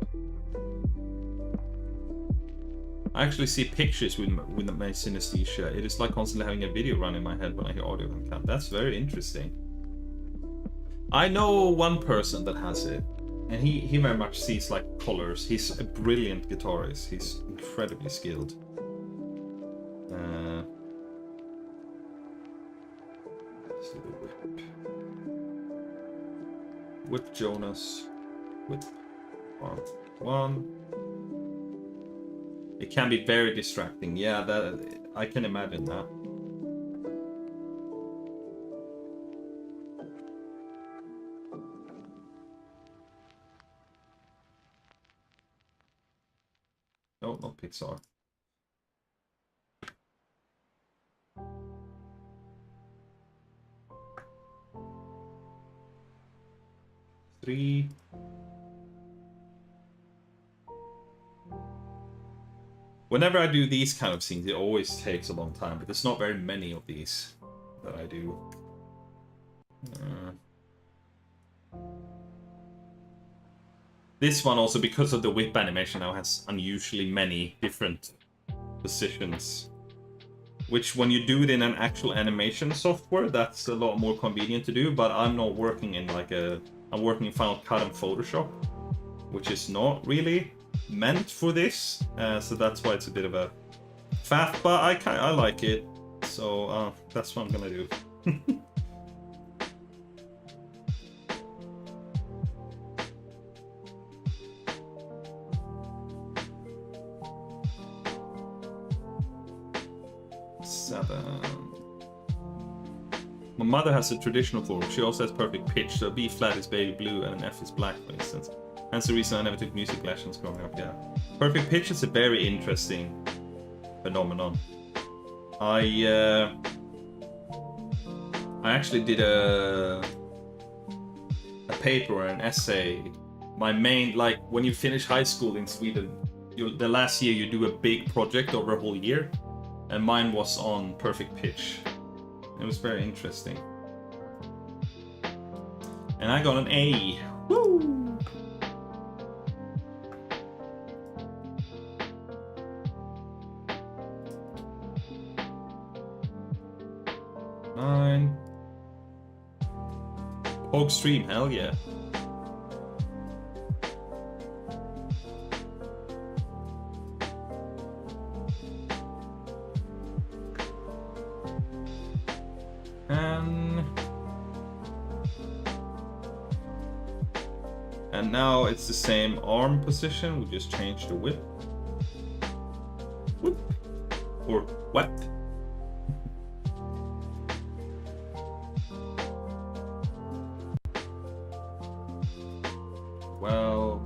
I actually see pictures with my synesthesia. It is like constantly having a video run in my head when I hear audio and count. That's very interesting. I know one person that has it, and he very much sees like colors. He's a brilliant guitarist. He's incredibly skilled. Let's do the whip. Whip Jonas. Whip arm 1. It can be very distracting. Yeah, that I can imagine that. No, not Pixar. Three. Whenever I do these kind of scenes, it always takes a long time, but there's not very many of these that I do. This one also, because of the whip animation, now has unusually many different positions. Which, when you do it in an actual animation software, that's a lot more convenient to do, but I'm not working in like I'm working in Final Cut and Photoshop, which is not really meant for this, so that's why it's a bit of a faff, but I like it, so that's what I'm gonna do. Seven. My mother has a traditional form. She also has perfect pitch, so B flat is baby blue and an F is black, for instance. That's the reason I never took music lessons growing up, yeah. Perfect pitch is a very interesting phenomenon. I actually did a paper or an essay. My main, like, when you finish high school in Sweden, the last year you do a big project over a whole year, and mine was on perfect pitch. It was very interesting. And I got an A. Woo! Nine. Poke stream, hell yeah. And now it's the same arm position, we just changed the whip. Whip. Or what? Well,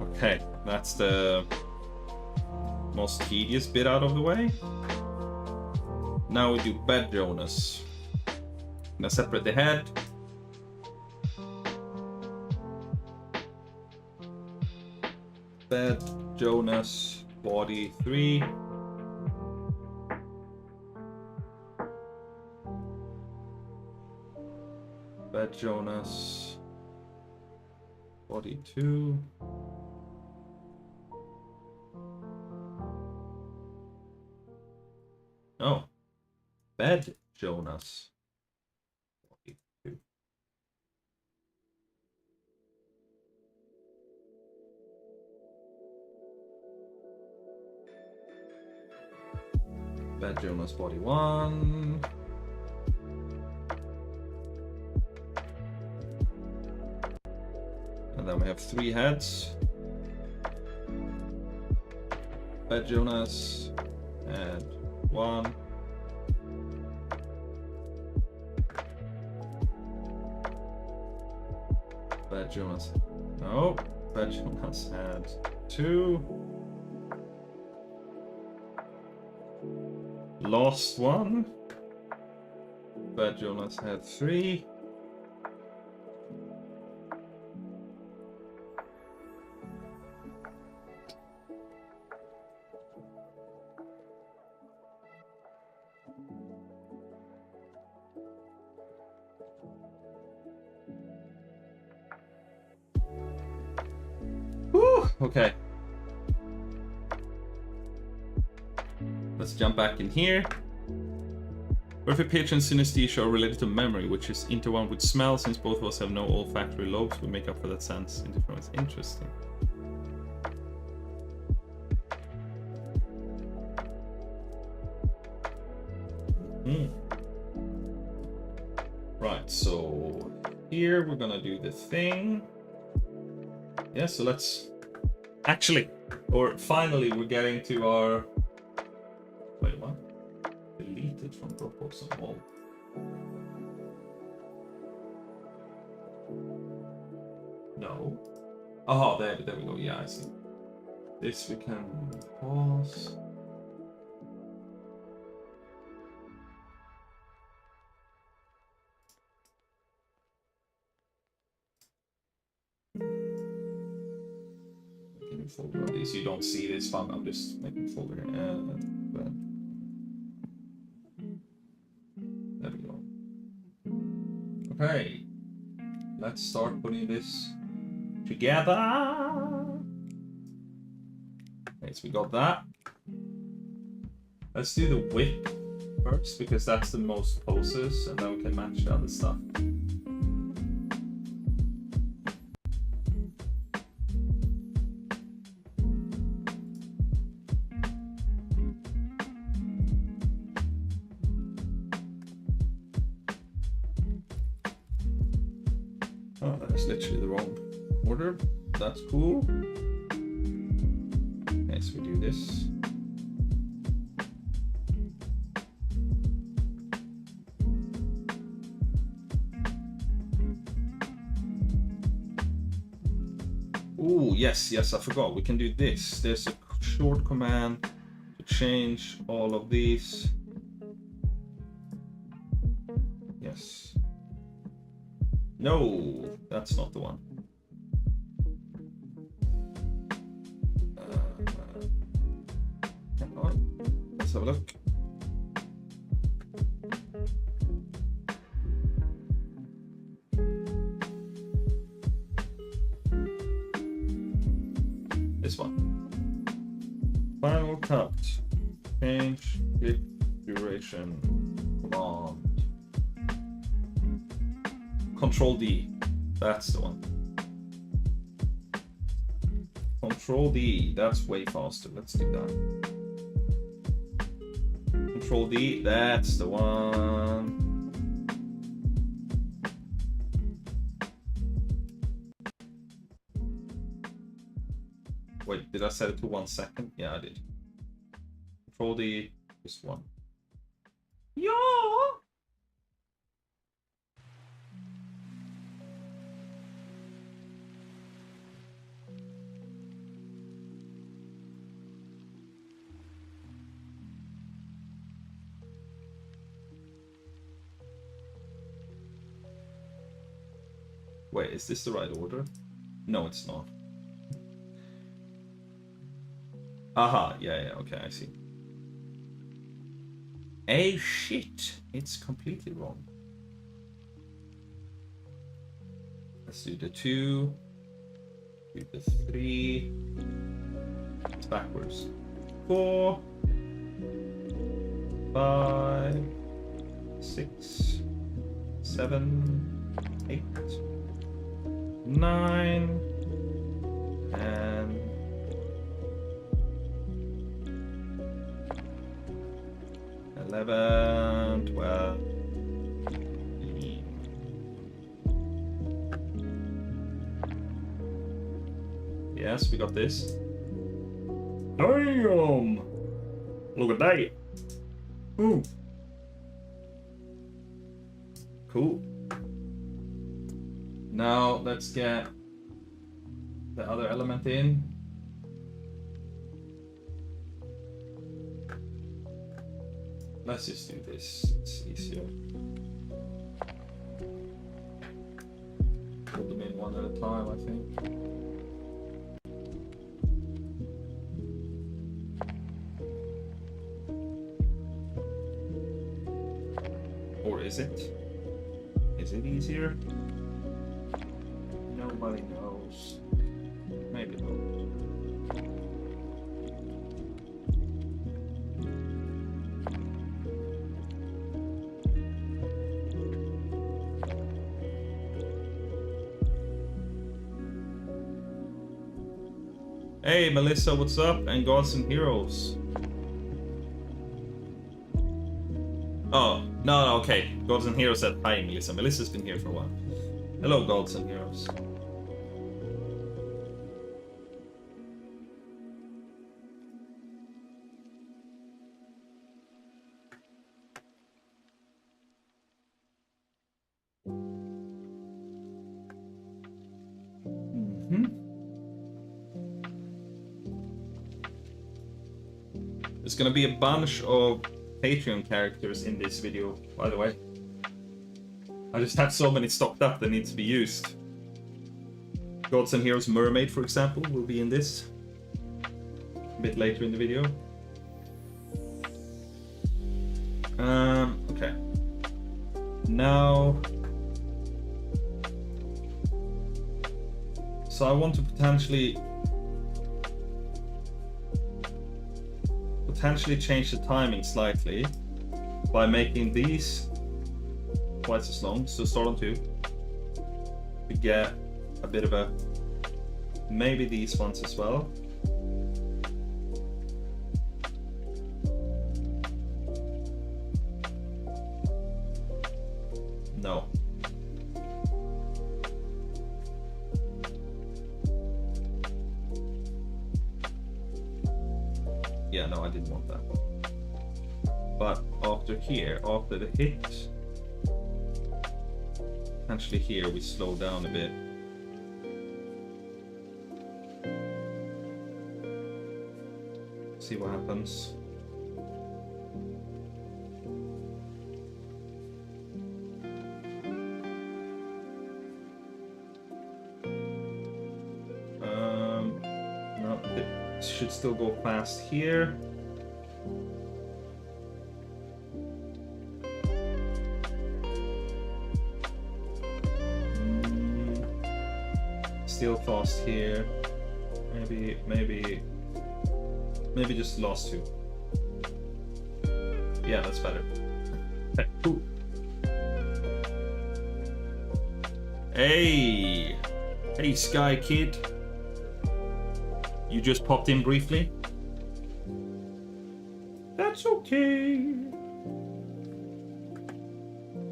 okay, that's the most tedious bit out of the way. Now we do bed Jonas. Now separate the head. Bed Jonas, body 3. Bed Jonas, body 2. Oh, bed Jonas. Body 2. Bed Jonas, body 1. And then we have 3 heads. Bed Jonas and 1. Bed Jonas. No. Bed Jonas had 2. Lost 1. Bed Jonas had 3. Okay. Let's jump back in here. Perfect pitch and synesthesia are related to memory, which is interwound with smell. Since both of us have no olfactory lobes, we make up for that sense in different ways. Interesting. Right, so here we're gonna do the thing. Yeah, so let's actually, or finally, we're getting to our. Wait, what? Deleted from Dropbox and all. No. Oh, there we go. Yeah, I see. This we can pause. Making a folder of these. You don't see this fun. I'm just making a folder here. But there we go. Okay. Let's start putting this together. Okay, so we got that. Let's do the whip first because that's the most poses, and then we can match the other stuff. Oh, that's literally the wrong order. that's cool. Okay, so we do this. Oh, yes, I forgot. We can do this. There's a short command to change all of these. Yes. No, that's not the one. Hang on. Let's have a look. This one. Final cut. Change clip duration. Command. Control D. That's the one. Control D. That's way faster. Let's do that. Control D. That's the one. Wait, did I set it to 1 second? Yeah, I did. Control D. Just one. Yeah. Wait, is this the right order? No, it's not. Aha, yeah, okay, I see. Oh shit, it's completely wrong. Let's do the 2, do the 3, it's backwards. 4, 5, 6, 7, 8, 9, and 11, 12, 13. Yes, we got this. Damn! Look at that. Ooh. Cool. Now let's get the other element in. Let's just do this, it's easier. Put them in one at a time, I think. Or is it? Is it easier? Nobody knows. Maybe not. Hey Melissa, what's up? And Gods and Heroes. Oh, no, okay. Gods and Heroes said hi, Melissa. Melissa's been here for a while. Hello, Gods and Heroes. There's gonna be a bunch of Patreon characters in this video, by the way. I just have so many stocked up that need to be used. Gods and Heroes Mermaid, for example, will be in this a bit later in the video. Okay. Now, so I want to potentially change the timing slightly by making these twice as long. So start on 2 to get a bit of a, maybe these ones as well. No. Yeah, no, I didn't want that. But after here, after the hit, potentially here we slow down a bit. See what happens. No, it should still go fast here. Still fast here. Maybe just the last two. Yeah, that's better. Cool. Hey, Sky Kid. You just popped in briefly. That's okay.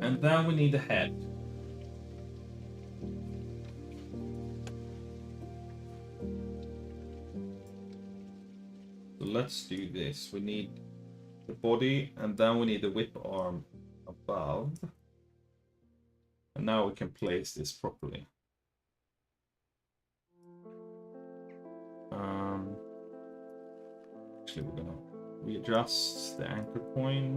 And then we need the head. So let's do this. We need the body, and then we need the whip arm above. And now we can place this properly. Actually, we're gonna readjust the anchor point.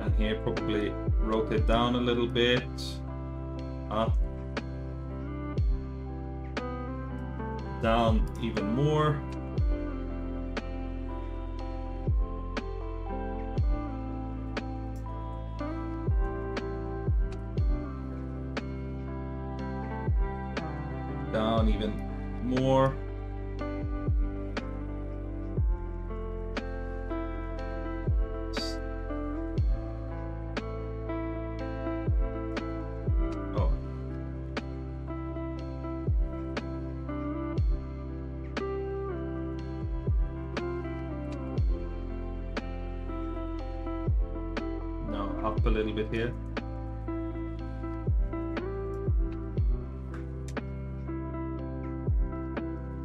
And here, probably rotate down a little bit, up, down even more. Down even more. Oh. Now up a little bit here.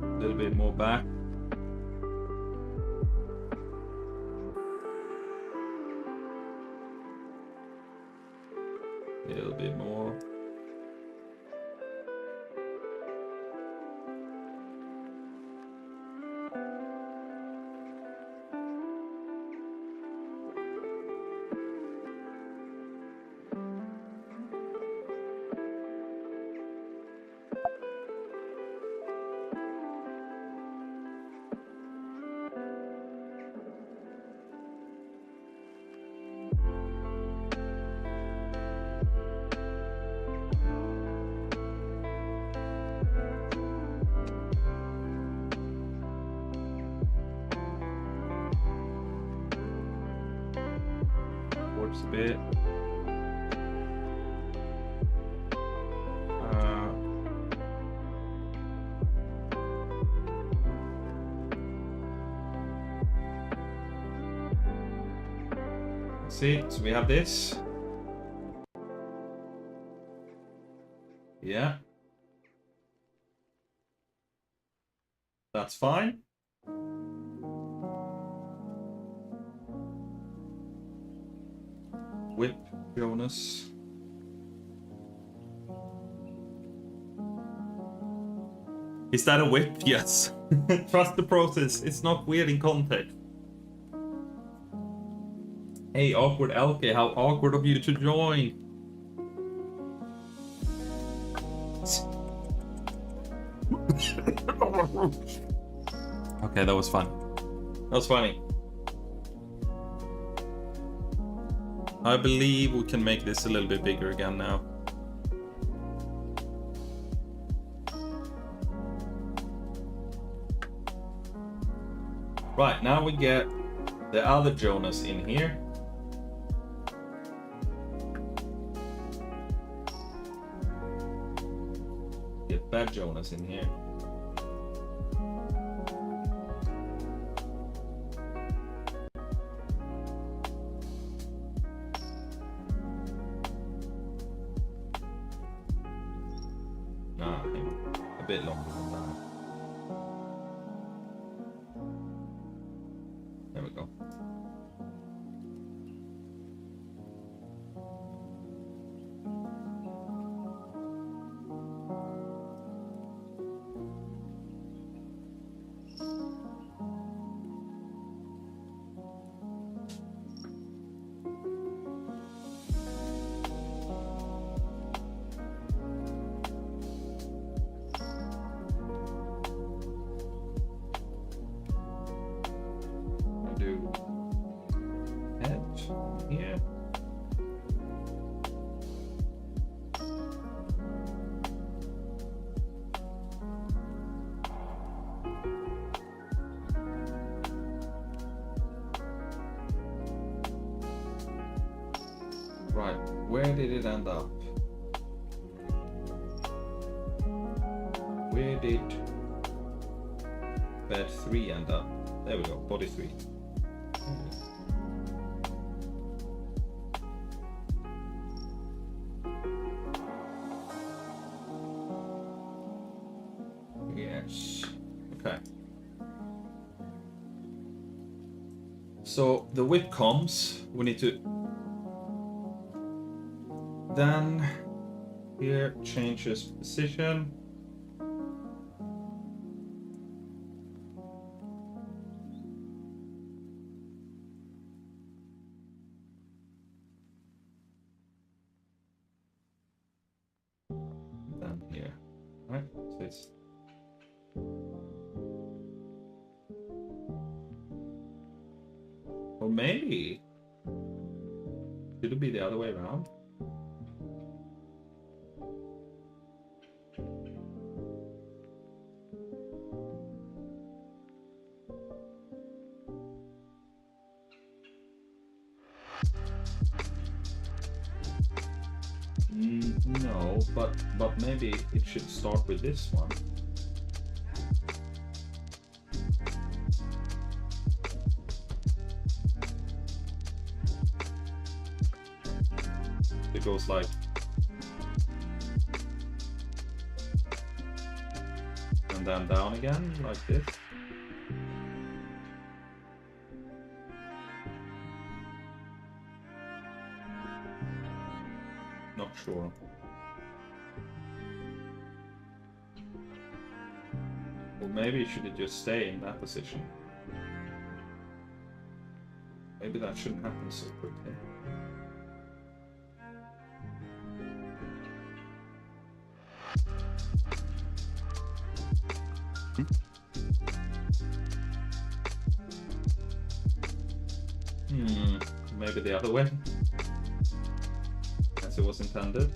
A little bit more back. A little bit more. Works a bit. See, so we have this. Yeah. That's fine. Whip, Jonas. Is that a whip? Yes. Trust the process. It's not weird in context. Hey, awkward Elke, how awkward of you to join. Okay, that was fun. That was funny. I believe we can make this a little bit bigger again now. Right, now we get the other Jonas in here. Get that Jonas in here. Nah, maybe a bit longer than that. There we go. Do head here. Right, where did it end up? Where did bed 3 end up? There we go, body 3. Yes. Okay. So the whip comes. We need to then here changes position. Then here. Right? So it's or maybe should it be the other way around? No, but maybe it should start with this one. It goes like and then down again like this. Not sure. Or maybe should it just stay in that position? Maybe that shouldn't happen so quickly. Maybe the other way, as it was intended.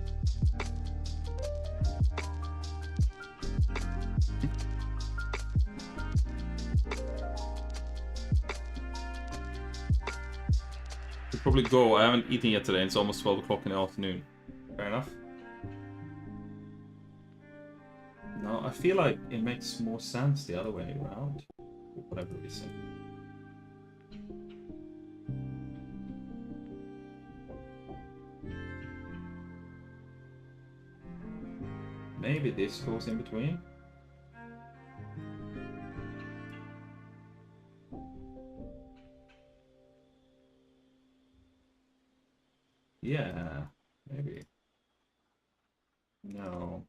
Should probably go. I haven't eaten yet today. It's almost 12 o'clock in the afternoon. Fair enough. No, I feel like it makes more sense the other way around, for whatever reason. Maybe this goes in between. Yeah, maybe. No.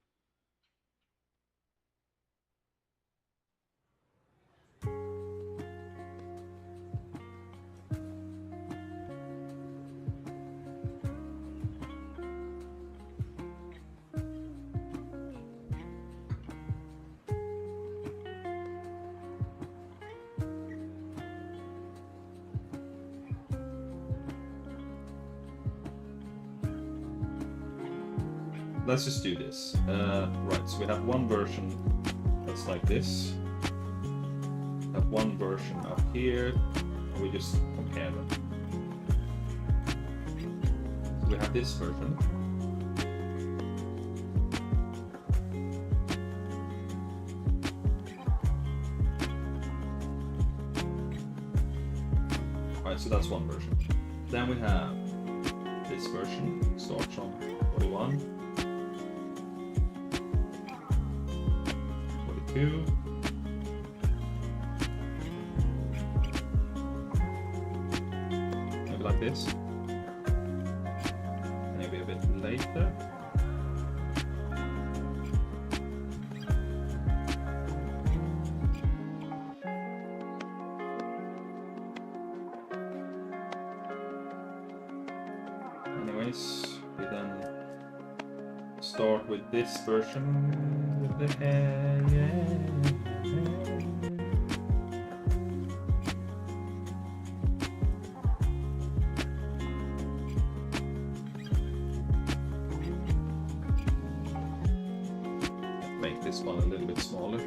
Let's just do this. Right, so we have one version that's like this. We have one version up here, and we just compare them. So we have this version. Alright, so that's one version. Then we have this version, starts on 41. 2. Maybe like this. Maybe a bit later. Anyways, we then start with this version with the hair, Make this one a little bit smaller.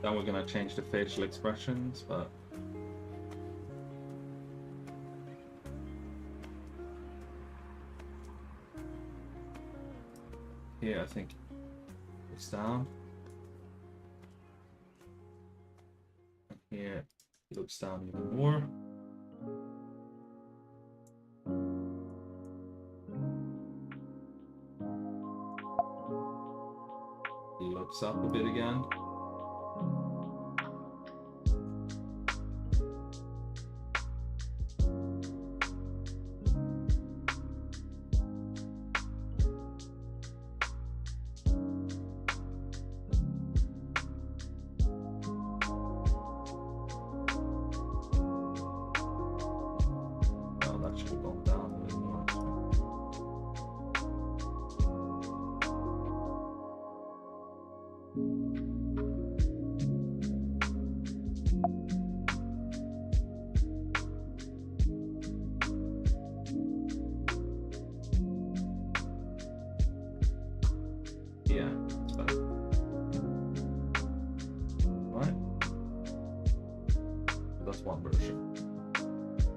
Then we're gonna change the facial expressions, but here I think it's down. And here it looks down even more. It looks up a bit again. Yeah, it's better. Right. That's one version.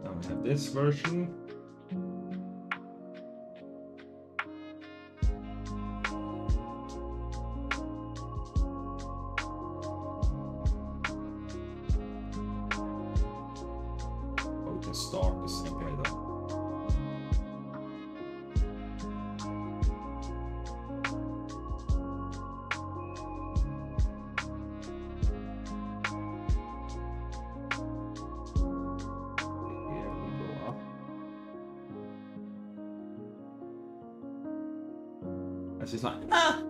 Then we have this version. Or we can start the same way though. It's just like, ah!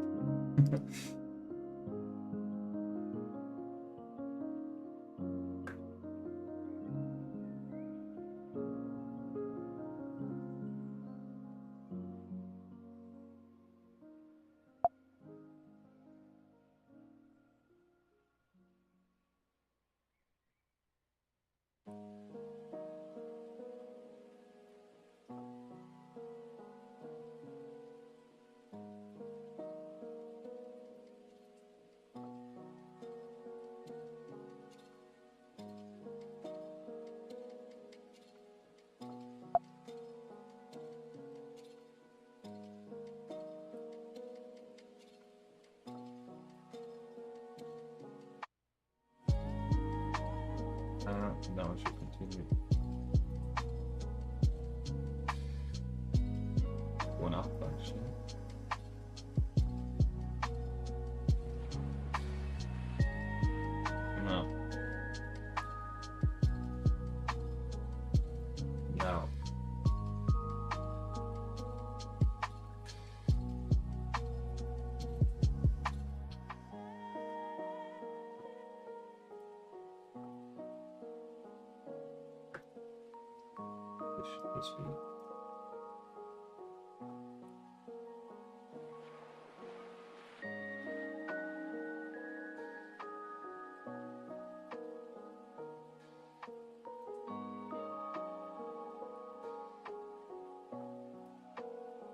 No, I should continue. One up, actually. No. No. This be.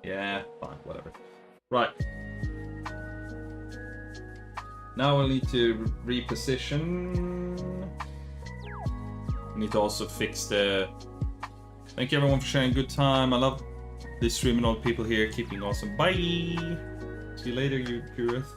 Yeah, fine, whatever. Right. Now we'll need to reposition. We need to also fix the... Thank you everyone for sharing good time. I love This streaming all people here, keeping awesome. Bye! See you later, you Purith.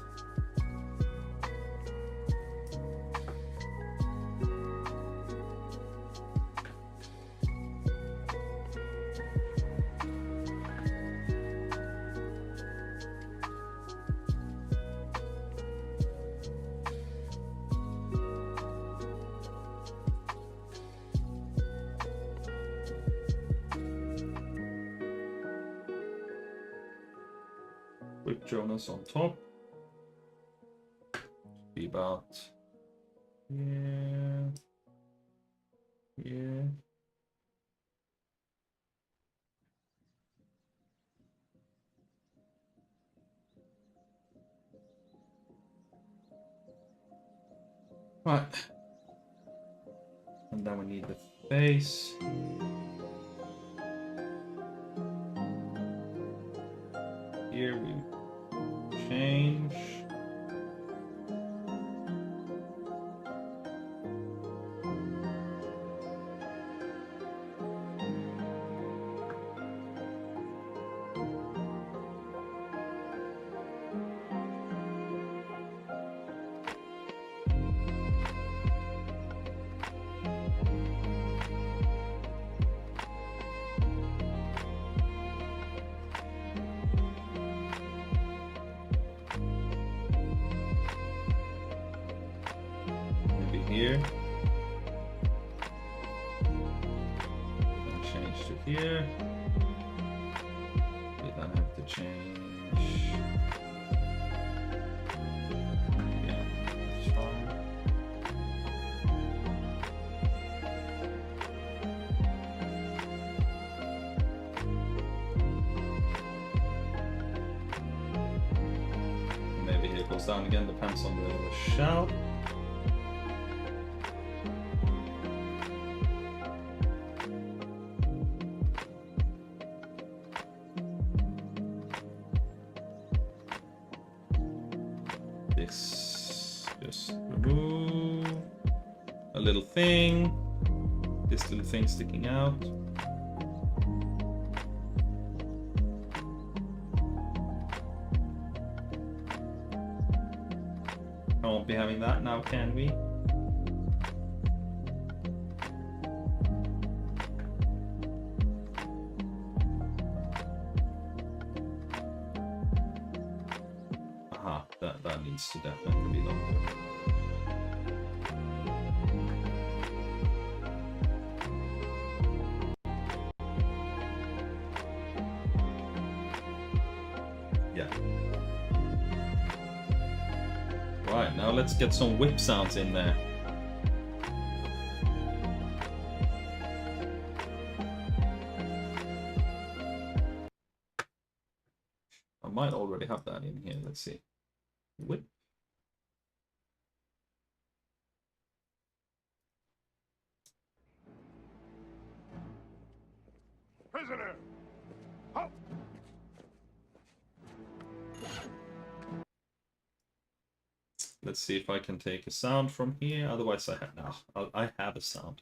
With Jonas on top. Be about. Yeah. Yeah. Right. And then we need the face. Here we change. Here. And change to here. We then have to change. Yeah, that's fine. Maybe here goes down again, depends on the shell. Just remove a little thing, this little thing sticking out. I won't be having that now, can we? That needs to definitely be longer. Yeah. Right, now let's get some whip sounds in there. I might already have that in here, let's see. Whip. Prisoner! Halt! Let's see if I can take a sound from here. Otherwise, I have no. I have a sound.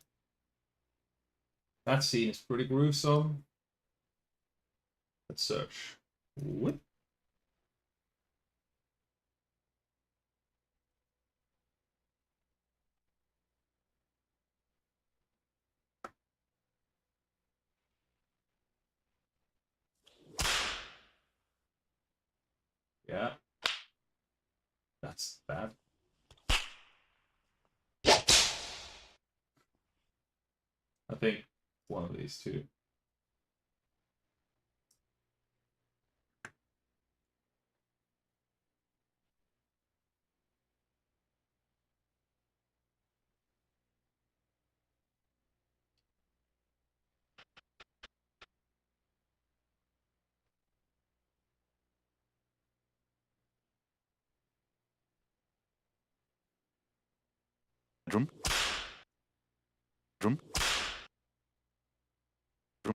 That scene is pretty gruesome. Let's search. Whip. Yeah. That's bad. I think one of these two. Drum. Drum. Drum.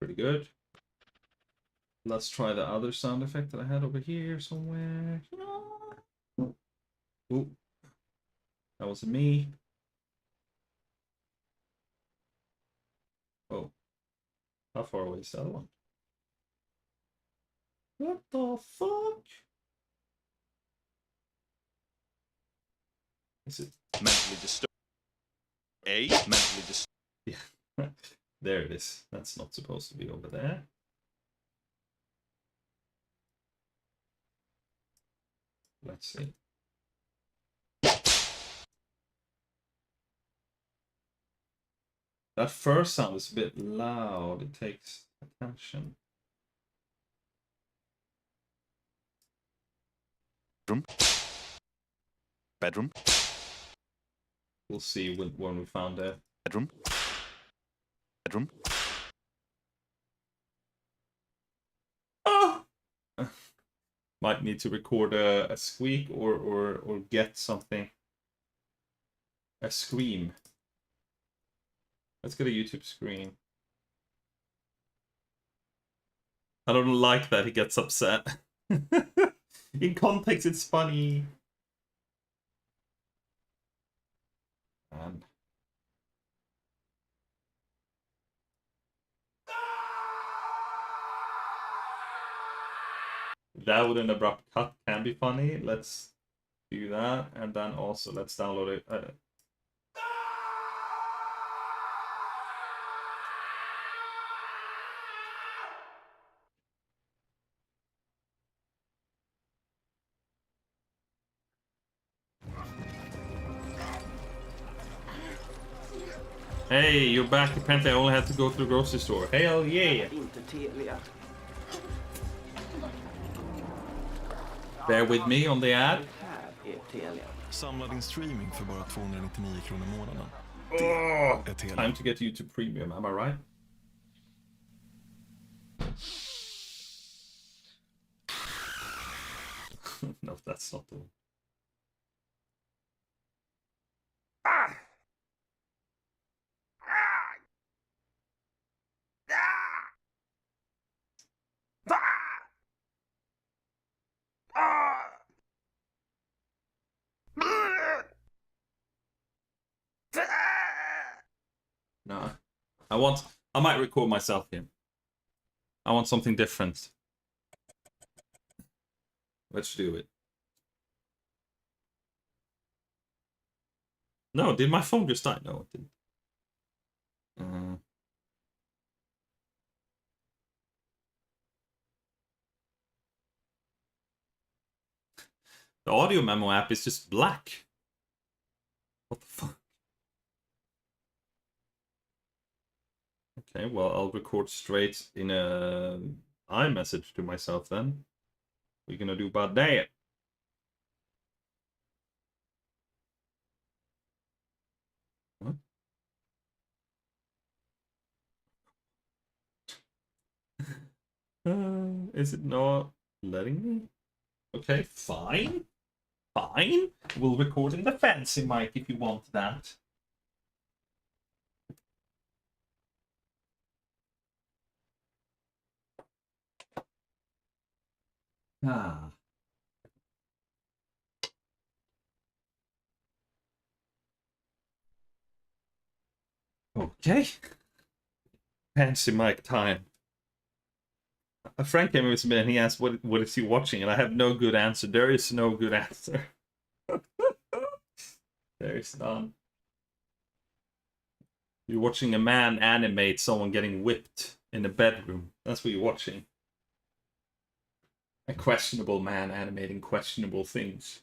Pretty good. Let's try the other sound effect that I had over here somewhere. Ooh, that wasn't me. Oh, how far away is the other one? What the fuck? Is it? Mentally disturbed. Mentally disturbed. Yeah, there it is. That's not supposed to be over there. Let's see. That first sound is a bit loud. It takes attention. Bedroom. We'll see when we found it. Bedroom. Bedroom. Oh! Might need to record a squeak or get something. A scream. Let's get a YouTube screen. I don't like that he gets upset. In context, it's funny. And that with an abrupt cut can be funny. Let's do that, and then also let's download it. Hey, you're back. Apparently I only had to go to the grocery store. Hell yeah! Bear with me on the ad. Samla din streaming för bara 299 kronor i månaden. Oh, Är Telia. time to get YouTube Premium, am I right? No, that's not the one. No, I might record myself here. I want something different. Let's do it. No, did my phone just die? No, it didn't. The audio memo app is just black. What the fuck? Okay, well, I'll record straight in a iMessage to myself then. We're gonna do about that. What? Is it not letting me? Okay, fine. Fine. We'll record in the fancy mic if you want that. Ah. Okay. Fancy mic time. A friend came with me and he asked, what is he watching? And I have no good answer. There is no good answer. There is none. You're watching a man animate someone getting whipped in a bedroom. That's what you're watching. A questionable man animating questionable things.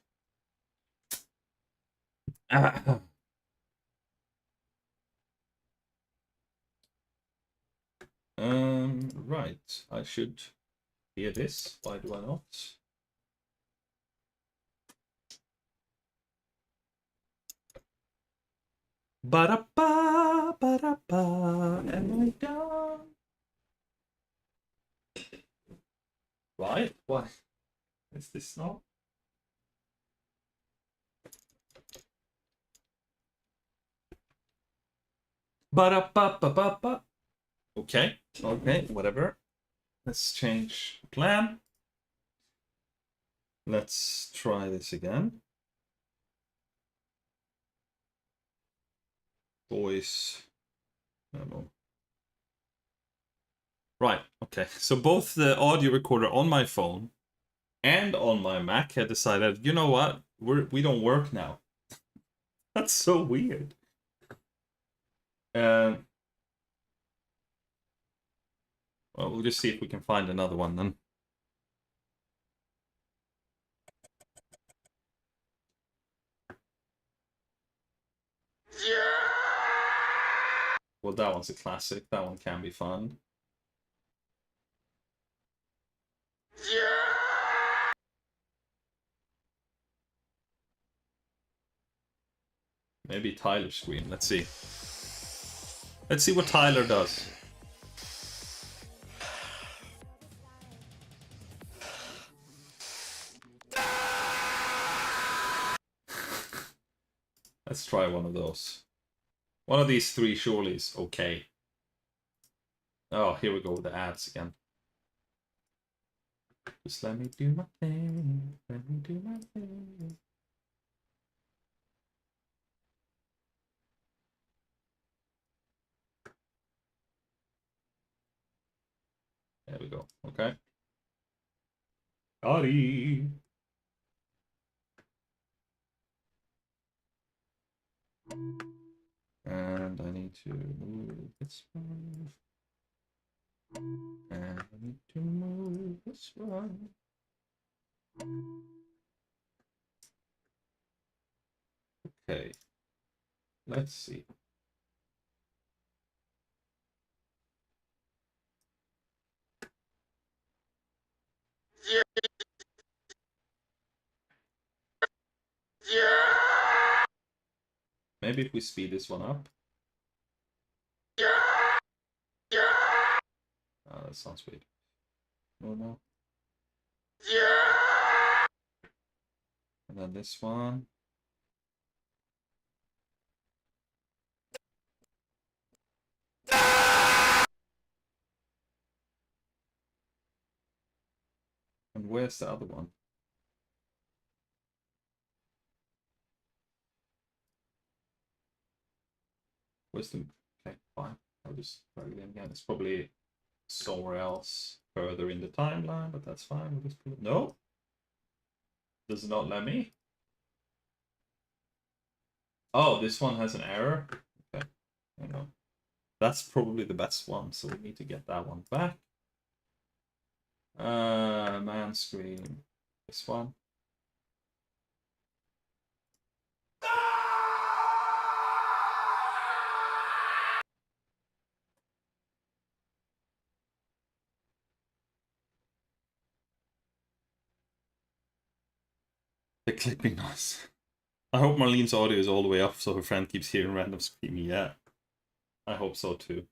Right. I should hear this. Why do I not? Ba-da-ba, ba-da-ba, am I done? Right? Why? Is this not? Ba-da-ba-ba-ba-ba. Okay, okay, whatever. Let's change plan. Let's try this again. Voice memo. Right, okay. So both the audio recorder on my phone and on my Mac had decided, you know what? We don't work now. That's so weird. Well, we'll just see if we can find another one then. Well, that one's a classic. That one can be fun. Maybe Tyler scream. Let's see. Let's see what Tyler does. Let's try one of those. One of these three surely is okay. Oh, here we go with the ads again. Just let me do my thing. Let me do my thing. There we go. Okay. Gotti. And I need to move this one. And I need to move this one. Okay. Let's see. Maybe if we speed this one up. Oh, that sounds weird. No. And then this one. And where's the other one? Where's the... Okay, fine. I'll just try it again. It's probably somewhere else further in the timeline, but that's fine. We'll just put it... No? Does it not let me? Oh, this one has an error? Okay, hang on. That's probably the best one, so we need to get that one back. Man scream. This one. The clipping noise. I hope Marlene's audio is all the way up so her friend keeps hearing random screaming. Yeah, I hope so too.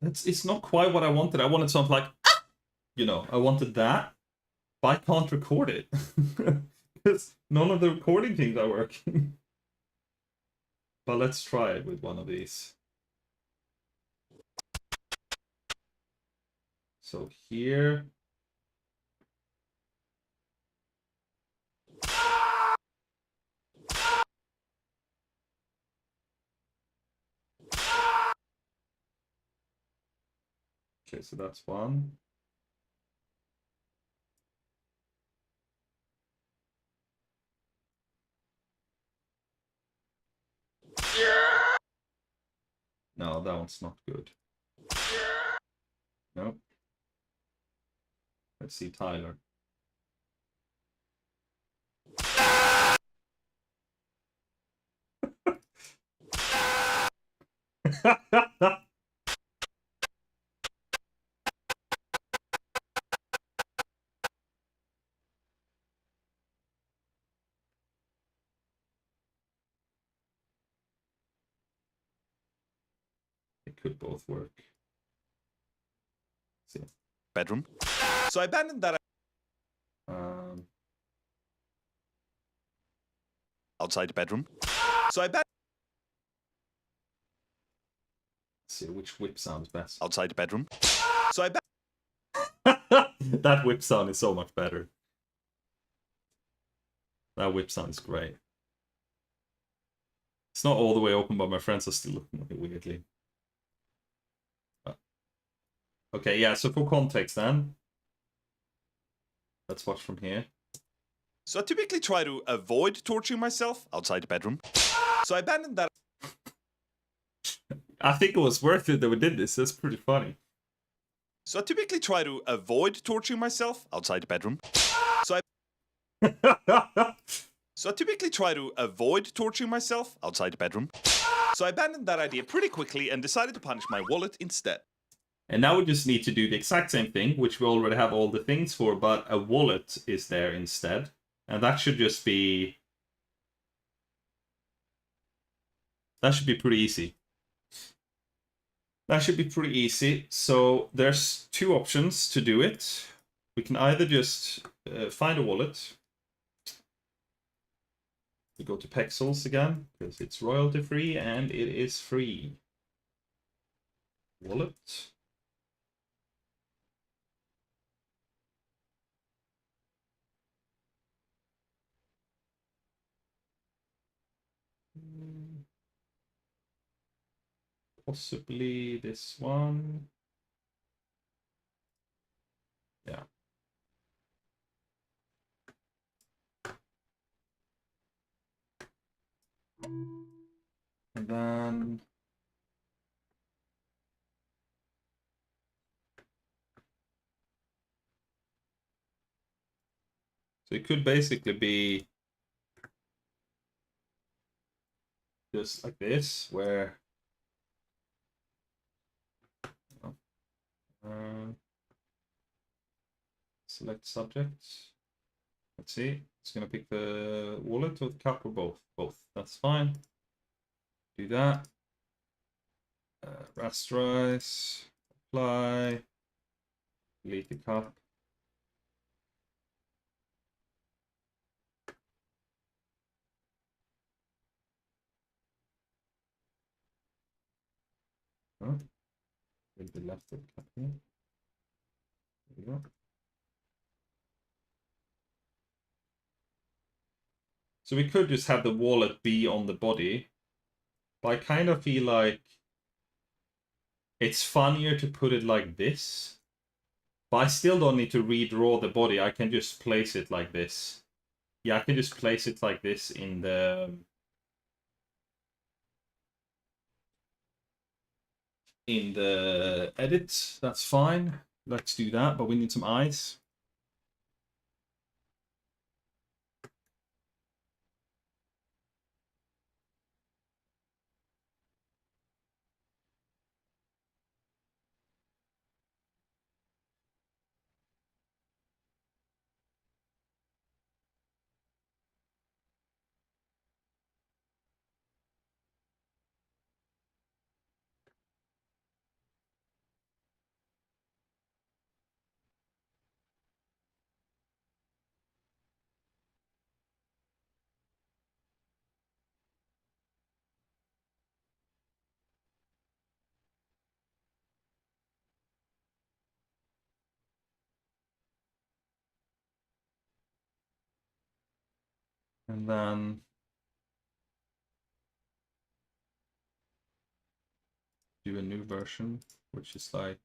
It's not quite what I wanted. I wanted something like, you know, I wanted that, but I can't record it because none of the recording things are working. But let's try it with one of these. So here. Okay, so that's one. No, that one's not good. Nope. Let's see Tyler. could both work. See. Bedroom. So I abandoned that outside the bedroom. So I abandoned See which whip sounds best. outside the bedroom. So I That whip sound is so much better. That whip sound is great. It's not all the way open, but my friends are still looking at it weirdly. Okay, yeah, so for context then, let's watch from here. So I typically try to avoid torturing myself outside the bedroom. So I abandoned that I think it was worth it that we did this. That's pretty funny. So I typically try to avoid torturing myself outside the bedroom. So I typically try to avoid torturing myself outside the bedroom. So I abandoned that idea pretty quickly and decided to punish my wallet instead. And now we just need to do the exact same thing, which we already have all the things for, but a wallet is there instead. And that should just be... That should be pretty easy. That should be pretty easy. So there's two options to do it. We can either just find a wallet. We go to Pexels again, because it's royalty free and it is free. Wallet. Possibly this one. Yeah. And then so it could basically be just like this, where select subject. Let's see. It's gonna pick the wallet or the cup or both. Both. That's fine. Do that. Rasterize. Apply. Delete the cup. Oh. With the left of the cup here. There we go. So we could just have the wallet be on the body, but I kind of feel like it's funnier to put it like this. But I still don't need to redraw the body. I can just place it like this. Yeah, I can just place it like this in the edit. That's fine. Let's do that, but we need some eyes. And then do a new version, which is like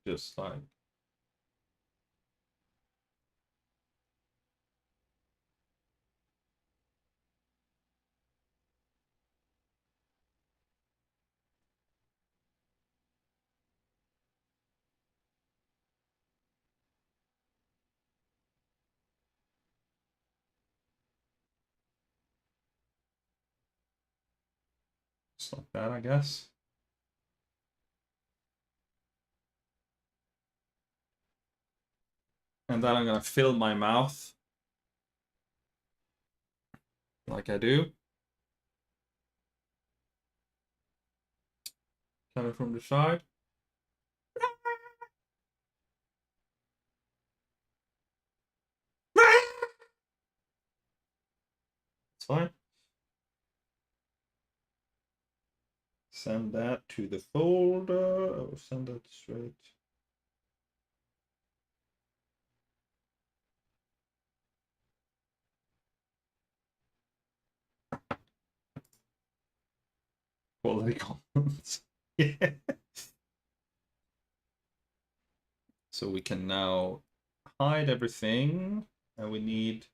just like just like that, I guess. And then I'm gonna fill my mouth like I do. Coming from the side. It's fine. Send that to the folder, or send that straight. Quality comments. Yeah. So we can now hide everything, and we need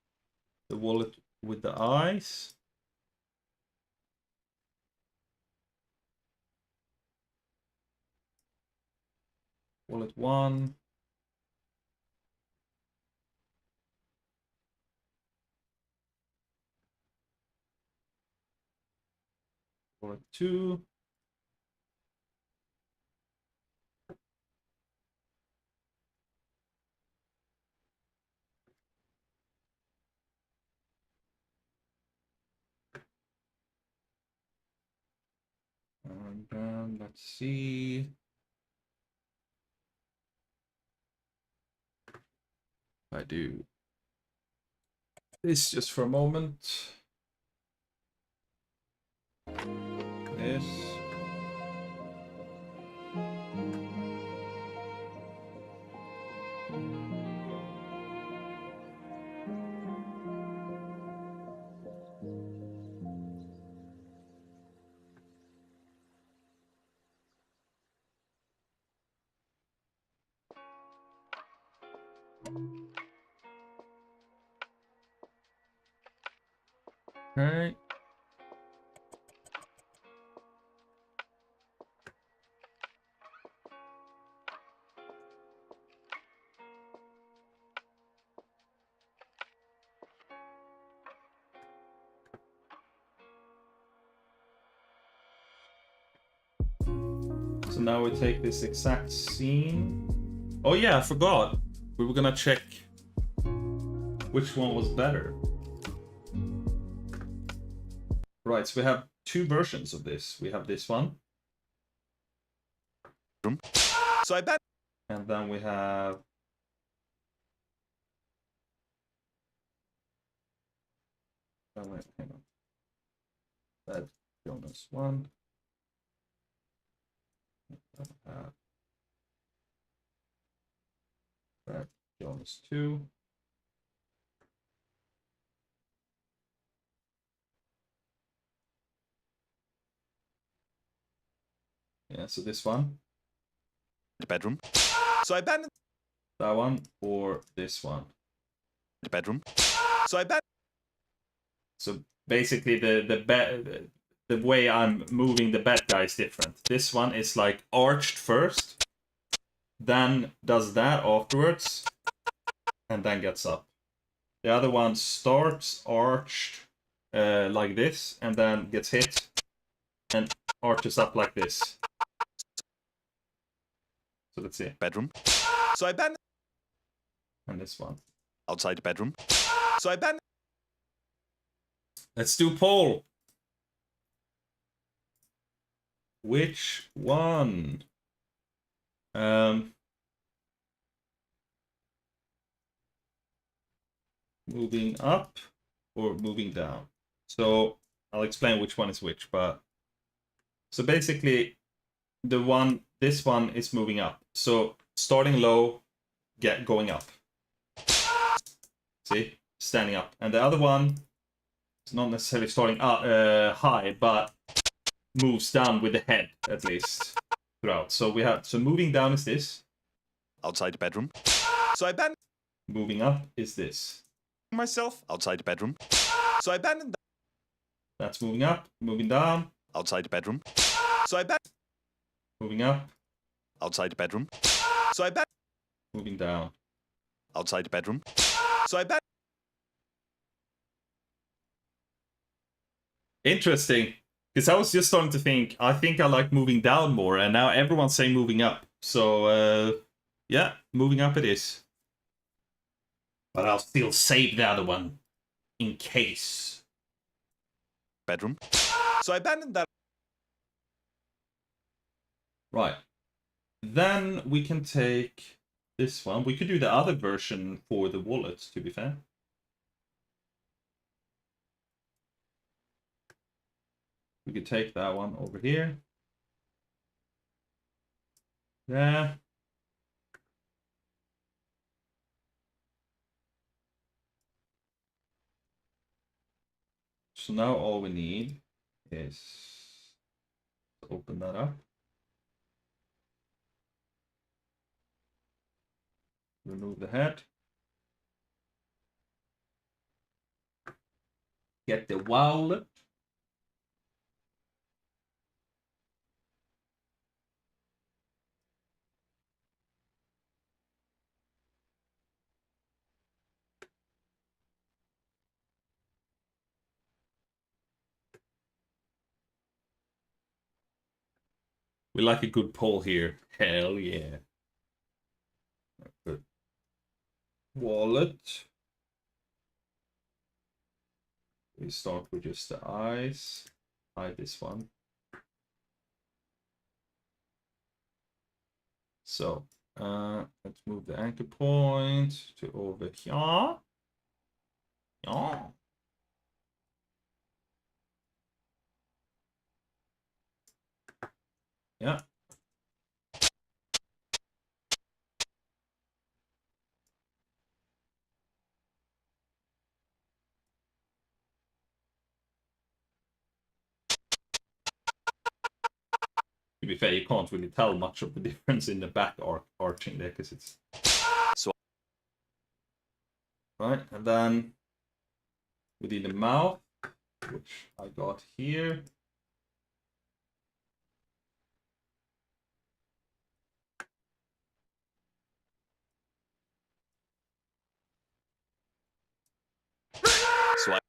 the wallet with the eyes. Wallet 1. Wallet 2. And then let's see. I do this just for a moment. This. Okay. So now we take this exact scene. Oh yeah, I forgot. We were gonna check which one was better. Right, so we have two versions of this. We have this one. So I bet. And then we have... Oh, wait, hang on. That's Jonas 1. That's Jonas 2. Yeah, so this one. The bedroom. So I abandoned That one or this one. the bedroom. So I bet. So basically the way I'm moving the bed guy is different. This one is like arched first, then does that afterwards, and then gets up. The other one starts arched like this, and then gets hit, and arches up like this. So let's see. Bedroom. So I abandoned And this one. outside the bedroom. So I abandoned. Let's do poll. Which one? Moving up or moving down? So I'll explain which one is which, but so basically this one is moving up. So starting low, going up. See? Standing up. And the other one is not necessarily starting high, but moves down with the head at least throughout. So we have moving down is this. Outside the bedroom. So I abandoned Moving up is this. myself outside the bedroom. So I abandoned That's moving up. Moving down. outside the bedroom. So I abandoned Moving up. outside the bedroom. So I abandoned Moving down. outside the bedroom. So I abandoned. Interesting. Because I was just starting to think, I think I like moving down more, and now everyone's saying moving up. So, yeah, moving up it is. But I'll still save the other one in case. Bedroom. So I abandoned that Right. Then we can take this one. We could do the other version for the wallet, to be fair. We could take that one over here. There. So now all we need is to open that up. Remove the head. Get the wallet. We like a good pull here. Hell yeah. Good. Wallet. We start with just the eyes. Hide this one. So, let's move the anchor point to over here. Yeah. Yeah. To be fair, you can't really tell much of the difference in the back arching there because it's So right. And then we did the mouth, which I got here. so I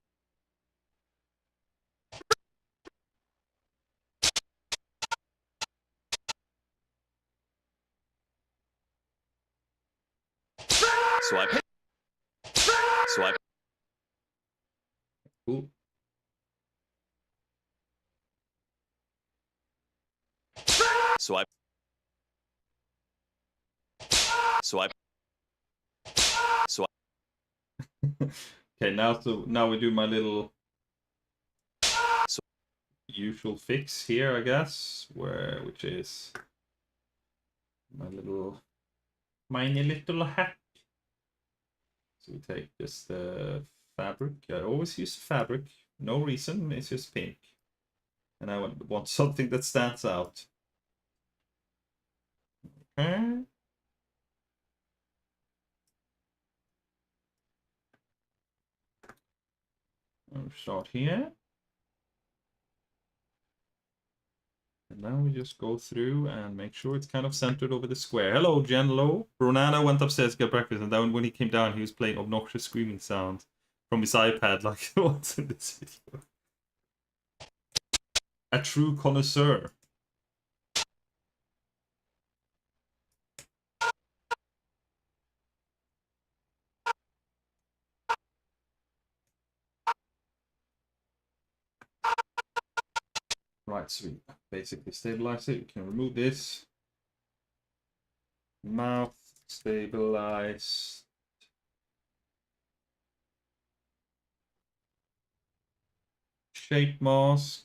so I so I Cool. so I so I so I Okay, now we do my little so usual fix here, I guess, which is my mini little hat. So we take just the fabric. I always use fabric. No reason. It's just pink. And I want something that stands out. Okay. I'll start here. And now we just go through and make sure it's kind of centered over the square. Hello, Genlo. Ronano went upstairs to get breakfast, and then when he came down, he was playing obnoxious screaming sounds from his iPad, like what's in this video. A true connoisseur. Right, so we basically stabilize it. We can remove this. Mouth stabilized. Shape mask.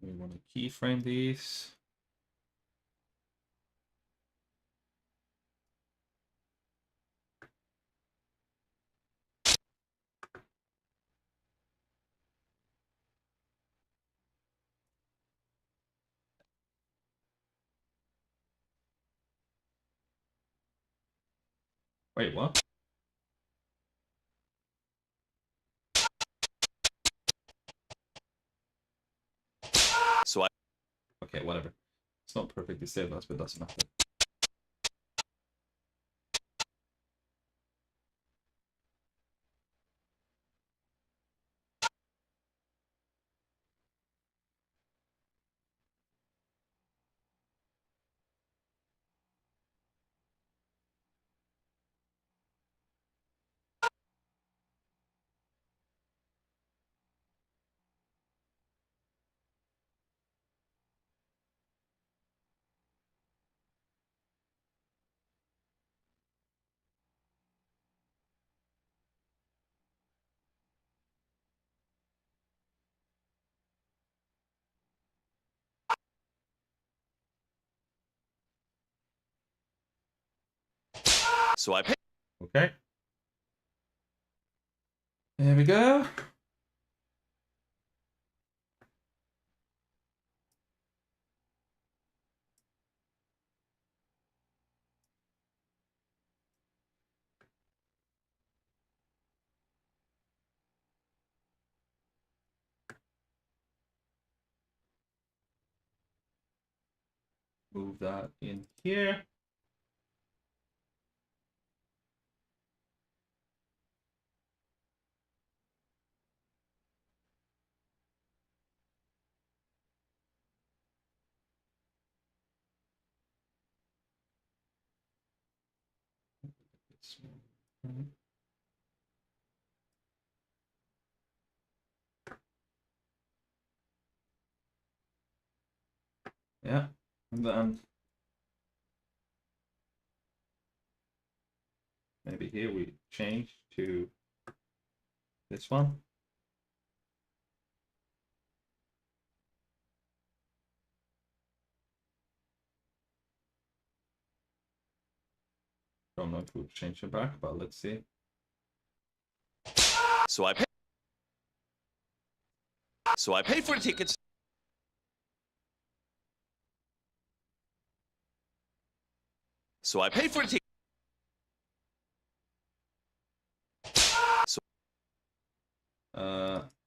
We want to keyframe these. Wait, what? Okay, whatever. It's not perfectly stabilized, but it doesn't matter. So I pay. Okay. There we go. Move that in here. Yeah, and then maybe here we change to this one. Don't know if we'll change it back, but let's see. So I pay. So I pay for the tickets. So I pay for the tickets.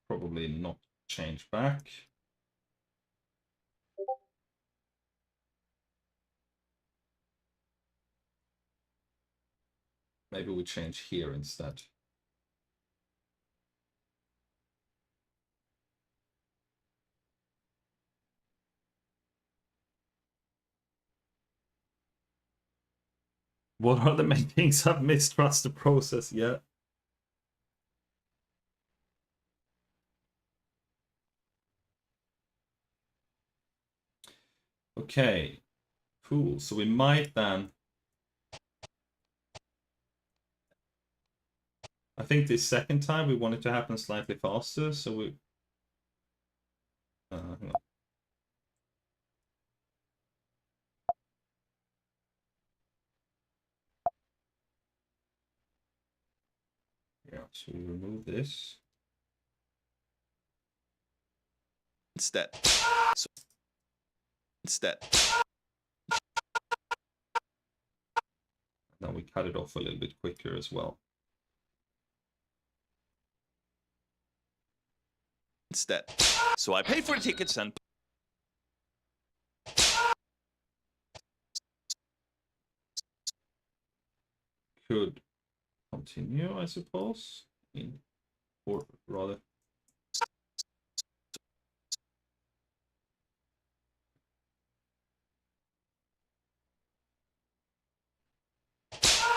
Probably not change back. Maybe we change here instead. What are the main things I've mistrust the process yet? Okay, cool. So we might then. I think this second time we want it to happen slightly faster, so we. Hang on. Yeah, so we remove this. Instead. So instead. Then we cut it off a little bit quicker as well. Instead. So I pay for the tickets and. Could continue, I suppose, or rather.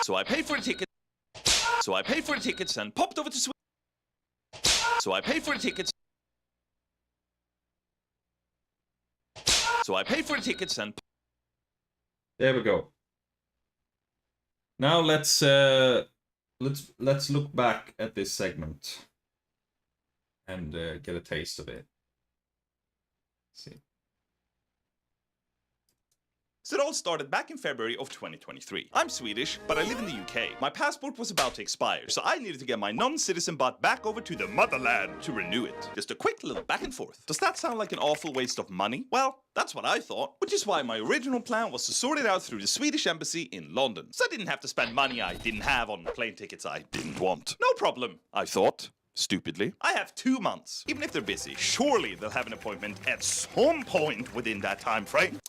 So I pay for the ticket. So I pay for the tickets and popped over to Sweden. So I pay for the tickets. So I pay for the tickets and. There we go. Now let's look back at this segment and get a taste of it. Let's see. So it all started back in February of 2023. I'm Swedish, but I live in the UK. My passport was about to expire, so I needed to get my non-citizen butt back over to the motherland to renew it. Just a quick little back and forth. Does that sound like an awful waste of money? Well, that's what I thought, which is why my original plan was to sort it out through the Swedish embassy in London. So I didn't have to spend money I didn't have on plane tickets I didn't want. No problem, I thought. Stupidly, I have 2 months. Even if they're busy, surely they'll have an appointment at some point within that time frame.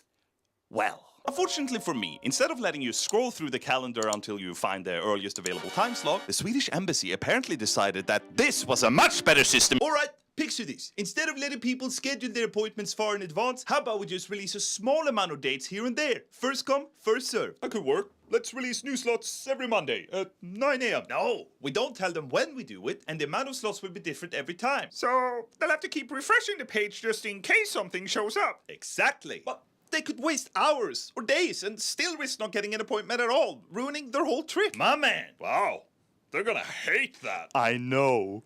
Well, unfortunately for me, instead of letting you scroll through the calendar until you find the earliest available time slot, the Swedish embassy apparently decided that this was a much better system. Alright, picture this. Instead of letting people schedule their appointments far in advance, how about we just release a small amount of dates here and there? First come, first serve. That could work. Let's release new slots every Monday at 9 a.m. No, we don't tell them when we do it, and the amount of slots will be different every time. So they'll have to keep refreshing the page just in case something shows up. Exactly. But they could waste hours or days and still risk not getting an appointment at all, ruining their whole trip. My man. Wow, they're gonna hate that. I know.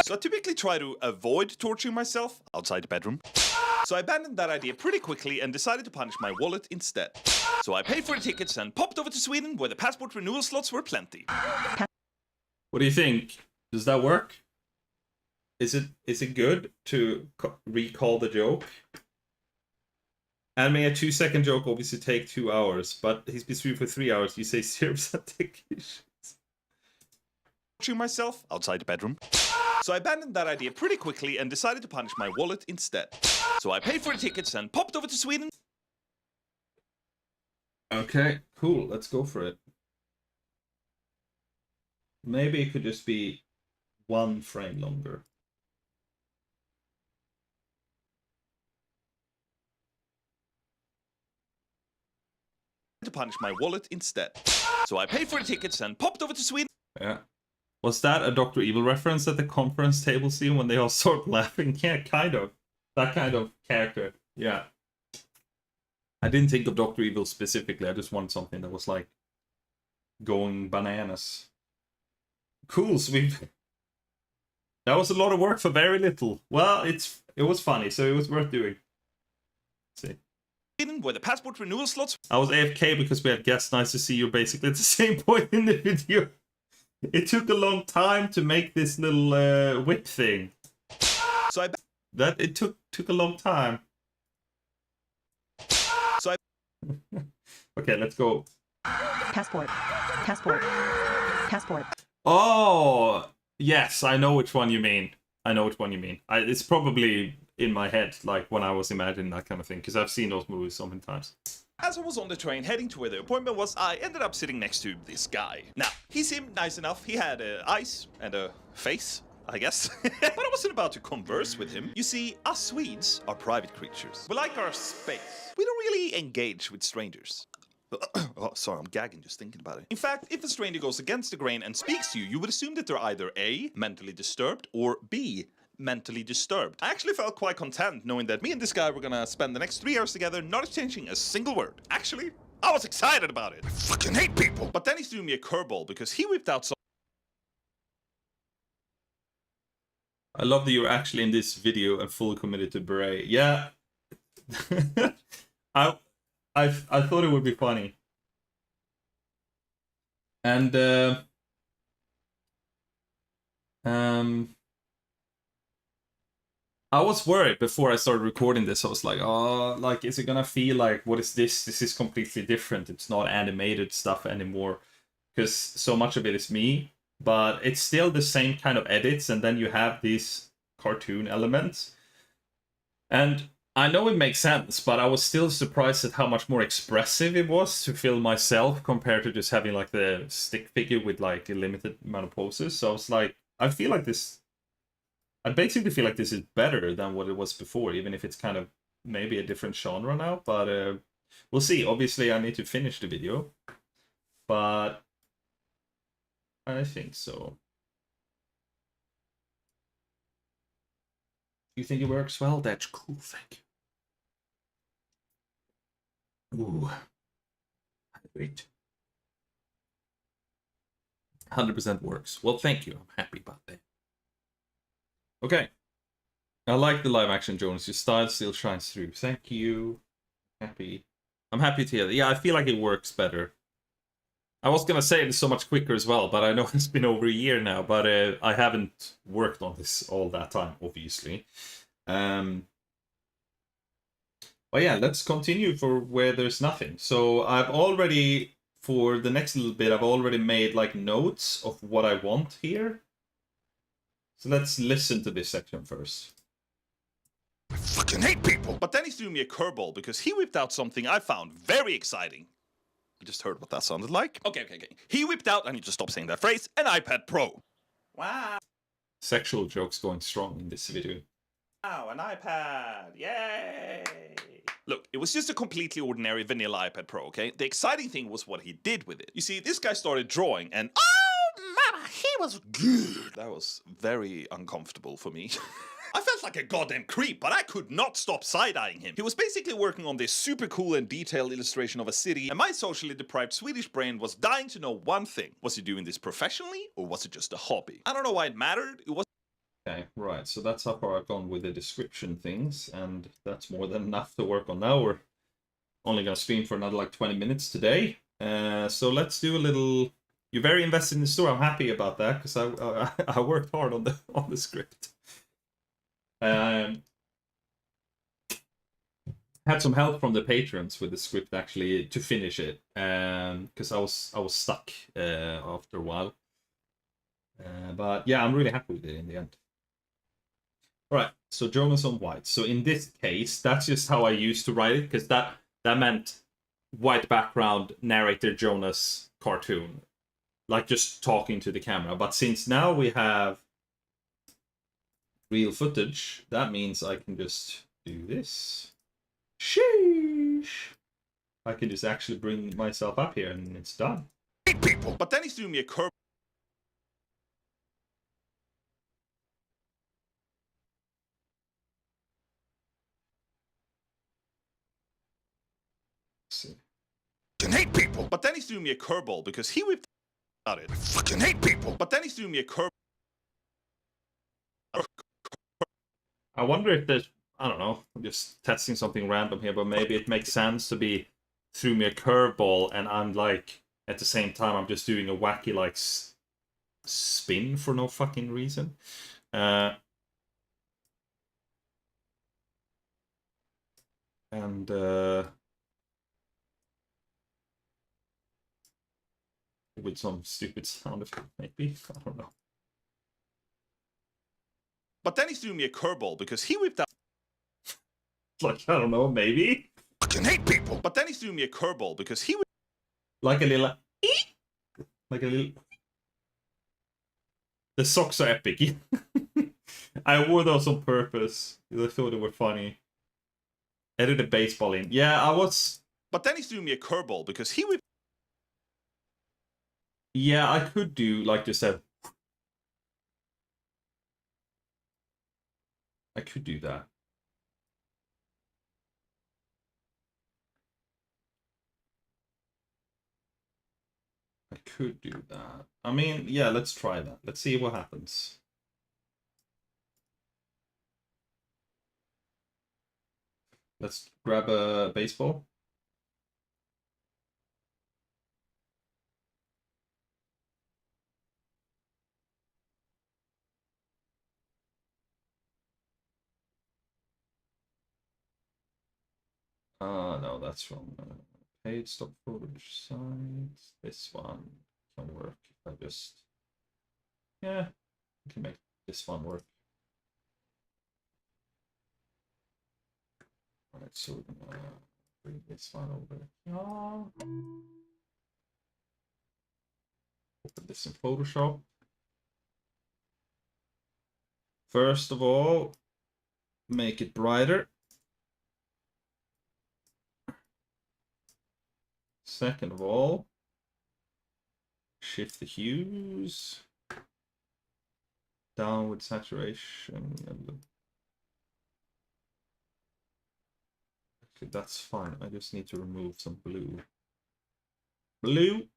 So I typically try to avoid torturing myself outside the bedroom. So I abandoned that idea pretty quickly and decided to punish my wallet instead. So I paid for the tickets and popped over to Sweden where the passport renewal slots were plenty. What do you think? Does that work? Is it good to recall the joke? Animate a 2-second joke obviously take 2 hours, but he's been streaming for 3 hours. You say 0% take issues. Torturing myself outside the bedroom. So I abandoned that idea pretty quickly and decided to punish my wallet instead. So I paid for the tickets and popped over to Sweden. Okay, cool. Let's go for it. Maybe it could just be 1 frame longer. To punish my wallet instead. So I paid for the tickets and popped over to Sweden. Yeah. Was that a Dr. Evil reference at the conference table scene when they all start laughing? Yeah, kind of. That kind of character. Yeah. I didn't think of Dr. Evil specifically. I just wanted something that was like going bananas. Cool, so that was a lot of work for very little. Well, it was funny, so it was worth doing. Let's see. Where the passport renewal slots. I was AFK because we had guests. Nice to see you basically at the same point in the video. It took a long time to make this little whip thing. So it took a long time. So Okay, let's go. Passport. Oh, yes, I know which one you mean. It's probably in my head, like when I was imagining that kind of thing, because I've seen those movies so many times. As I was on the train heading to where the appointment was, I ended up sitting next to this guy. Now, he seemed nice enough. He had eyes and a face, I guess. But I wasn't about to converse with him. You see, us Swedes are private creatures. We like our space. We don't really engage with strangers. Oh, sorry, I'm gagging just thinking about it. In fact, if a stranger goes against the grain and speaks to you, you would assume that they're either A, mentally disturbed, or B, mentally disturbed. I actually felt quite content knowing that me and this guy were gonna spend the next 3 hours together not exchanging a single word. Actually, I was excited about it. I fucking hate people. But then he threw me a curveball because he whipped out some. I love that you're actually in this video and fully committed to Beret. Yeah. I thought it would be funny. And I was worried before I started recording this. I was like, oh, like, is it gonna feel like, what is this? This is completely different. It's not animated stuff anymore. Because so much of it is me. But it's still the same kind of edits. And then you have these cartoon elements. And I know it makes sense, but I was still surprised at how much more expressive it was to film myself compared to just having like the stick figure with like a limited amount of poses. So I was like, I basically feel like this is better than what it was before, even if it's kind of maybe a different genre now. But we'll see. Obviously, I need to finish the video, but I think so. You think it works well? That's cool, thank you. Ooh. Wait. 100% works. Well, thank you. I'm happy about that. Okay. I like the live action, Jonas. Your style still shines through. Thank you. Happy. I'm happy to hear that. Yeah, I feel like it works better. I was gonna say it's so much quicker as well, but I know it's been over a year now, but I haven't worked on this all that time, obviously. But yeah, let's continue for where there's nothing. So I've already for the next little bit, I've already made like notes of what I want here. So let's listen to this section first. I fucking hate people! But then he threw me a curveball because he whipped out something I found very exciting. You just heard what that sounded like? Okay. He whipped out, I need to stop saying that phrase, an iPad Pro. Wow. Sexual jokes going strong in this video. Wow, an iPad! Yay! Look, it was just a completely ordinary vanilla iPad Pro, okay? The exciting thing was what he did with it. You see, this guy started drawing and oh, mama, he was good! That was very uncomfortable for me. I felt like a goddamn creep, but I could not stop side-eyeing him. He was basically working on this super cool and detailed illustration of a city, and my socially deprived Swedish brain was dying to know one thing. Was he doing this professionally, or was it just a hobby? I don't know why it mattered. It was Okay, right, so that's how far I've gone with the description things, and that's more than enough to work on now. We're only going to stream for another like 20 minutes today. So let's do a little... You're very invested in the story. I'm happy about that, because I worked hard on the script. Had some help from the patrons with the script actually to finish it, because I was stuck after a while. But yeah, I'm really happy with it in the end. Alright, so Jonas on white. So in this case, that's just how I used to write it, because that meant white background, narrator Jonas cartoon. Like just talking to the camera. But since now we have real footage, that means I can just do this. Sheesh! I can just actually bring myself up here and it's done. people. But then he threw me a curve. See. I hate people. But then he threw me a curveball because he whipped out it. I fucking hate people. But then he threw me a curve. I wonder if there's, I don't know, I'm just testing something random here, but maybe it makes sense to be threw me a curveball and I'm like, at the same time, I'm just doing a wacky like spin for no fucking reason. With some stupid sound effect, maybe. I don't know. But then he threw me a curveball because he whipped out. Like, I don't know, maybe. I fucking hate people. But then he threw me a curveball because he like a little, like a little. The socks are epic. I wore those on purpose because I thought they were funny. Added a baseball in. Yeah, I was. But then he threw me a curveball because he whipped. Yeah, I could do like just a. I could do that. I could do that. I mean, yeah, let's try that. Let's see what happens. Let's grab a baseball. No, that's from page stop footage site. This one can work if I just, yeah, I can make this one work. Alright, so we're gonna bring this one over here. Open this in Photoshop. First of all, make it brighter. Second of all, shift the hues down with saturation. Actually, that's fine. I just need to remove some blue. Blue.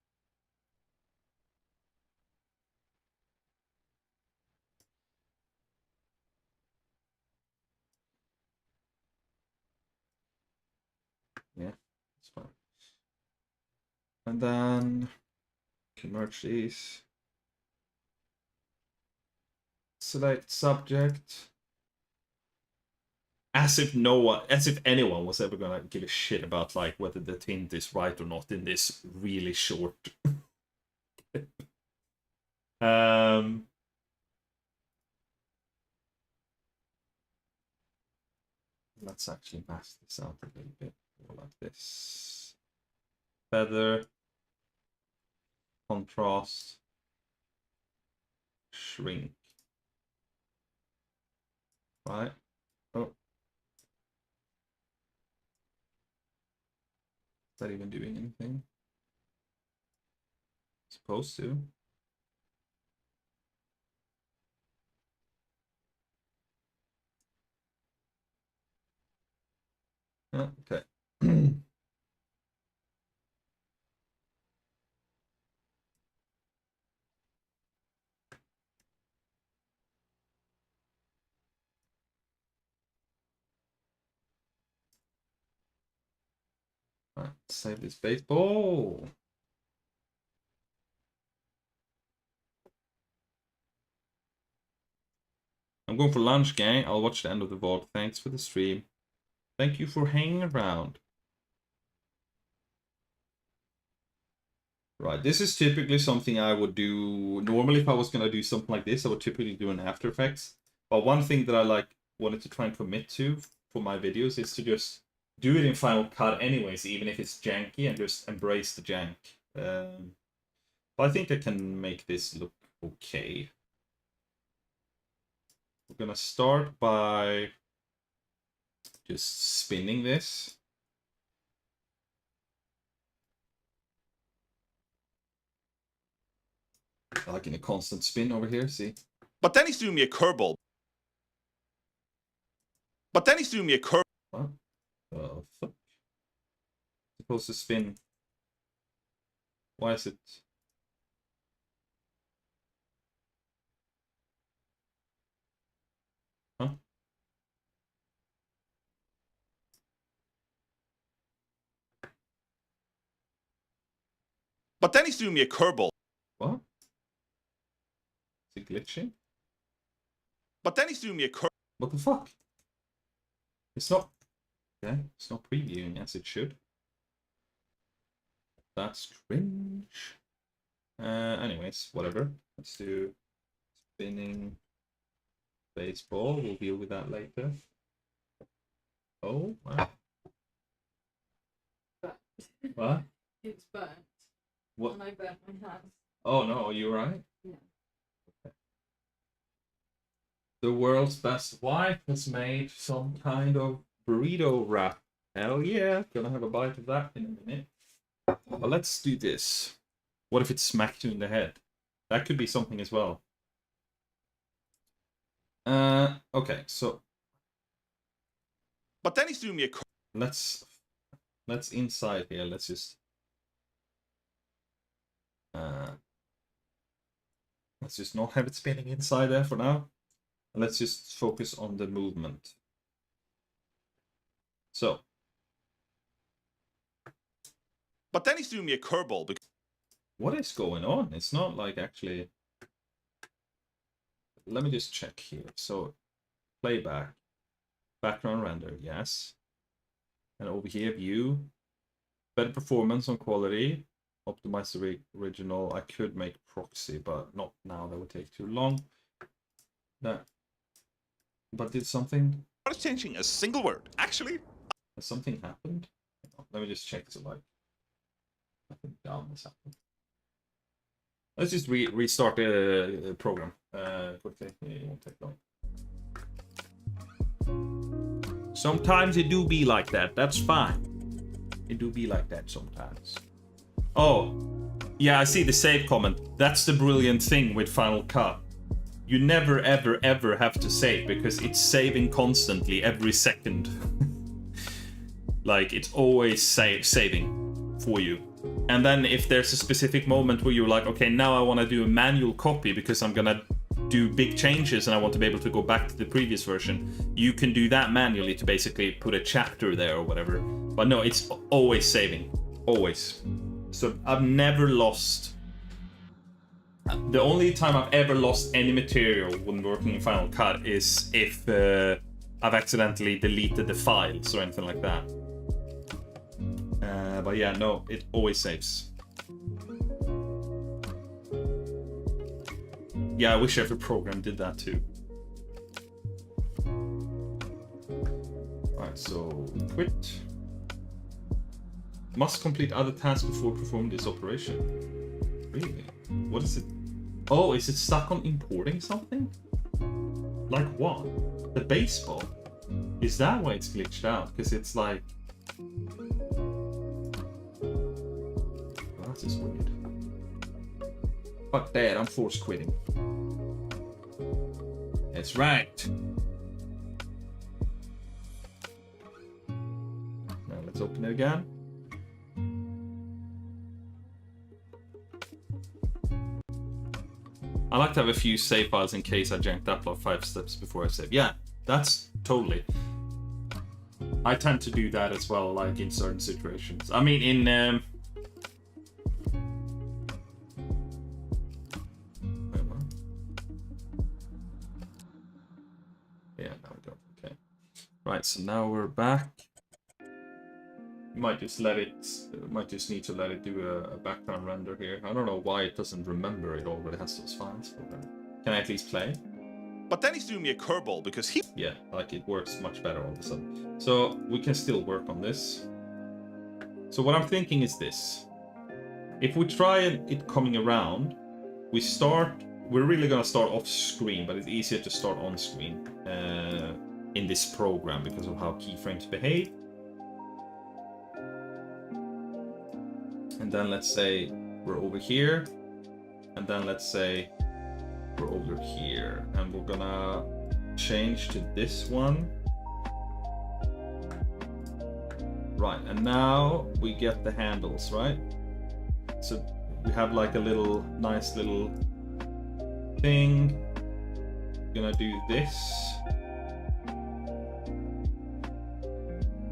Yeah, it's fine. And then can merge these. Select subject. As if anyone was ever gonna give a shit about like whether the tint is right or not in this really short. Let's actually mask this out a little bit more like this. Feather, contrast, shrink. Right. Oh. Is that even doing anything? Supposed to. Oh, okay. Right, save this baseball. I'm going for lunch, gang. I'll watch the end of the VOD. Thanks for the stream. Thank you for hanging around. Right, this is typically something I would do. Normally, if I was going to do something like this, I would typically do in After Effects. But one thing that I wanted to try and commit to for my videos is to just do it in Final Cut anyways, even if it's janky, and just embrace the jank. But I think I can make this look okay. We're gonna start by just spinning this. Like in a constant spin over here, see? But then he's doing me a curveball. But then he's doing me a curve. What? Oh, fuck. Supposed to spin. Why is it? Huh? But then he's doing me a curveball. What? Is it glitching? But then he's doing me a curve. What the fuck? It's not. Yeah, it's not previewing as it should. That's cringe. Anyways, whatever. Let's do spinning baseball. We'll deal with that later. Oh, wow. What? It's burnt. What? And I burnt my hands. Oh no, are you right? Yeah. Okay. The world's best wife has made some kind of burrito wrap. Hell yeah, gonna have a bite of that in a minute. But let's do this. What if it smacked you in the head? That could be something as well. Okay, so But then he's doing me a curve. let's inside here. Let's just not have it spinning inside there for now. And let's just focus on the movement. So. But then he's doing me a curveball. Because What is going on? It's not like actually. Let me just check here. So, playback, background render, yes. And over here, view, better performance on quality, optimize the original. I could make proxy, but not now. That would take too long. That. But did something? not changing a single word. Actually, Has something happened? Let me just check. So like, nothing dumb has happened. Let's just restart the program quickly. It won't take long. Sometimes it do be like that. That's fine. It do be like that sometimes. Oh, yeah, I see the save comment. That's the brilliant thing with Final Cut. You never, ever, ever have to save because it's saving constantly every second. Like, it's always saving for you. And then if there's a specific moment where you're like, okay, now I want to do a manual copy because I'm gonna do big changes and I want to be able to go back to the previous version, you can do that manually to basically put a chapter there or whatever. But no, it's always saving. Always. So I've never lost... The only time I've ever lost any material when working in Final Cut is if I've accidentally deleted the files or anything like that. But yeah, no, it always saves. Yeah, I wish every program did that too. Alright, so quit. Must complete other tasks before performing this operation. Really? What is it? Oh, is it stuck on importing something? Like what? The baseball? Is that why it's glitched out? Because it's like... Well, that is weird. Fuck that, I'm force quitting. That's right. Now let's open it again. I like to have a few save files in case I janked up like 5 steps before I save. Yeah, that's totally. I tend to do that as well, like in certain situations. I mean, in yeah, now we go. Okay. Right, so now we're back. You might just let it. Might just need to let it do a background render here. I don't know why it doesn't remember it already has those files for them. Can I at least play? But then he's doing me a curveball because he... Yeah, like it works much better all of a sudden. So we can still work on this. So what I'm thinking is this. If we try it coming around, we're really gonna start off screen, but it's easier to start on screen in this program because of how keyframes behave. And then let's say we're over here, and then let's say we're over here, and we're gonna change to this one. Right, and now we get the handles, right? So we have like a little, nice little thing. I'm gonna do this.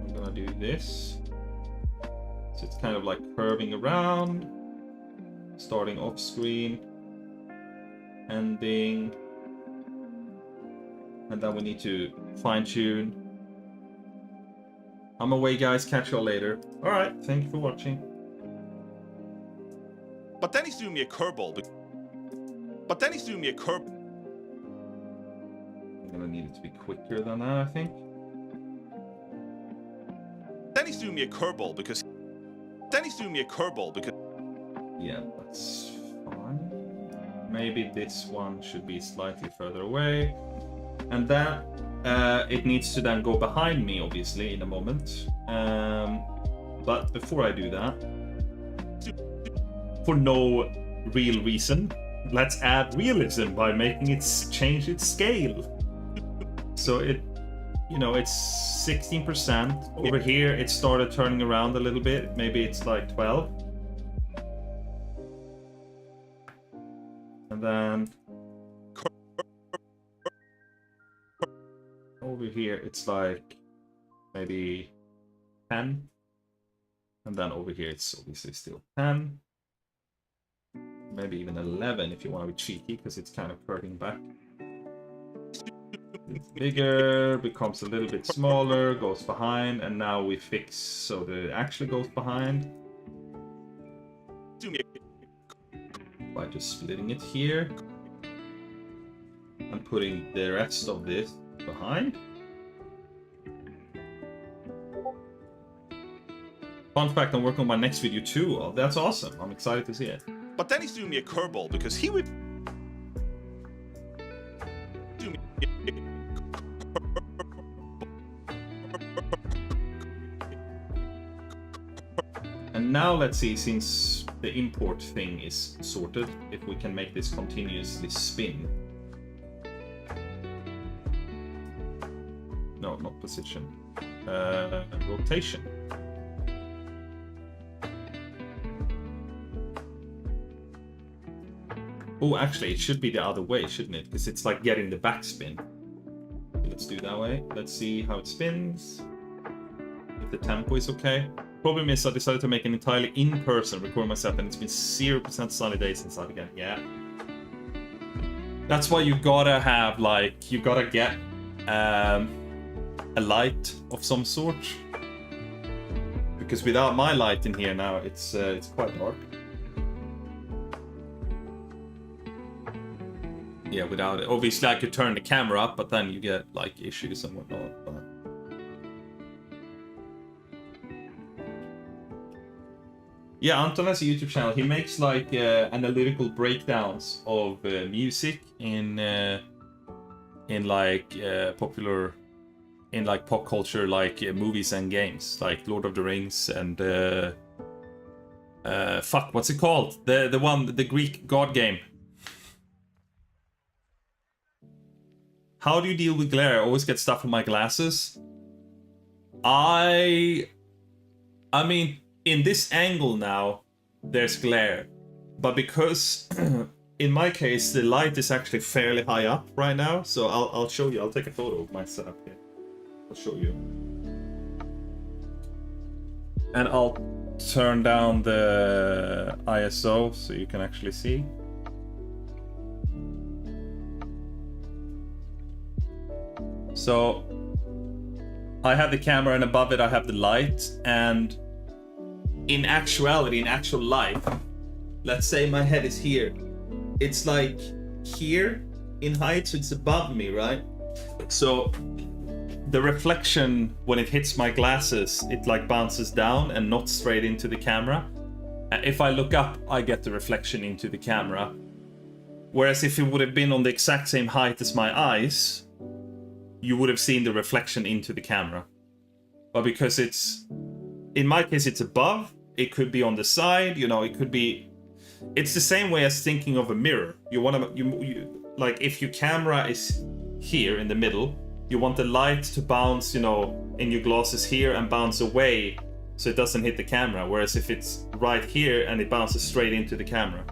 I'm gonna do this. So it's kind of like curving around, starting off screen, ending, and then we need to fine tune. I'm away, guys. Catch y'all later. All right, thank you for watching. But then he's doing me a curveball. But then he's doing me a curve. I'm gonna need it to be quicker than that, I think. Then he's doing me a curveball because... Then he's doing me a curveball because... Yeah, that's fine. Maybe this one should be slightly further away. And then it needs to then go behind me, obviously, in a moment. But before I do that, for no real reason, let's add realism by making it change its scale. So it, you know, it's 16%. Over here, it started turning around a little bit. Maybe it's like 12. And then over here, it's like maybe 10. And then over here, it's obviously still 10. Maybe even 11 if you want to be cheeky, because it's kind of curving back. It's bigger, becomes a little bit smaller, goes behind, and now we fix so that it actually goes behind. By just splitting it here and putting the rest of this behind. Fun fact, I'm working on my next video too. Oh, that's awesome. I'm excited to see it. But then he's doing me a curveball because he would... And now let's see, since the import thing is sorted, if we can make this continuously spin. No, not position. Rotation. Oh, actually, it should be the other way, shouldn't it? Because it's like getting the backspin. Let's do it that way. Let's see how it spins. If the tempo is okay. Problem is, I decided to make an entirely in-person recording myself, and it's been 0% sunny days since I began. Yeah. That's why you gotta have, like, you gotta get a light of some sort. Because without my light in here now, it's quite dark. Yeah, without it. Obviously, I could turn the camera up, but then you get like issues and whatnot. But... yeah, Anton has a YouTube channel. He makes like analytical breakdowns of music in like popular, in like pop culture, like movies and games, like Lord of the Rings and fuck, what's it called? The Greek god game. How do you deal with glare? I always get stuff on my glasses. I mean, in this angle now, there's glare. But because, in my case, the light is actually fairly high up right now. So I'll show you. I'll take a photo of my setup here. I'll show you. And I'll turn down the ISO so you can actually see. So I have the camera and above it I have the light, and in actuality, in actual life, let's say my head is here. It's like here in height, so it's above me, right? So the reflection when it hits my glasses, it like bounces down and not straight into the camera. If I look up, I get the reflection into the camera. Whereas if it would have been on the exact same height as my eyes, you would have seen the reflection into the camera. But because it's, in my case, it's above, it could be on the side, you know, it could be, it's the same way as thinking of a mirror. You want to, you like if your camera is here in the middle, you want the light to bounce, you know, in your glasses here and bounce away so it doesn't hit the camera. Whereas if it's right here and it bounces straight into the camera.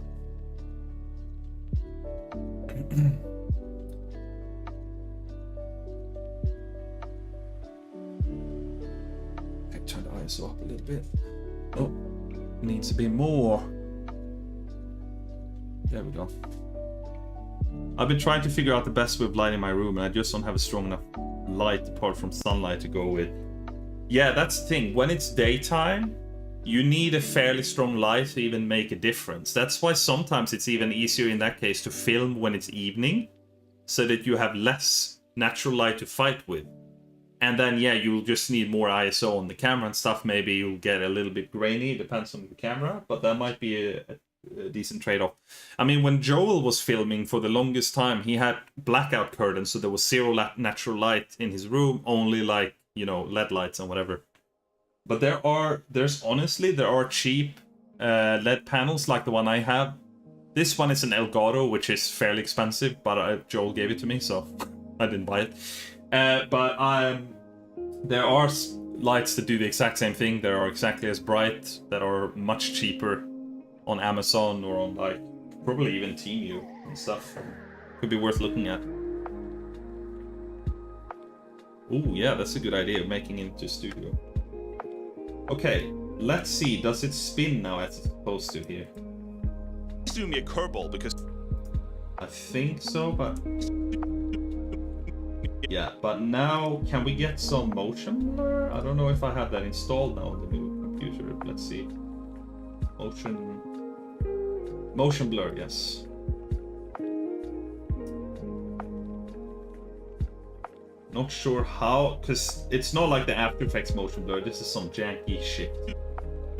Turn the ISO up a little bit. Oh, needs to be more. There we go. I've been trying to figure out the best way of lighting my room, and I just don't have a strong enough light apart from sunlight to go with. Yeah, that's the thing. When it's daytime, you need a fairly strong light to even make a difference. That's why sometimes it's even easier in that case to film when it's evening, so that you have less natural light to fight with. And then, yeah, you'll just need more ISO on the camera and stuff. Maybe you'll get a little bit grainy, depends on the camera, but that might be a decent trade-off. I mean, when Joel was filming for the longest time, he had blackout curtains, so there was zero natural light in his room, only like, you know, LED lights and whatever. But there are cheap LED panels like the one I have. This one is an Elgato, which is fairly expensive, but Joel gave it to me, so I didn't buy it. But there are lights that do the exact same thing. They are exactly as bright, that are much cheaper on Amazon or on like probably even Temu and stuff. Could be worth looking at. Ooh, yeah, that's a good idea, making it into studio. Okay, let's see. Does it spin now as it's supposed to here? Do me a curveball because I think so, but yeah, but now can we get some motion blur? I don't know if I have that installed now on the new computer. Let's see. Motion blur, yes. Not sure how, because it's not like the After Effects motion blur. This is some janky shit.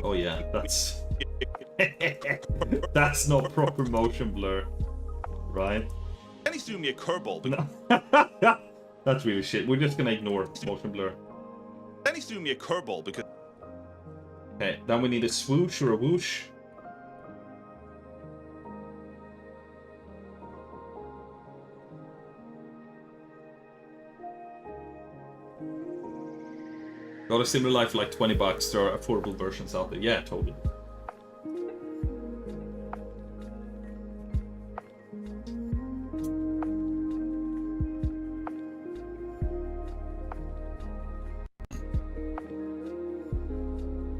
Oh yeah, that's that's not proper motion blur, right? Then he's doing me a curveball. No. That's really shit. We're just gonna ignore motion blur. Then he's doing me a curveball because. Okay, then we need a swoosh or a whoosh. Got a similar life for like $20. There are affordable versions out there. Yeah, totally.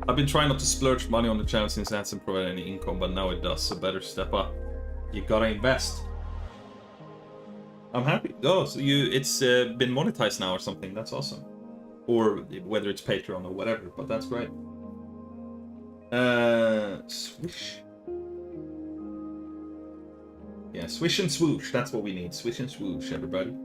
I've been trying not to splurge money on the channel since it hasn't provided any income, but now it does, so better step up. You gotta invest. I'm happy. Oh, so it's been monetized now or something. That's awesome. or whether it's Patreon or whatever, but that's great. Swish. Yeah, swish and swoosh, that's what we need. Swish and swoosh, everybody.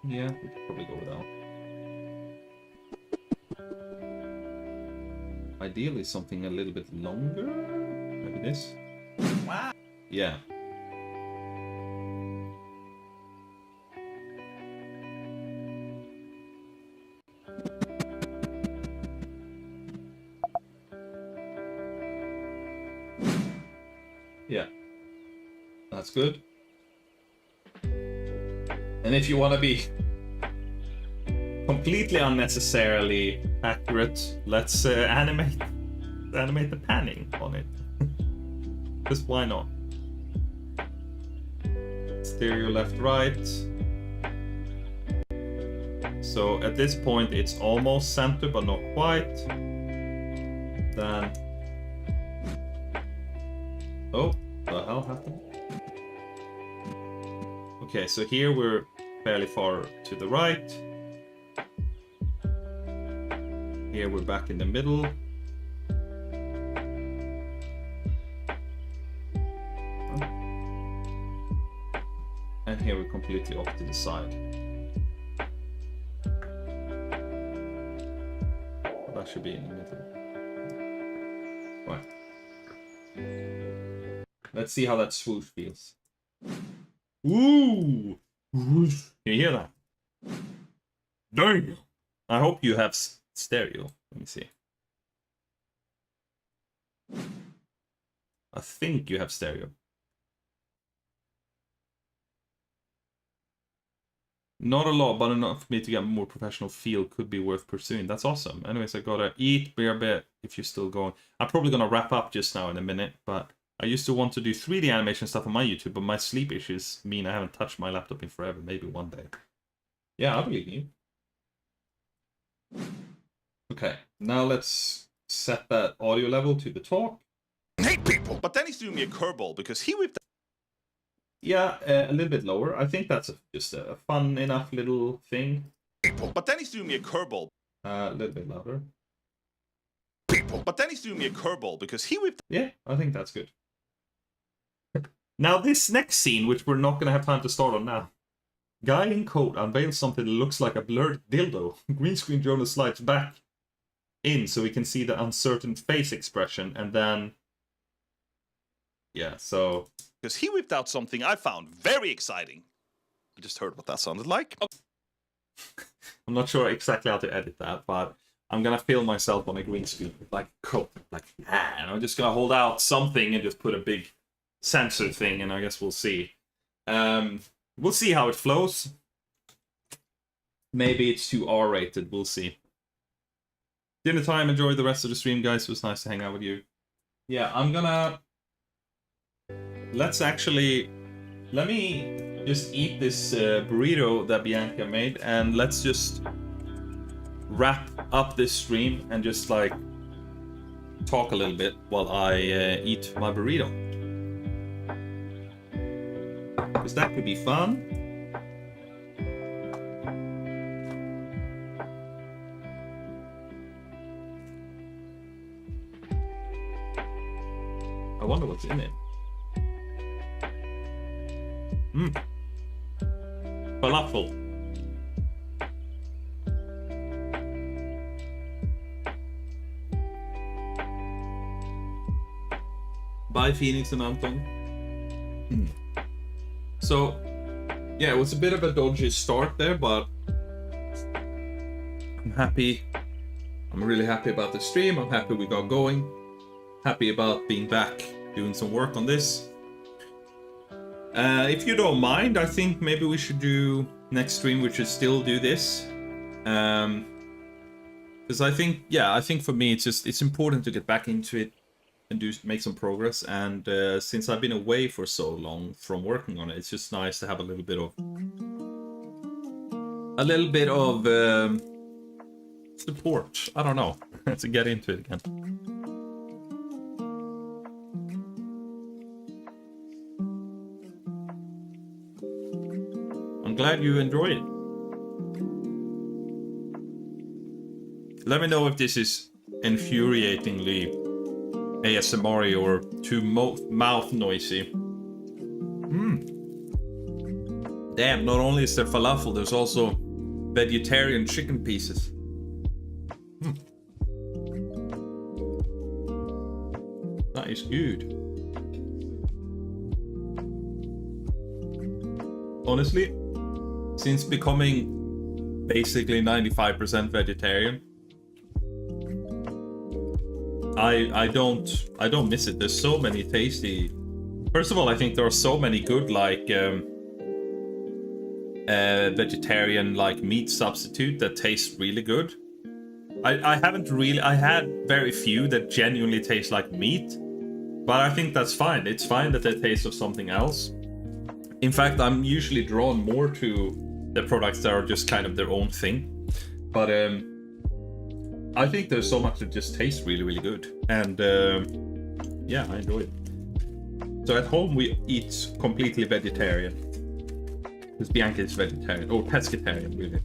Yeah, we could probably go without. Ideally something a little bit longer. Maybe this. Wow. Yeah. Yeah. That's good. And if you want to be completely unnecessarily accurate, let's animate the panning on it. Just why not? Stereo left, right. So at this point it's almost center, but not quite. Then, oh, the hell happened? Okay, so here we're fairly far to the right. Here we're back in the middle. And here we're completely off to the side. That should be in the middle. Right. Let's see how that swoosh feels. Ooh! Whoosh. Can you hear that? Damn! I hope you have stereo. Let me see. I think you have stereo. Not a lot, but enough for me to get a more professional feel. Could be worth pursuing. That's awesome. Anyways, I gotta eat, bear bit, if you're still going. I'm probably gonna wrap up just now in a minute, but I used to want to do 3D animation stuff on my YouTube, but my sleep issues mean I haven't touched my laptop in forever. Maybe one day. Yeah, I believe you. Okay, now let's set that audio level to the talk. Hate people. But then he threw me a curveball because he whipped. Yeah, a little bit lower. I think that's just a fun enough little thing. People. But then he threw me a curveball. A little bit louder. People. But then he threw me a curveball because he whipped. Yeah, I think that's good. Now this next scene, which we're not going to have time to start on now. Guy in coat unveils something that looks like a blurred dildo. Green screen Jonas slides back in so we can see the uncertain face expression, and then... Yeah, so... Because he whipped out something I found very exciting. I just heard what that sounded like. Oh. I'm not sure exactly how to edit that, but I'm gonna film myself on a green screen with like coat, like, and I'm just gonna hold out something and just put a big sensor thing, and I guess we'll see. We'll see how it flows. Maybe it's too R-rated, we'll see. Dinner time, enjoy the rest of the stream, guys. It was nice to hang out with you. Yeah, I'm gonna... Let me just eat this burrito that Bianca made, and let's just wrap up this stream and just like talk a little bit while I eat my burrito. Because that could be fun. I wonder what's in it. Falafel. Bye, Phoenix and Anton. So, yeah, it was a bit of a dodgy start there, but I'm happy. I'm really happy about the stream. I'm happy we got going. Happy about being back, doing some work on this. If you don't mind, I think maybe we should do next stream. We should still do this, because I think for me it's important to get back into it and make some progress. And since I've been away for so long from working on it, it's just nice to have a little bit of a little bit of support. I don't know. To get into it again. I'm glad you enjoy it. Let me know if this is infuriatingly ASMR or too mouth noisy. Damn, not only is there falafel, there's also vegetarian chicken pieces. That is good. Honestly, since becoming basically 95% vegetarian, I don't miss it. There's so many tasty. First of all, I think there are so many good like vegetarian like meat substitute that taste really good. I had very few that genuinely taste like meat, but I think that's fine. It's fine that they taste of something else. In fact, I'm usually drawn more to the products that are just kind of their own thing. But I think there's so much that just tastes really, really good. And yeah, I enjoy it. So at home we eat completely vegetarian. Because Bianca is vegetarian, or pescatarian really.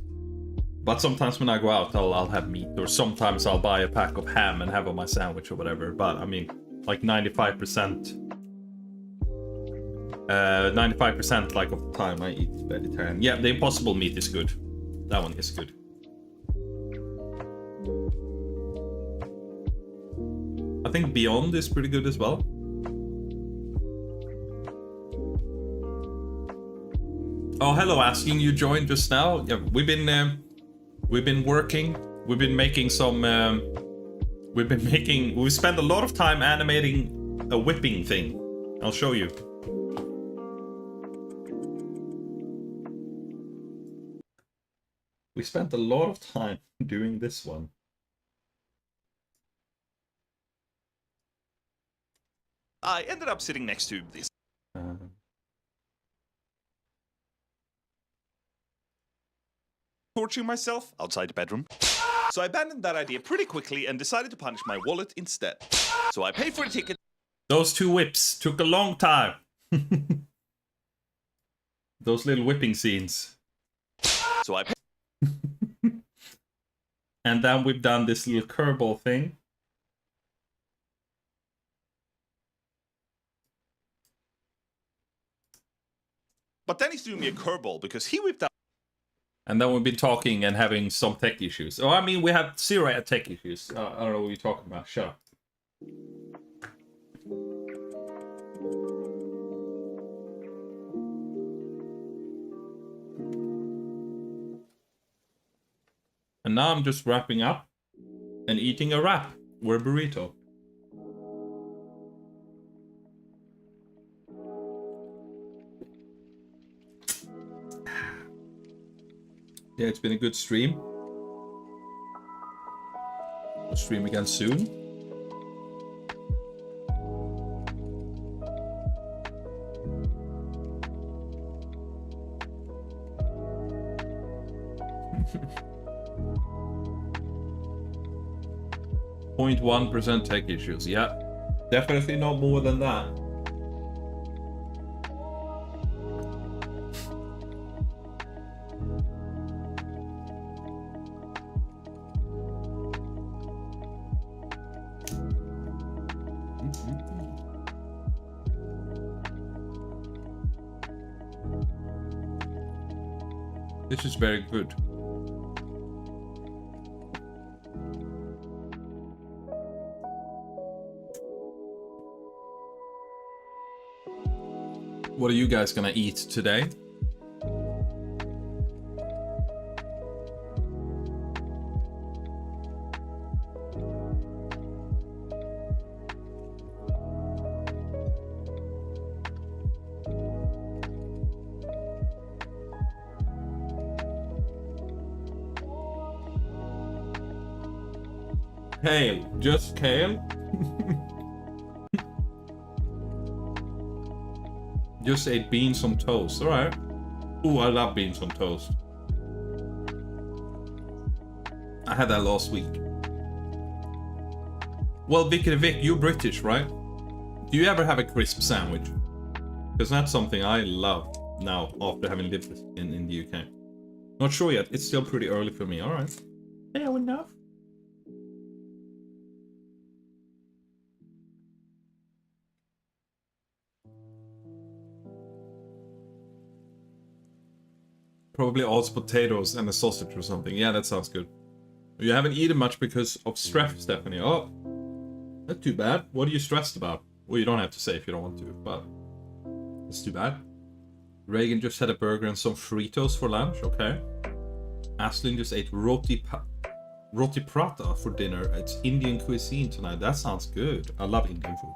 But sometimes when I go out, I'll have meat. Or sometimes I'll buy a pack of ham and have on my sandwich or whatever. But I mean, like 95% like of the time I eat vegetarian. Yeah, the Impossible meat is good. That one is good. I think Beyond is pretty good as well. Oh, hello, Asking. You joined just now. Yeah, we've been working. We've been making some. We spent a lot of time animating a whipping thing. I'll show you. We spent a lot of time doing this one. I ended up sitting next to this. Torturing myself outside the bedroom. So I abandoned that idea pretty quickly and decided to punish my wallet instead. So I paid for a ticket. Those two whips took a long time. Those little whipping scenes. So I paid. And then we've done this little curveball thing. But then he threw me a curveball because he whipped out. And then we've been talking and having some tech issues. Oh, I mean, we have zero tech issues. I don't know what you're talking about. Shut up. And now I'm just wrapping up and eating a wrap or a burrito. Yeah, it's been a good stream. We'll stream again soon. .1% tech issues. Yeah, definitely not more than that. This is very good. What are you guys gonna eat today? Kale, just kale? Just ate beans on toast, alright. Ooh, I love beans on toast. had that last week. Well, Vicky Vic, you're British, right? Do you ever have a crisp sandwich? Because that's something I love now after having lived in the UK. Not sure yet. It's still pretty early for me. All right. Fair enough. Probably all potatoes and a sausage or something. Yeah, that sounds good. You haven't eaten much because of stress, Stephanie. Oh, not too bad. What are you stressed about? Well, you don't have to say if you don't want to, but it's too bad. Reagan just had a burger and some Fritos for lunch. Okay. Aslin just ate roti prata for dinner. It's Indian cuisine tonight. That sounds good. I love Indian food.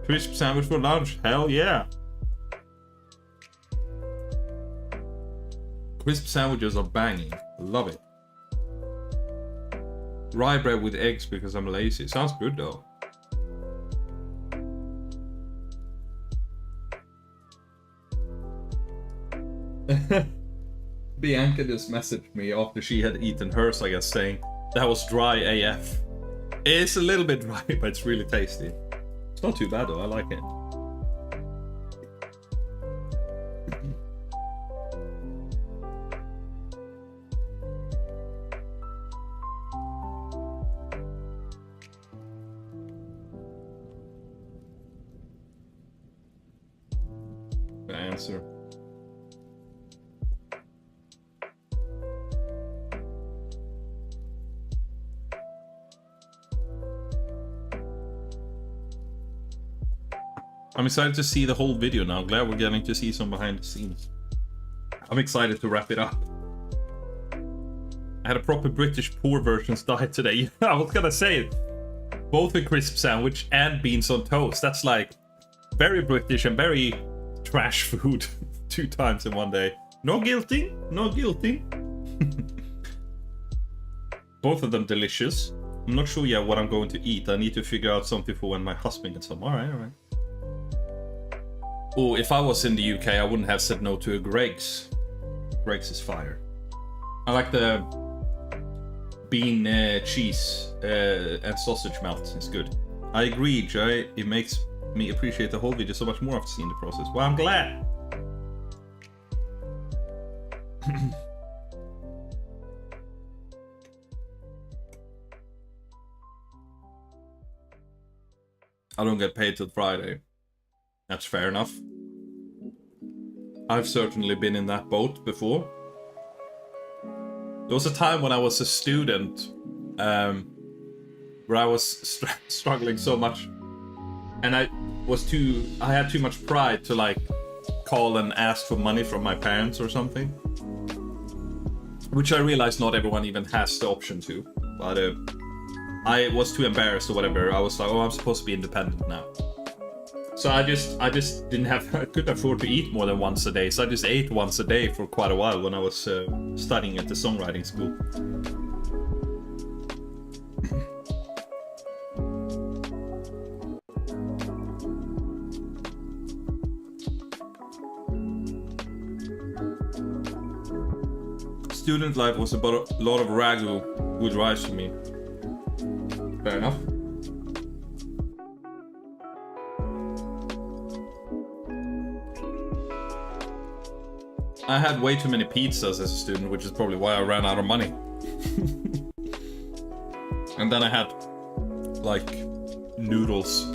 Crisp sandwich for lunch. Hell yeah. Crisp sandwiches are banging. Love it. Rye bread with eggs because I'm lazy. Sounds good though. Bianca just messaged me after she had eaten hers, I guess, saying that was dry AF. It's a little bit dry, but it's really tasty. It's not too bad though, I like it. The answer. I'm excited to see the whole video now. Glad we're getting to see some behind the scenes. I'm excited to wrap it up. I had a proper British poor versions diet today. I was gonna say it. Both a crisp sandwich and beans on toast. That's like very British and very trash food 2 times in one day. No guilty, no guilty. Both of them delicious. I'm not sure yet what I'm going to eat. I need to figure out something for when my husband gets home. Alright, alright. Oh, if I was in the UK, I wouldn't have said no to a Greg's. Greg's is fire. I like the bean, cheese, and sausage melt. It's good. I agree, Jay. It makes me appreciate the whole video so much more after seeing the process. Well, I'm glad. I don't get paid till Friday. That's fair enough. I've certainly been in that boat before. There was a time when I was a student where I was struggling so much, and I had too much pride to like call and ask for money from my parents or something, which I realized not everyone even has the option to. But I was too embarrassed or whatever. I was like, oh, I'm supposed to be independent now. So I just I couldn't afford to eat more than once a day. So I just ate once a day for quite a while when I was studying at the songwriting school. Student life was about a lot of ragu with rice for me. Fair enough. I had way too many pizzas as a student, which is probably why I ran out of money. And then I had, like, noodles.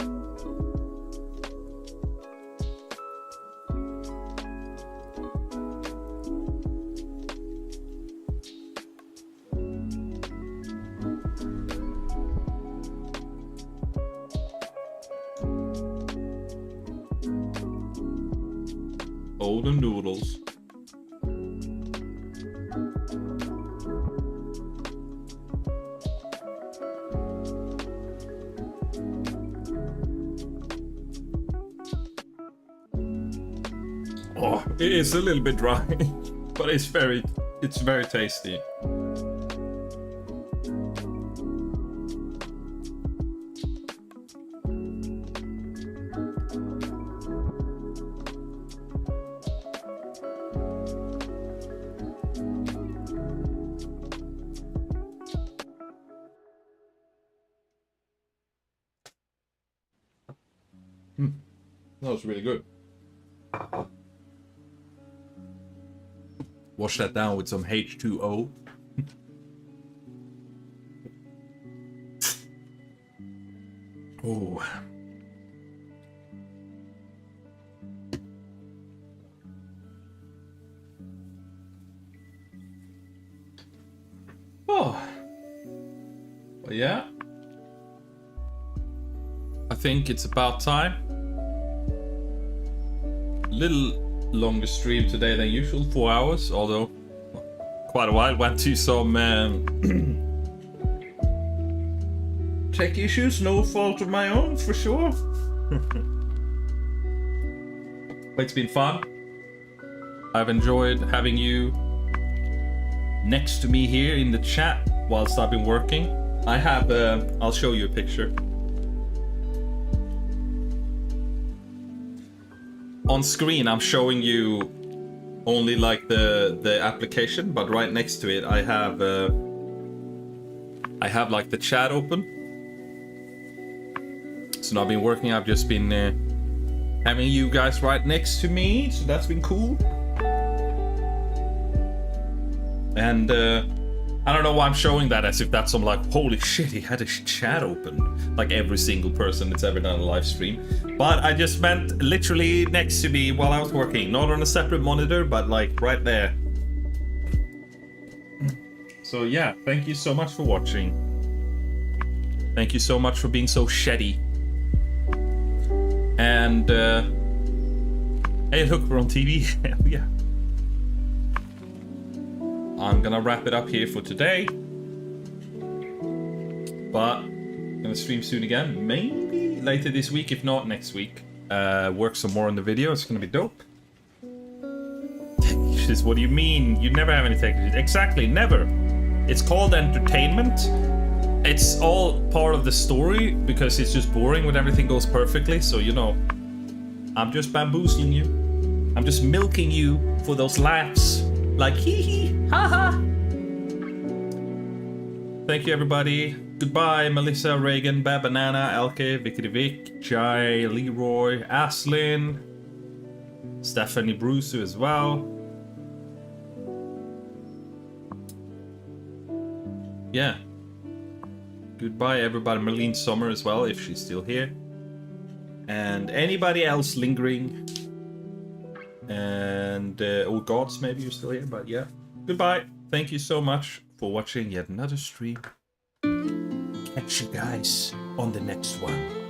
Oh, the noodles. Oh, it is a little bit dry, but it's very tasty. That was really good. Wash that down with some H2O. Oh. Oh. But yeah. I think it's about time. Little longer stream today than usual, 4 hours, although quite a while. Went to some tech issues, no fault of my own, for sure. But it's been fun. I've enjoyed having you next to me here in the chat whilst I've been working. I have, I'll show you a picture. On screen, I'm showing you only like the application, but right next to it, I have like the chat open. So now I've been working. I've just been having you guys right next to me, so that's been cool. And I don't know why I'm showing that as if that's some like, holy shit, he had his chat open. Like every single person that's ever done a live stream. But I just meant literally next to me while I was working. Not on a separate monitor, but like right there. So yeah, thank you so much for watching. Thank you so much for being so shitty. And hey, look, we're on TV. Hell yeah. I'm gonna wrap it up here for today. But I'm gonna stream soon again. Maybe later this week, if not next week. Work some more on the video. It's gonna be dope. Tech issues, what do you mean? You never have any tech issues. Exactly, never. It's called entertainment. It's all part of the story because it's just boring when everything goes perfectly. So, you know, I'm just bamboozling you. I'm just milking you for those laughs. Like, hee hee, ha ha. Thank you, everybody. Goodbye, Melissa, Reagan, Bad Banana, Elke, Vicky Vic, Jai, Leroy, Aslin, Stephanie Bruce as well. Yeah. Goodbye, everybody. Marlene Sommer as well, if she's still here. And anybody else lingering. And old gods, maybe you're still here, but yeah. Goodbye. Thank you so much for watching yet another stream. Catch you guys on the next one.